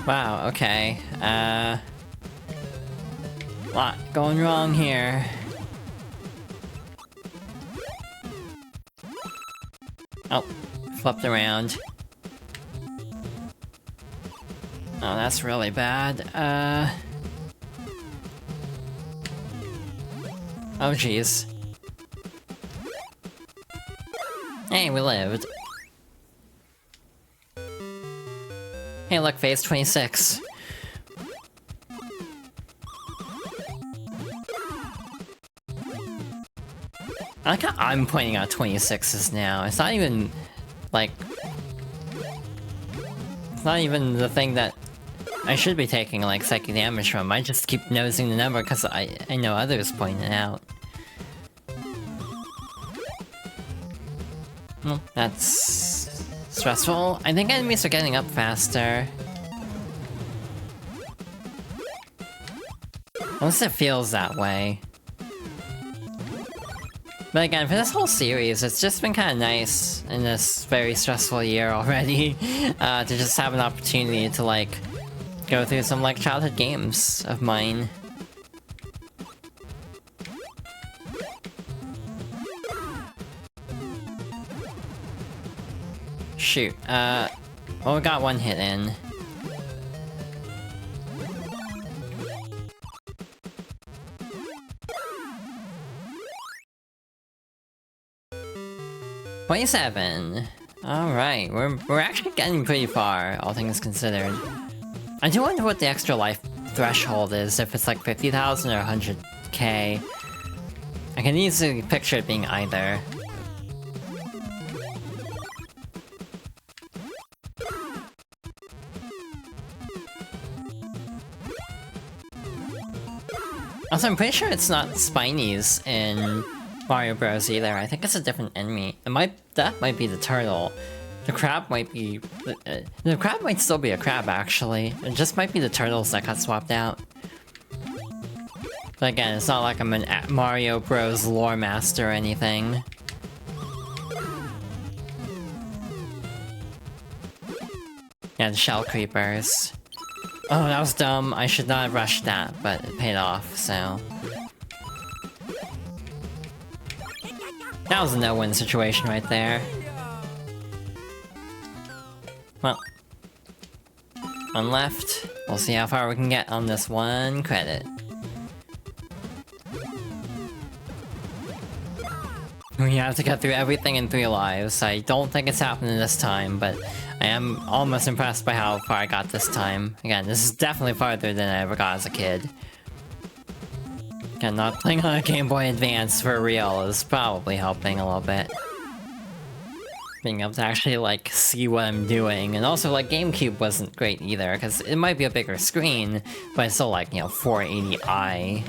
Wow, okay. Lot going wrong here. Oh, flipped around. Oh, that's really bad. Oh, jeez. Hey, we lived. Hey, look, phase 26. I like how I'm pointing out 26s now. It's not even, like... It's not even the thing that I should be taking, like, psychic damage from. I just keep noticing the number because I know others point it out. Well, that's... stressful. I think enemies are getting up faster. At least it feels that way. But again, for this whole series, it's just been kind of nice in this very stressful year already to just have an opportunity to, like, go through some, like, childhood games of mine. Shoot, well, we got one hit in. $27. Alright, we're actually getting pretty far, all things considered. I do wonder what the extra life threshold is, if it's like 50,000 or 100k. I can easily picture it being either. Also, I'm pretty sure it's not Spinies in Mario Bros. Either. I think it's a different enemy. That might be the turtle. The crab might be... the crab might still be a crab, actually. It just might be the turtles that got swapped out. But again, it's not like I'm an Mario Bros. Lore master or anything. Yeah, the shell creepers. Oh, that was dumb. I should not have rushed that, but it paid off, so... That was a no-win situation right there. Well. One left. We'll see how far we can get on this one credit. We have to get through everything in 3 lives. I don't think it's happening this time, but I am almost impressed by how far I got this time. Again, this is definitely farther than I ever got as a kid. Again, not playing on a Game Boy Advance for real is probably helping a little bit. Being able to actually, like, see what I'm doing. And also, like, GameCube wasn't great either, because it might be a bigger screen, but it's still, like, you know, 480i.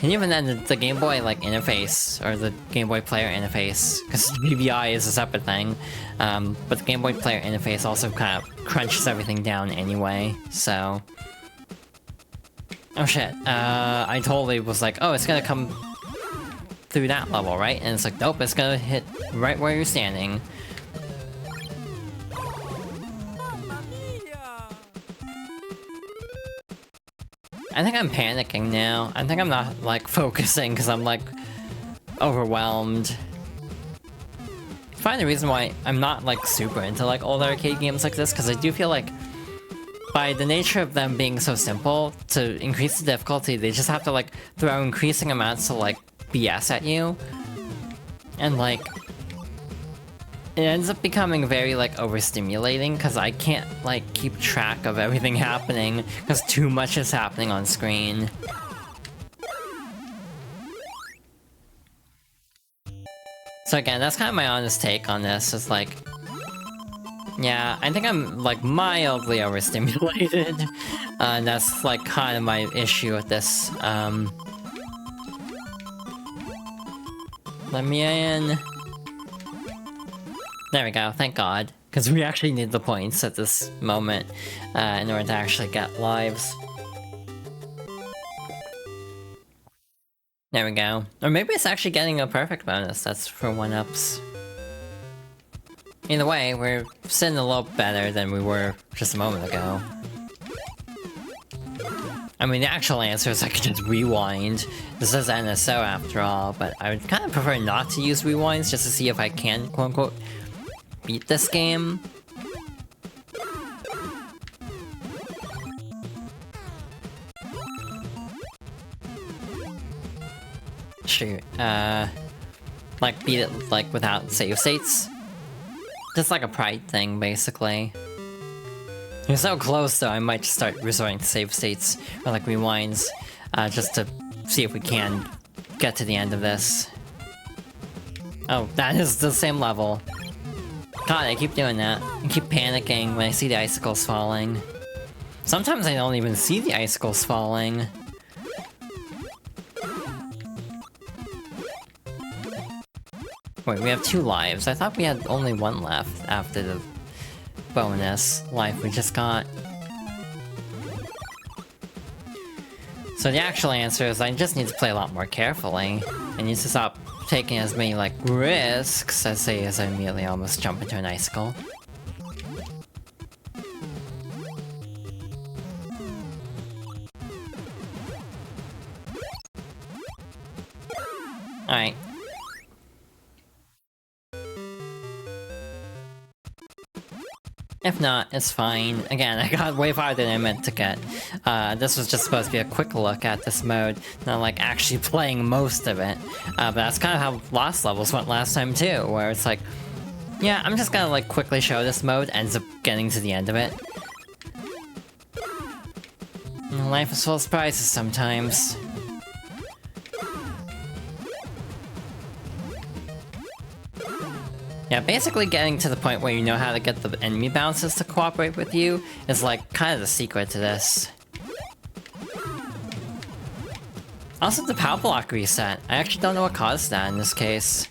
And even then, the Game Boy, like, interface, or the Game Boy Player interface, because BBI is a separate thing, but the Game Boy Player interface also kind of crunches everything down anyway, so... Oh shit, I totally was like, oh, it's gonna come through that level, right? And it's like, nope, it's gonna hit right where you're standing. I think I'm panicking now. I think I'm not, like, focusing because I'm, like, overwhelmed. Find the reason why I'm not, like, super into, like, old arcade games like this, because I do feel like by the nature of them being so simple, to increase the difficulty, they just have to, like, throw increasing amounts of, like, BS at you. And, like, it ends up becoming very, like, overstimulating, because I can't, like, keep track of everything happening, because too much is happening on screen. So again, that's kind of my honest take on this, is like, yeah, I think I'm, like, mildly overstimulated, and that's, like, kind of my issue with this. Let me in. There we go, thank God. Because we actually need the points at this moment in order to actually get lives. There we go. Or maybe it's actually getting a perfect bonus, that's for 1-ups. Either way, we're sitting a little better than we were just a moment ago. I mean, the actual answer is I could just rewind. This is NSO after all, but I would kind of prefer not to use rewinds just to see if I can, quote-unquote, beat this game. Shoot, like, beat it, like, without save states? Just like a pride thing, basically. You're so close, though, I might just start resorting to save states, or like rewinds, just to see if we can get to the end of this. Oh, that is the same level. God, I keep doing that. I keep panicking when I see the icicles falling. Sometimes I don't even see the icicles falling. Wait, we have 2 lives. I thought we had only 1 left after the bonus life we just got. So the actual answer is I just need to play a lot more carefully. I need to stop taking as many, like, risks as I immediately almost jump into an icicle. Alright. If not, it's fine. Again, I got way farther than I meant to get. This was just supposed to be a quick look at this mode, not like actually playing most of it. But that's kind of how Lost Levels went last time too, where it's like, yeah, I'm just gonna like quickly show this mode, ends up getting to the end of it. Life is full of surprises sometimes. Yeah, basically getting to the point where you know how to get the enemy bounces to cooperate with you is like kind of the secret to this. Also, the power block reset. I actually don't know what caused that in this case.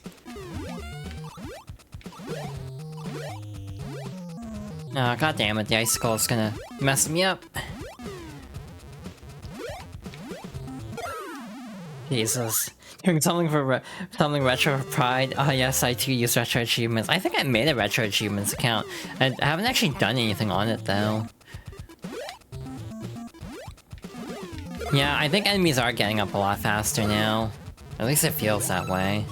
Oh, god damn it, the icicle is gonna mess me up. Jesus. Doing something for something retro for pride. Oh yes, I too use retro achievements. I think I made a retro achievements account. I haven't actually done anything on it though. Yeah, I think enemies are getting up a lot faster now. At least it feels that way.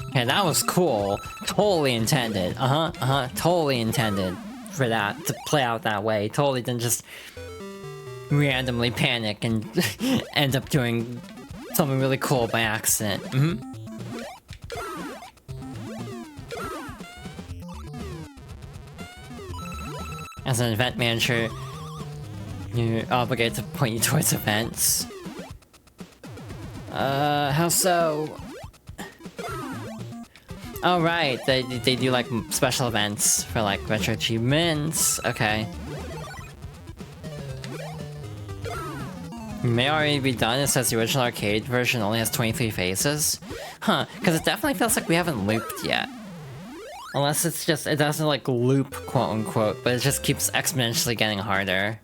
Okay, that was cool. Totally intended. Totally intended for that to play out that way. Totally didn't just randomly panic and end up doing something really cool by accident. As an event manager, you're obligated to point you towards events. How so? Oh right, they do like special events for like retro achievements. Okay. May already be done. It says the original arcade version only has 23 phases. Huh, because it definitely feels like we haven't looped yet. Unless it's just, it doesn't like loop, quote unquote, but it just keeps exponentially getting harder.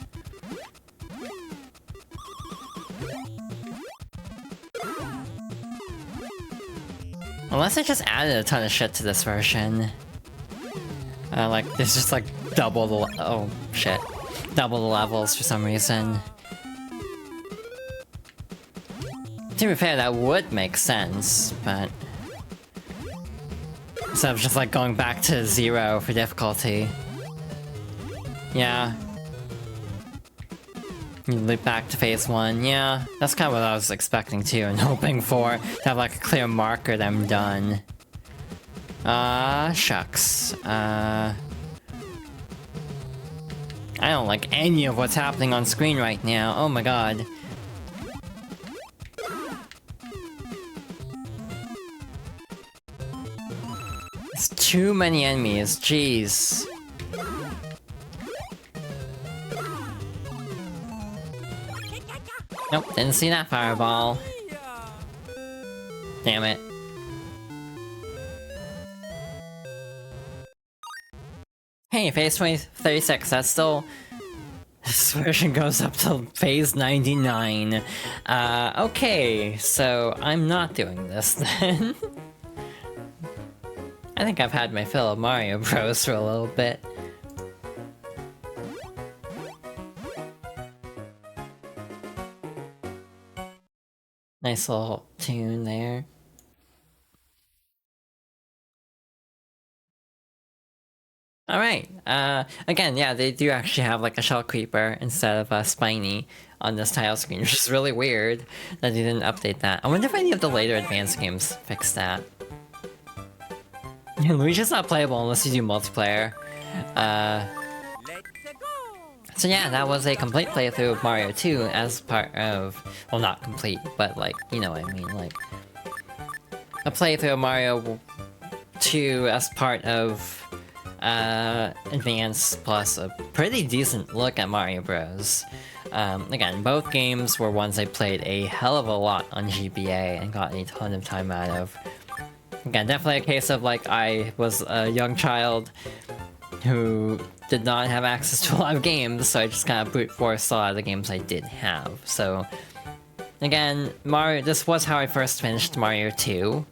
Unless I just added a ton of shit to this version. Like, there's just like double the oh shit. Double the levels for some reason. To be fair, that would make sense, but... instead of just like going back to 0 for difficulty. Yeah. You loop back to phase 1, yeah. That's kind of what I was expecting too, and hoping for. To have like a clear marker that I'm done. Shucks. I don't like any of what's happening on screen right now. Oh my god. There's too many enemies, jeez. Nope, didn't see that fireball. Damn it. Hey, phase 36, that's still... this version goes up to phase 99. Okay, so I'm not doing this then. I think I've had my fill of Mario Bros for a little bit. Nice little tune there. Alright, again, yeah, they do actually have like a shell creeper instead of a spiny on this title screen, which is really weird that they didn't update that. I wonder if any of the later advanced games fix that. Luigi's not playable unless you do multiplayer. So yeah, that was a complete playthrough of Mario 2 as part of... well, not complete, but like, you know what I mean, like... a playthrough of Mario 2 as part of... Advance plus a pretty decent look at Mario Bros. Again, both games were ones I played a hell of a lot on GBA and got a ton of time out of. Again, definitely a case of like, I was a young child who did not have access to a lot of games, so I just kind of brute forced a lot of the games I did have. So, again, this was how I first finished Mario 2.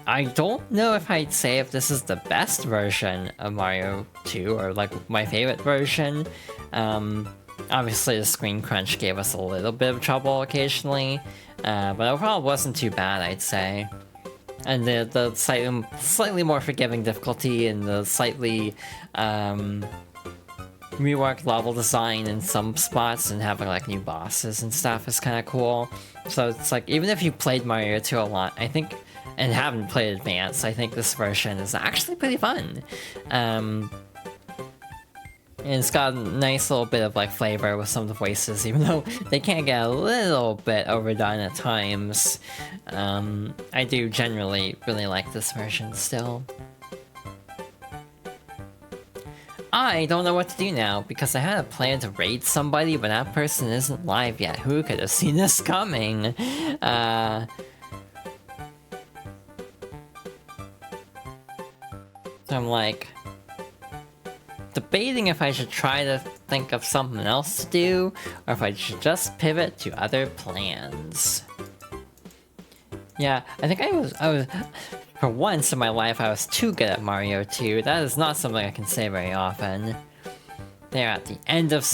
I don't know if I'd say if this is the best version of Mario 2, or like my favorite version. Obviously the screen crunch gave us a little bit of trouble occasionally, but overall it wasn't too bad, I'd say. And the slightly more forgiving difficulty and the slightly reworked level design in some spots and having like new bosses and stuff is kind of cool. So it's like, even if you played Mario 2 a lot, I think, and haven't played Advance, I think this version is actually pretty fun. And it's got a nice little bit of like flavor with some of the voices, even though they can get a little bit overdone at times. I do generally really like this version still. I don't know what to do now, because I had a plan to raid somebody, but that person isn't live yet. Who could have seen this coming? So I'm like... debating if I should try to think of something else to do, or if I should just pivot to other plans. Yeah, I think I was... for once in my life, I was too good at Mario 2. That is not something I can say very often. They're at the end of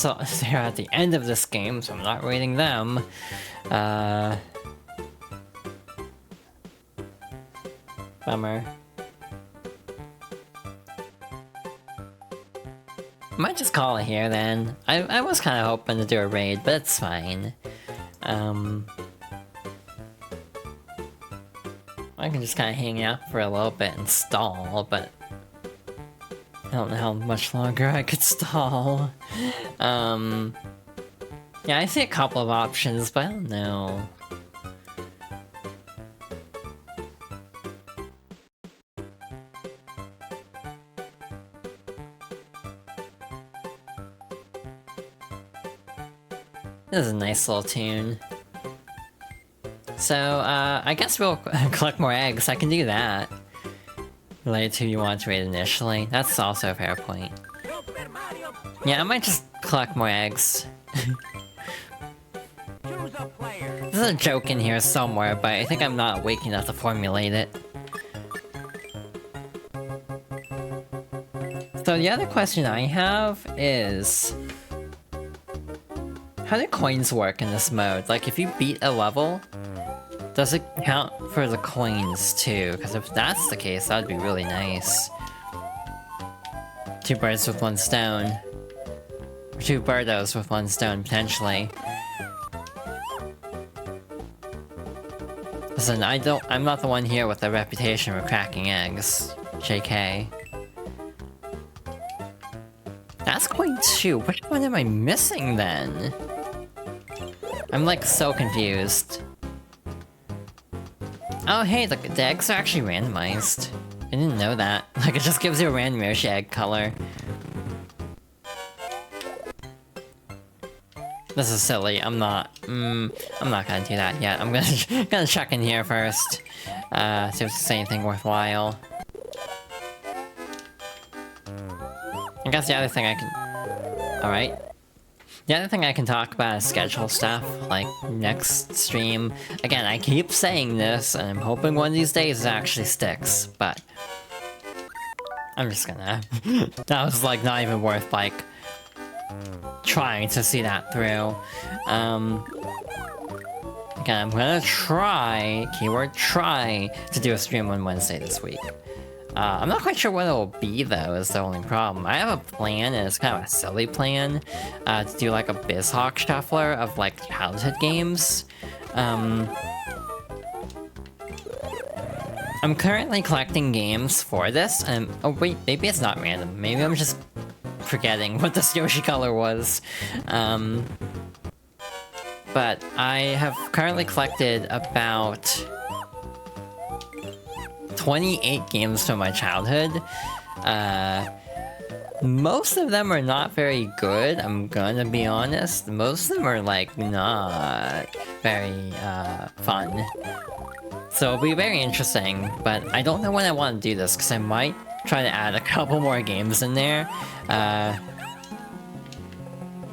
they're at the end of this game, so I'm not rating them. Bummer. Might just call it here then. I was kind of hoping to do a raid, but it's fine. I can just kind of hang out for a little bit and stall, but I don't know how much longer I could stall. Yeah, I see a couple of options, but I don't know. This is a nice little tune. So, I guess we'll collect more eggs. I can do that. Related to who you want to raid initially. That's also a fair point. Yeah, I might just collect more eggs. the player. There's a joke in here somewhere, but I think I'm not awake enough to formulate it. So the other question I have is... how do coins work in this mode? Like, if you beat a level, does it count for the coins too? Because if that's the case, that'd be really nice. Two birds with one stone. Or two birdos with one stone, potentially. Listen, I'm not the one here with a reputation for cracking eggs. JK. That's coin 2. Which one am I missing then? I'm like so confused. Oh hey, the eggs are actually randomized. I didn't know that. Like, it just gives you a randomish egg color. This is silly. I'm not gonna do that yet. I'm gonna check in here first. See if there's anything worthwhile. I guess the other thing I can... Alright. The other thing I can talk about is schedule stuff, like next stream. Again, I keep saying this, and I'm hoping one of these days it actually sticks, but... I'm just gonna... that was like not even worth like... trying to see that through. Again, I'm gonna try, keyword try, to do a stream on Wednesday this week. I'm not quite sure what it'll be though, is the only problem. I have a plan, and it's kind of a silly plan, to do like a BizHawk shuffler of like childhood games. I'm currently collecting games for this, and oh wait, maybe it's not random. Maybe I'm just forgetting what this Yoshi color was. But I have currently collected about 28 games from my childhood. Most of them are not very good, I'm gonna be honest. Most of them are like not very fun. So it'll be very interesting, but I don't know when I want to do this, because I might try to add a couple more games in there.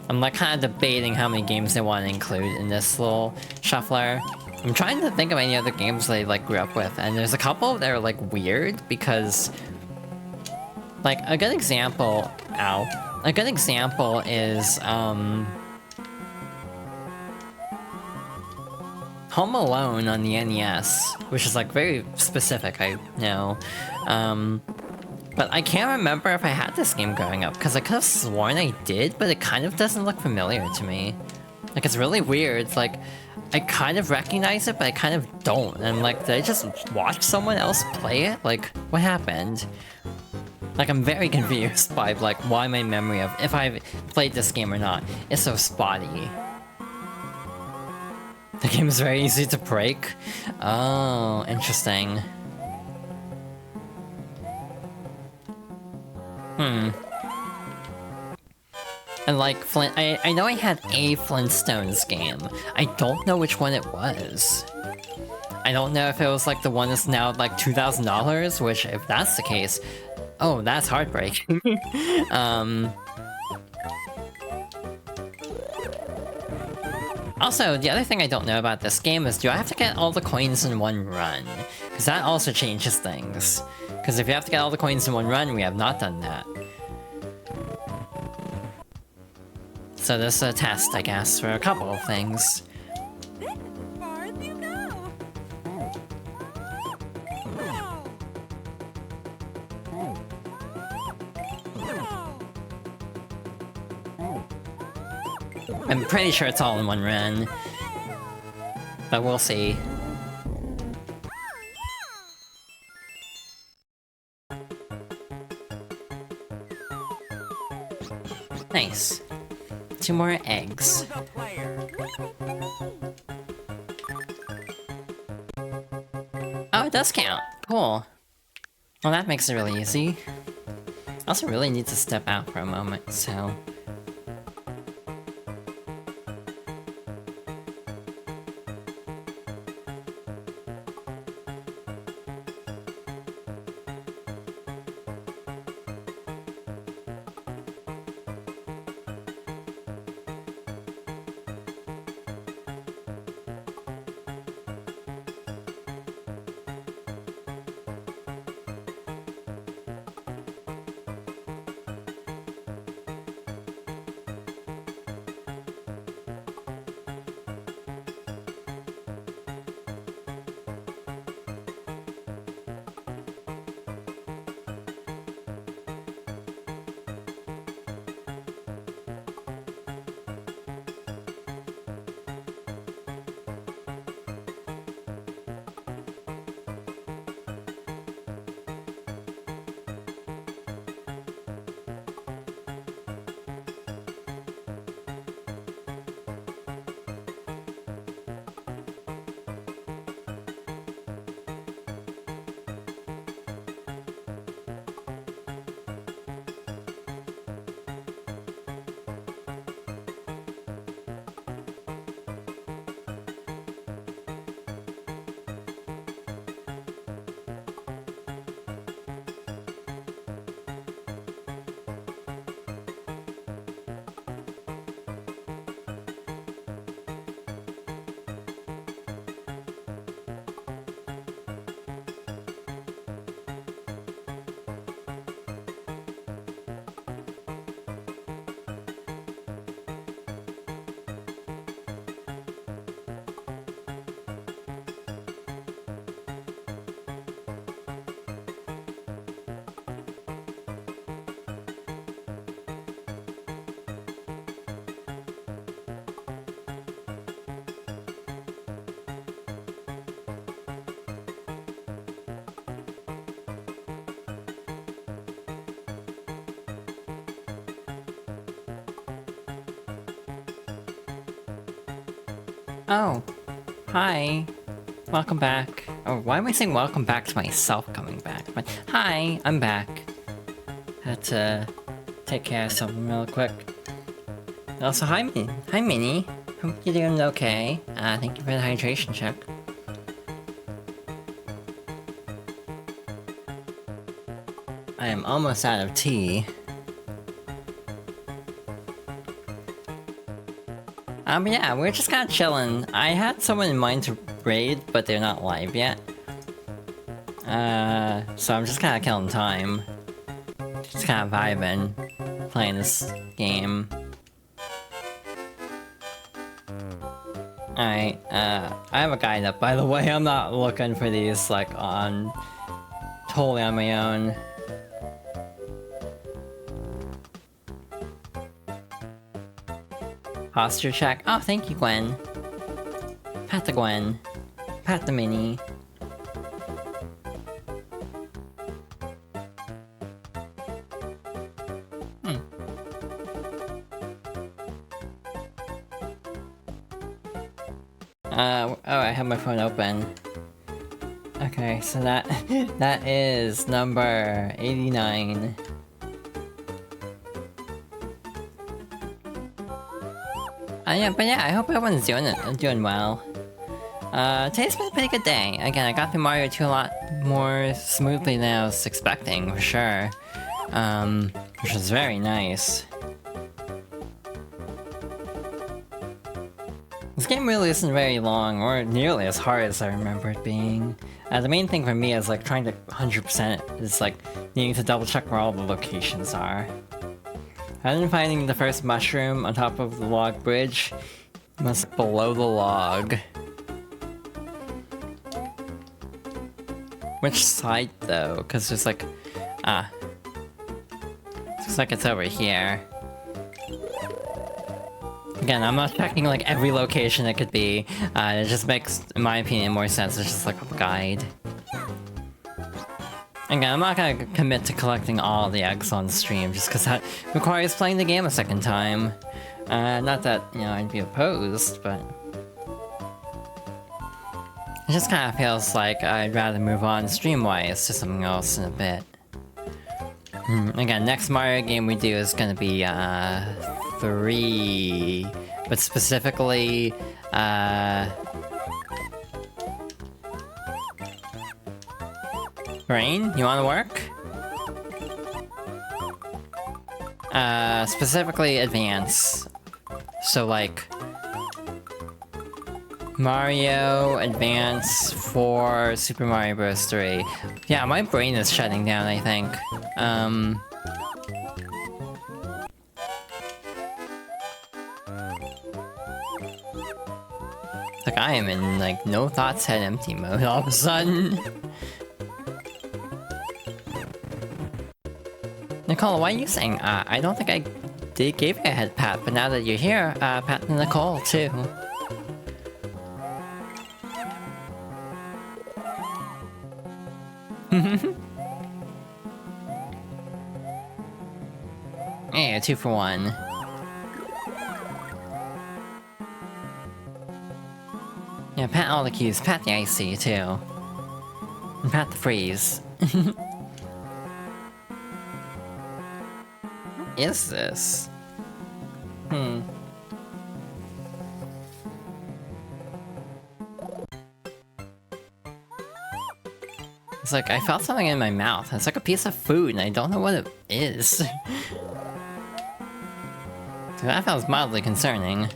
I'm like kind of debating how many games I want to include in this little shuffler. I'm trying to think of any other games that I like grew up with, and there's a couple that are like weird because, like, a good example. Ow. A good example is Home Alone on the NES, which is like very specific, I know. But I can't remember if I had this game growing up, because I could have sworn I did, but it kind of doesn't look familiar to me. Like, it's really weird. It's like, I kind of recognize it, but I kind of don't. And I'm like, did I just watch someone else play it? Like, what happened? Like, I'm very confused by, like, why my memory of if I've played this game or not is so spotty. The game is very easy to break? Oh, interesting. And like, I know I had a Flintstones game. I don't know which one it was. I don't know if it was like the one that's now like $2,000, which if that's the case, oh, that's heartbreaking. Also, the other thing I don't know about this game is, do I have to get all the coins in one run? Because that also changes things. Because if you have to get all the coins in one run, we have not done that. So this is a test, I guess, for a couple of things. Far as you go. I'm pretty sure it's all in one run. But we'll see. Nice. 2 more eggs. The player. Oh, it does count. Cool. Well, that makes it really easy. I also really need to step out for a moment, so... Oh, hi. Welcome back. Oh, why am I saying welcome back to myself coming back? But hi, I'm back. Had to take care of something real quick. Also, hi, hi, Minnie. Hope you're doing okay. Thank you for the hydration check. I am almost out of tea. But yeah, we're just kind of chilling. I had someone in mind to raid, but they're not live yet. So I'm just kind of killing time. Just kind of vibing, playing this game. Alright, I have a guide up, by the way. I'm not looking for these, like, totally on my own. Posture check. Oh, thank you, Gwen. Pat the Gwen. Pat the Minnie. Oh, I have my phone open. Okay, so that that is number 89. Yeah, but yeah, I hope everyone's doing well. Today's been a pretty good day. Again, I got through Mario 2 a lot more smoothly than I was expecting, for sure. Which was very nice. This game really isn't very long, or nearly as hard as I remember it being. The main thing for me is like trying to 100% it is like needing to double check where all the locations are. Other than finding the first mushroom on top of the log bridge, you must below the log. Which side though? Because there's like... looks like it's over here. Again, I'm not checking like every location it could be. It just makes, in my opinion, more sense. It's just like a guide. Again, I'm not gonna commit to collecting all the eggs on stream just because that requires playing the game a second time. Not that, you know, I'd be opposed, but... it just kind of feels like I'd rather move on stream-wise to something else in a bit. Again, next Mario game we do is gonna be, 3... but specifically, Rain, you wanna work? Specifically Advance. So like... Mario Advance for Super Mario Bros. 3. Yeah, my brain is shutting down, I think. Like, I am in, like, no thoughts head empty mode all of a sudden. Nicole, why are you saying, I don't think I gave you a head pat, but now that you're here, pat to Nicole, too. Yeah, 2 for 1. Yeah, pat all the keys. Pat the icy, too. And pat the freeze. What is this? It's like, I felt something in my mouth. It's like a piece of food, and I don't know what it is. That felt mildly concerning.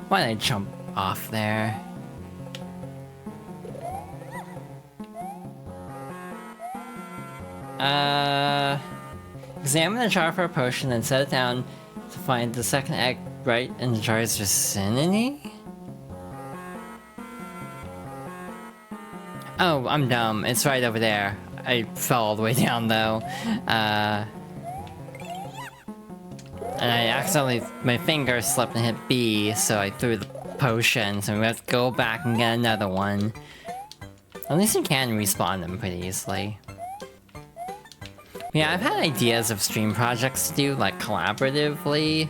Why did I jump off there? Examine the jar for a potion, then set it down to find the second egg right in the jar's vicinity? Oh, I'm dumb. It's right over there. I fell all the way down, though. And I accidentally... my finger slipped and hit B, so I threw the potion, so we have to go back and get another one. At least you can respawn them pretty easily. Yeah, I've had ideas of stream projects to do, like, collaboratively.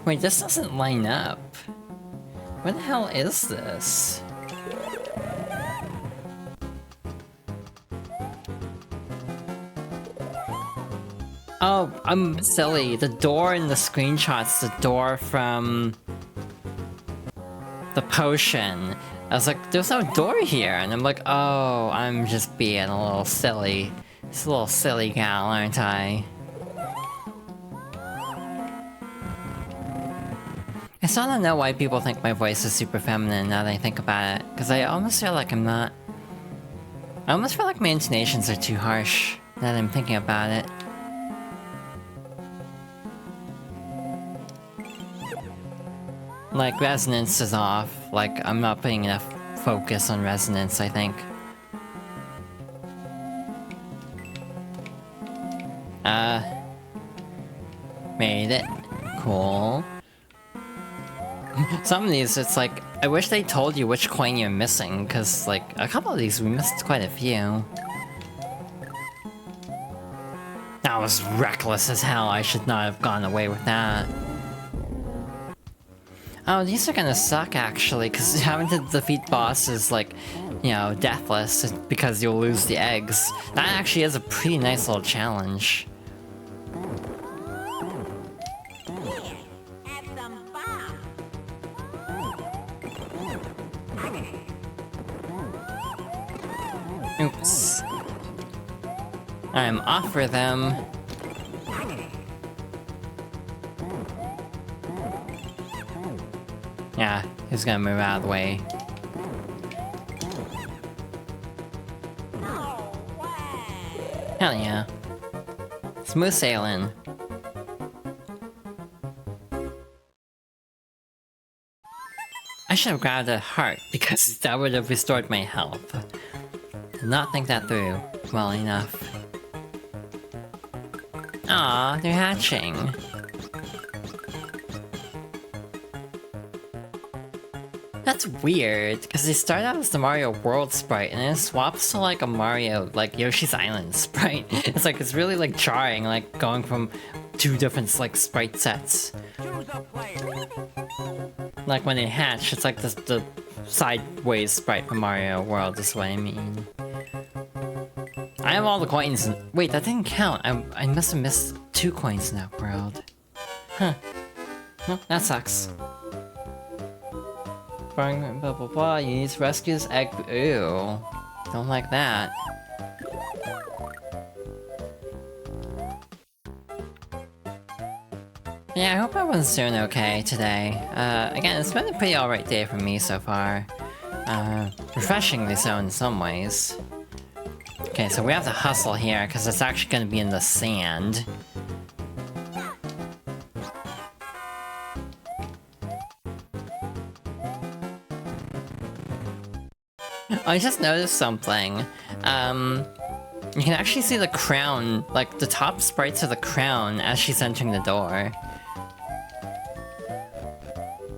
Wait, this doesn't line up. What the hell is this? Oh, I'm silly. The door in the screenshot's the door from the potion. I was like, there's no door here. And I'm like, oh, I'm just being a little silly. It's a little silly gal, aren't I? I still don't know why people think my voice is super feminine now that I think about it. Because I almost feel like I'm not. I almost feel like my intonations are too harsh now that I'm thinking about it. Like, resonance is off. Like, I'm not putting enough focus on resonance, I think. Made it. Cool. Some of these, it's like, I wish they told you which coin you're missing, because, like, a couple of these we missed quite a few. That was reckless as hell, I should not have gone away with that. Oh, these are gonna suck, actually, because having to defeat bosses, like, you know, deathless, because you'll lose the eggs. That actually is a pretty nice little challenge. Oops. I'm off for them. Yeah, he's gonna move out of the way. Hell yeah. Smooth sailing. I should have grabbed a heart, because that would have restored my health. Did not think that through well enough. Aw, they're hatching. That's weird, because they start out as the Mario World sprite, and then it swaps to like a Mario, like Yoshi's Island sprite. It's like, it's really like jarring, like going from two different like sprite sets. Like when they hatch, it's like the sideways sprite from Mario World is what I mean. I have all the coins in— wait, that didn't count. I must have missed 2 coins in that world. Huh. Well, that sucks. Blah blah blah, you need to rescue this egg. Ew. Don't like that. Yeah, I hope everyone's doing okay today. Again, it's been a pretty alright day for me so far. Refreshingly so in some ways. Okay, so we have to hustle here, because it's actually gonna be in the sand. I just noticed something. You can actually see the crown, like the top sprites of the crown as she's entering the door.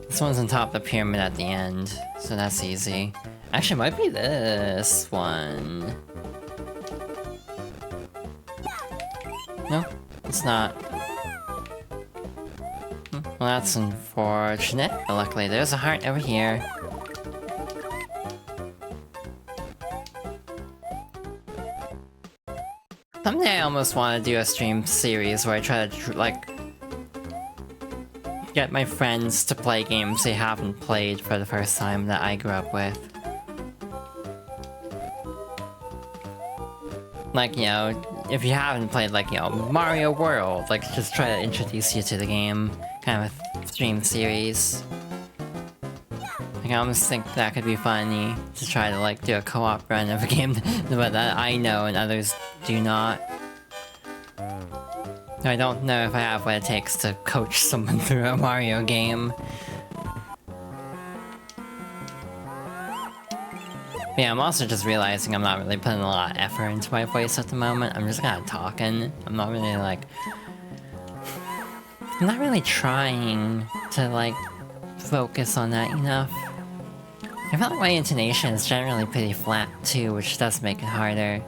This one's on top of the pyramid at the end, so that's easy. Actually, it might be this one. No, it's not. Well, that's unfortunate, but luckily there's a heart over here. Someday I almost want to do a stream series where I try to, like, get my friends to play games they haven't played for the first time that I grew up with. Like, you know, if you haven't played, like, you know, Mario World, like, just try to introduce you to the game, kind of a stream series. Like, I almost think that could be funny, to try to, like, do a co-op run of a game that I know and others do not. I don't know if I have what it takes to coach someone through a Mario game. But yeah, I'm also just realizing I'm not really putting a lot of effort into my voice at the moment. I'm just kind of talking. I'm not really, like... I'm not really trying to, like, focus on that enough. I feel like my intonation is generally pretty flat, too, which does make it harder.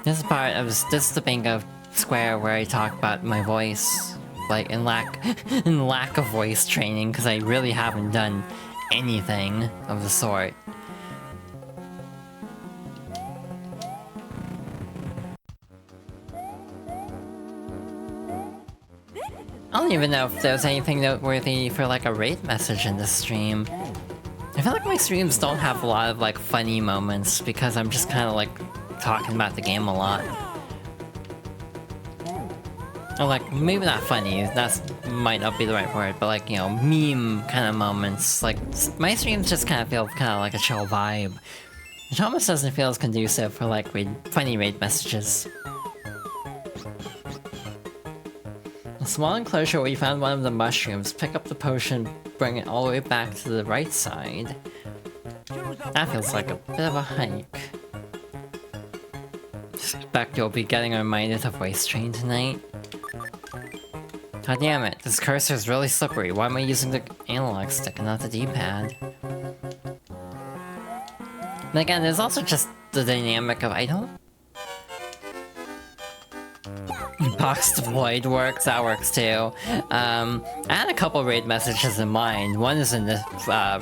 This is part of this is the bingo square where I talk about my voice. like in lack in lack of voice training, because I really haven't done anything of the sort. I don't even know if there's anything noteworthy for like a raid message in this stream. I feel like my streams don't have a lot of like funny moments because I'm just kind of like talking about the game a lot. Or like, maybe not funny, that might not be the right word, but like, you know, meme kind of moments. Like, my streams just kind of feel kind of like a chill vibe. Which almost doesn't feel as conducive for like funny raid messages. A small enclosure where you found one of the mushrooms. Pick up the potion, bring it all the way back to the right side. That feels like a bit of a hike. Suspect you'll be getting reminded of voice train tonight. God damn it, this cursor is really slippery. Why am I using the analog stick and not the D-pad? And again, there's also just the dynamic of I don't... Box deployed works, that works too. I had a couple raid messages in mind. One is in the,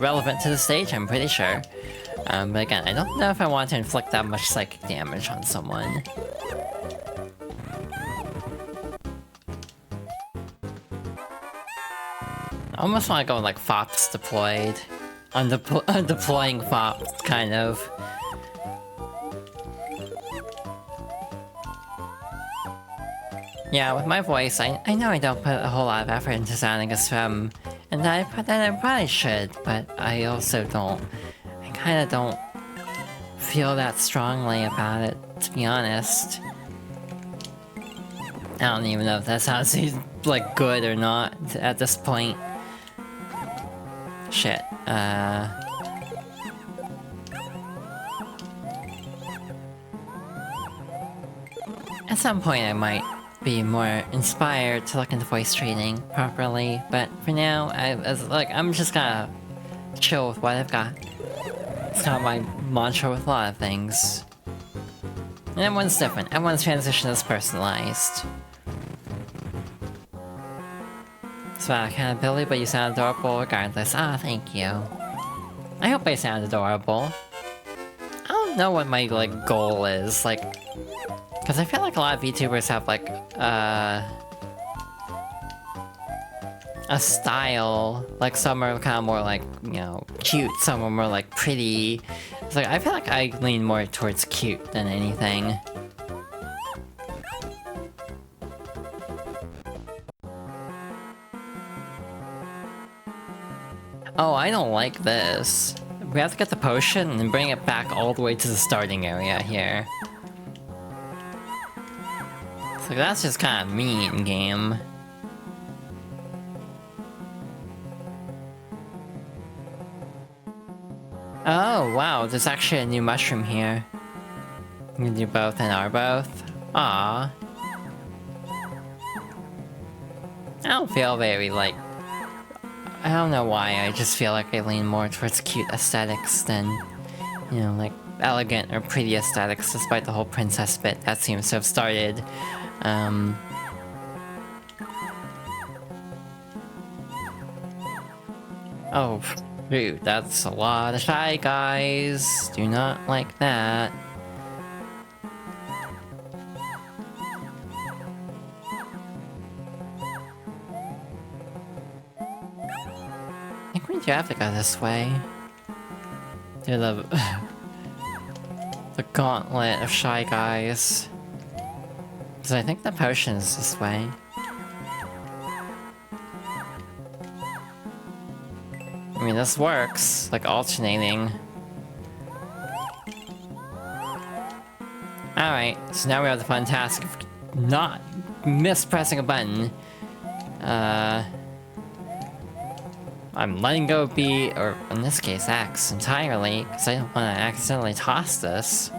relevant to the stage, I'm pretty sure. But again, I don't know if I want to inflict that much psychic damage on someone. I almost want to go like Fops deployed. Deploying Fops, kind of. Yeah, with my voice, I know I don't put a whole lot of effort into sounding as femme, and I probably should, but I also don't. I kind of don't feel that strongly about it, to be honest. I don't even know if that sounds like good or not at this point. Shit. At some point I might be more inspired to look into voice training properly, but for now, I'm just gonna chill with what I've got. It's kind of my mantra with a lot of things. And everyone's different. Everyone's transition is personalized. It's about accountability, but you sound adorable regardless. Ah, thank you. I hope I sound adorable. I don't know what my, like, goal is, like... Because I feel like a lot of VTubers have, like, a style. Like, some are kind of more, like, you know, cute, some are more, like, pretty. It's like, I feel like I lean more towards cute than anything. Oh, I don't like this. We have to get the potion and bring it back all the way to the starting area here. So that's just kind of mean, game. Oh, wow, there's actually a new mushroom here. You can do both and are both. Aww. I don't feel very, like... I don't know why, I just feel like I lean more towards cute aesthetics than, you know, like, elegant or pretty aesthetics, despite the whole princess bit that seems to have started. Oh, dude, that's a lot of Shy Guys. Do not like that. I think we do have to go this way. To the... the gauntlet of Shy Guys. Because I think the potion is this way. I mean, this works, like alternating. Alright, so now we have the fun task of not mispressing a button. I'm letting go B, or in this case X, entirely, because I don't want to accidentally toss this.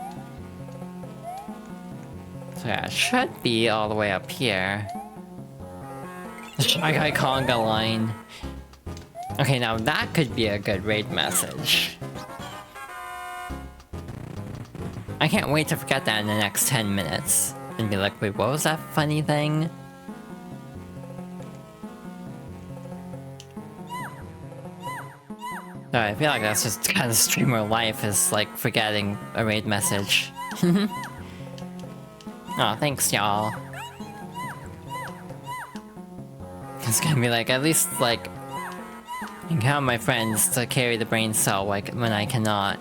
So yeah, it should be all the way up here. The Shy Guy conga line. Okay, now that could be a good raid message. I can't wait to forget that in the next 10 minutes. And be like, wait, what was that funny thing? I feel like that's just kind of streamer life, is like forgetting a raid message. Oh, thanks y'all. It's gonna be like, at least like, encounter my friends to carry the brain cell like when I cannot.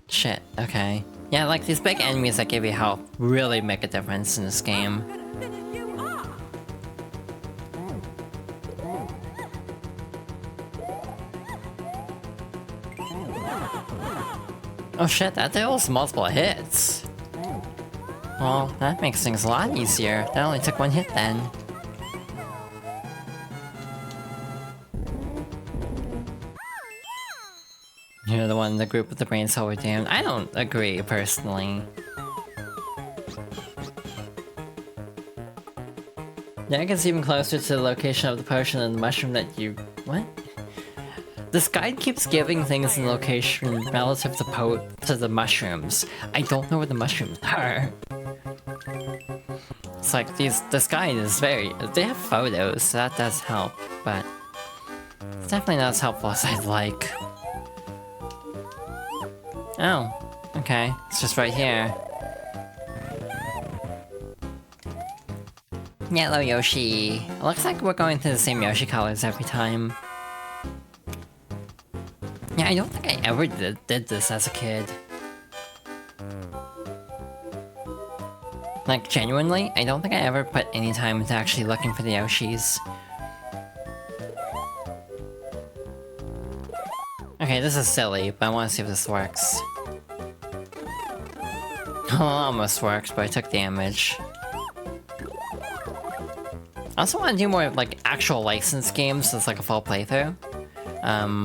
Shit, okay. Yeah, like these big enemies that give you health really make a difference in this game. I'm gonna finish you off. Oh shit, that deals multiple hits. Well, that makes things a lot easier. That only took one hit then. You're the one in the group with the brain cell we're damned. I don't agree, personally. Yeah, it gets even closer to the location of the potion than the mushroom that you... What? This guide keeps giving things in location relative to the mushrooms. I don't know where the mushrooms are. It's like this guide is very... They have photos, so that does help, but... It's definitely not as helpful as I'd like. Oh, okay. It's just right here. Yellow Yoshi. It looks like we're going through the same Yoshi colors every time. Yeah, I don't think I ever did this as a kid. Like, genuinely, I don't think I ever put any time into actually looking for the Yoshis. Okay, this is silly, but I want to see if this works. Oh, almost works, but I took damage. I also want to do more, like, actual licensed games, so it's like a full playthrough. I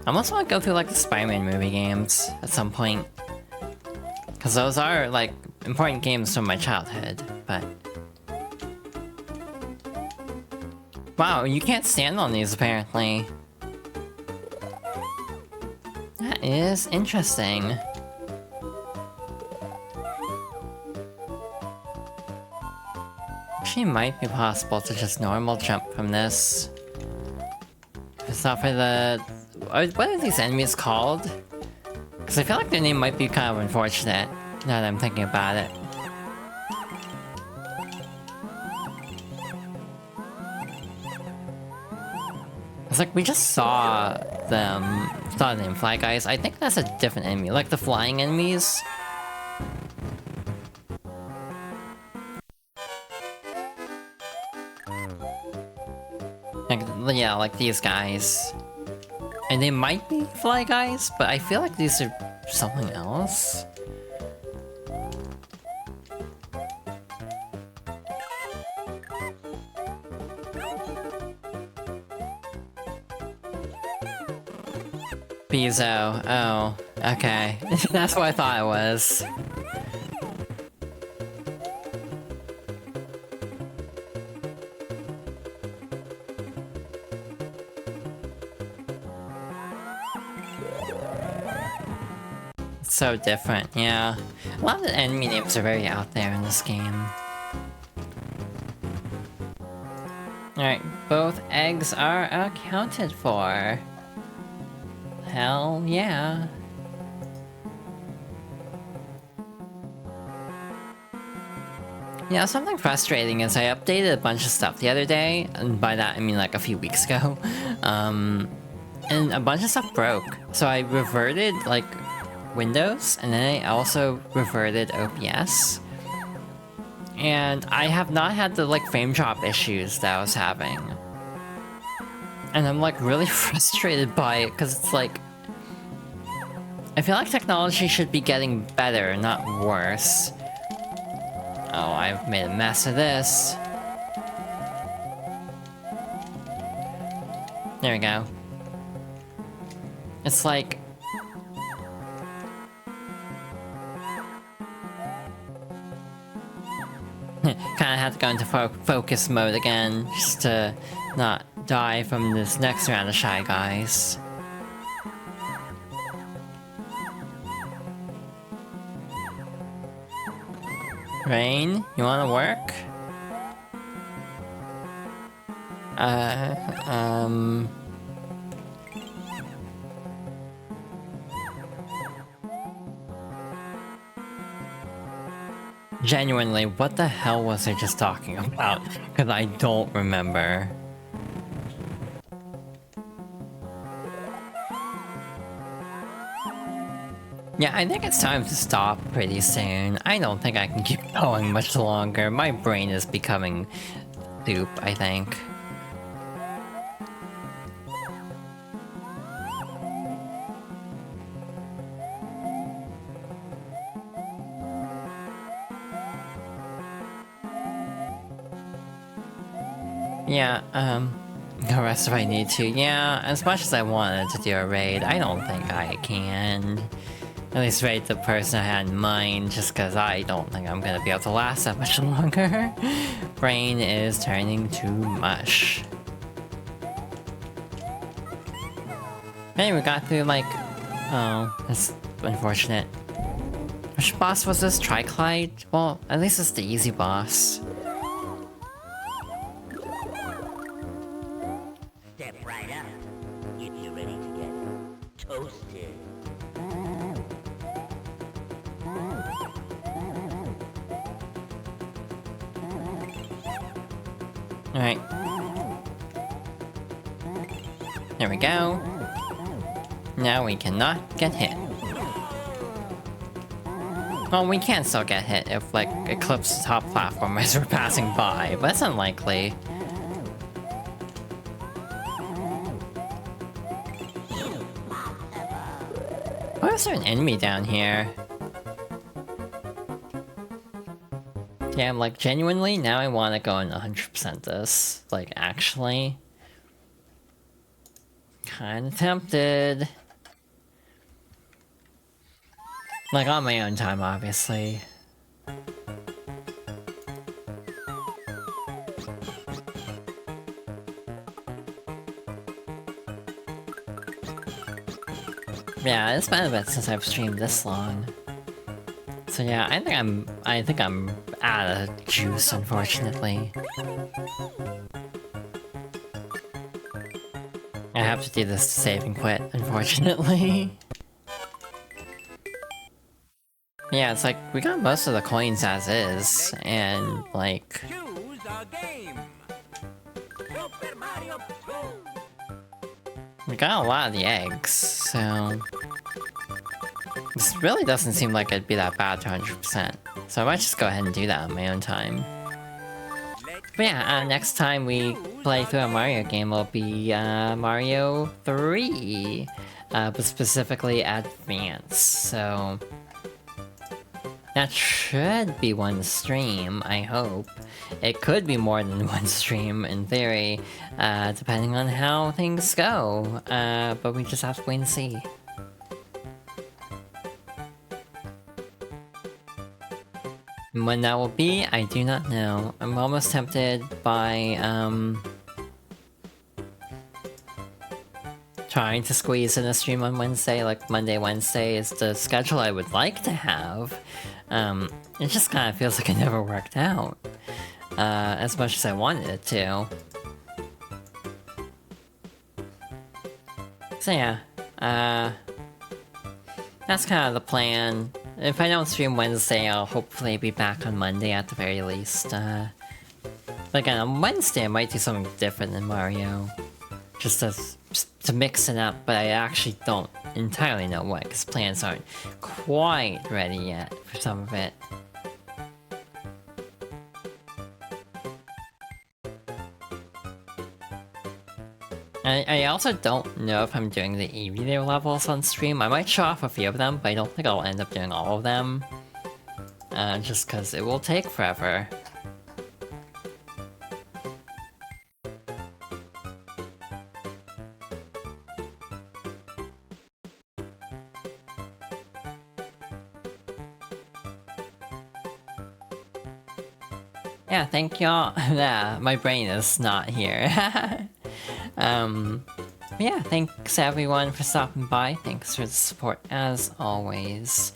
also want to go through, like, the Spider-Man movie games at some point. Because those are, like, important games from my childhood, but... Wow, you can't stand on these, apparently. That is interesting. Actually, might be possible to just normal jump from this. If it's not for the... What are these enemies called? Because I feel like their name might be kind of unfortunate, now that I'm thinking about it. It's like, we just saw them... Saw the name Fly Guys. I think that's a different enemy, like the flying enemies. Like, yeah, like these guys. And they might be Fly Guys, but I feel like these are something else. Bezo. Oh, okay. That's what I thought it was. So different, yeah. A lot of the enemy names are very out there in this game. Alright, both eggs are accounted for. Hell yeah. You know, something frustrating is I updated a bunch of stuff the other day, and by that I mean like a few weeks ago. And a bunch of stuff broke. So I reverted, like, Windows, and then I also reverted OBS. And I have not had the, like, frame drop issues that I was having. And I'm, like, really frustrated by it, because it's like... I feel like technology should be getting better, not worse. Oh, I've made a mess of this. There we go. It's like... Kinda have to go into focus mode again, just to not die from this next round of Shy Guys. Rain, you wanna work? Genuinely, what the hell was I just talking about? Because I don't remember. Yeah, I think it's time to stop pretty soon. I don't think I can keep going much longer. My brain is becoming soup, I think. Yeah, go rest if I need to. Yeah, as much as I wanted to do a raid, I don't think I can. At least raid the person I had in mind, just because I don't think I'm gonna be able to last that much longer. Brain is turning to mush. Hey, we got through, like... Oh, that's unfortunate. Which boss was this? Triclide? Well, at least it's the easy boss. Step right up. If you're ready to get toasted. Alright. There we go. Now we cannot get hit. Well, we can still get hit if, like, Eclipse top platform as we're passing by, but it's unlikely. Why is there an enemy down here? Yeah, like, genuinely, now I want to go and 100% this. Like, actually. Kinda tempted. Like, on my own time, obviously. Yeah, it's been a bit since I've streamed this long. So yeah, I think I'm out of juice, unfortunately. I have to do this to save and quit, unfortunately. Yeah, it's like, we got most of the coins as is, and like... Choose a game. Super Mario Go. we got a lot of the eggs, so... this really doesn't seem like it'd be that bad to 100%. So I might just go ahead and do that on my own time. But yeah, next time we play through a Mario game will be Mario 3. But specifically Advance, so... that should be one stream, I hope. It could be more than one stream, in theory, depending on how things go. But we just have to wait and see. And when that will be, I do not know. I'm almost tempted by, trying to squeeze in a stream on Wednesday, like Monday, Wednesday is the schedule I would like to have. It just kind of feels like it never worked out, as much as I wanted it to. So yeah, that's kind of the plan. If I don't stream Wednesday, I'll hopefully be back on Monday at the very least. Again, on Wednesday I might do something different than Mario. Just to mix it up, but I actually don't entirely know what, because plans aren't quite ready yet for some of it. I also don't know if I'm doing the e-reader levels on stream. I might show off a few of them, but I don't think I'll end up doing all of them. Just because it will take forever. Yeah, thank y'all. Yeah, my brain is not here. Yeah, thanks everyone for stopping by. Thanks for the support as always.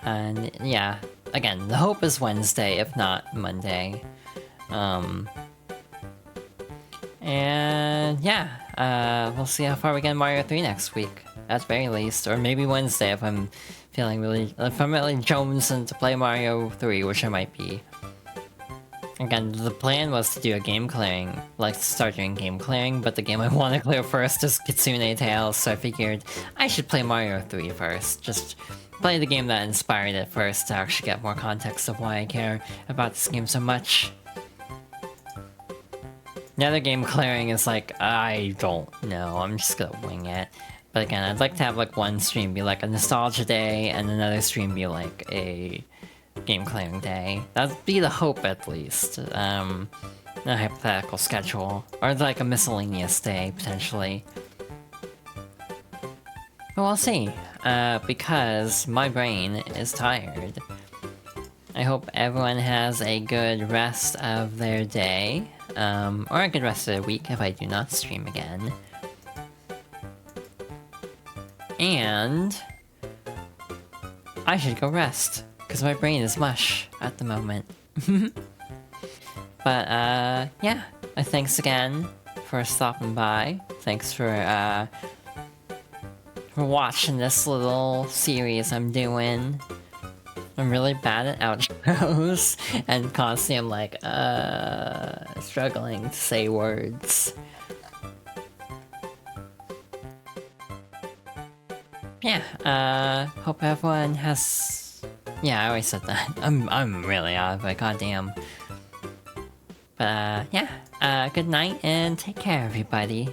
And yeah, again, the hope is Wednesday, if not Monday. And yeah, we'll see how far we get in Mario 3 next week, at the very least. Or maybe Wednesday if I'm if I'm really jonesing to play Mario 3, which I might be. Again, the plan was to do a game clearing, like start doing game clearing, but the game I want to clear first is Kitsune Tales, so I figured I should play Mario 3 first. Just play the game that inspired it first to actually get more context of why I care about this game so much. The other game clearing is like, I don't know, I'm just gonna wing it. But again, I'd like to have like one stream be like a nostalgia day, and another stream be like a game clearing day. That'd be the hope, at least. A hypothetical schedule. Or like a miscellaneous day, potentially. But we'll see. Because my brain is tired. I hope everyone has a good rest of their day. Or a good rest of their week if I do not stream again. And I should go rest, because my brain is mush at the moment. But, yeah. Thanks again for stopping by. Thanks for watching this little series I'm doing. I'm really bad at outros, and constantly I'm like, struggling to say words. Yeah, hope everyone has... Yeah, I always said that. I'm really out of it, goddamn. But, yeah, good night and take care, everybody.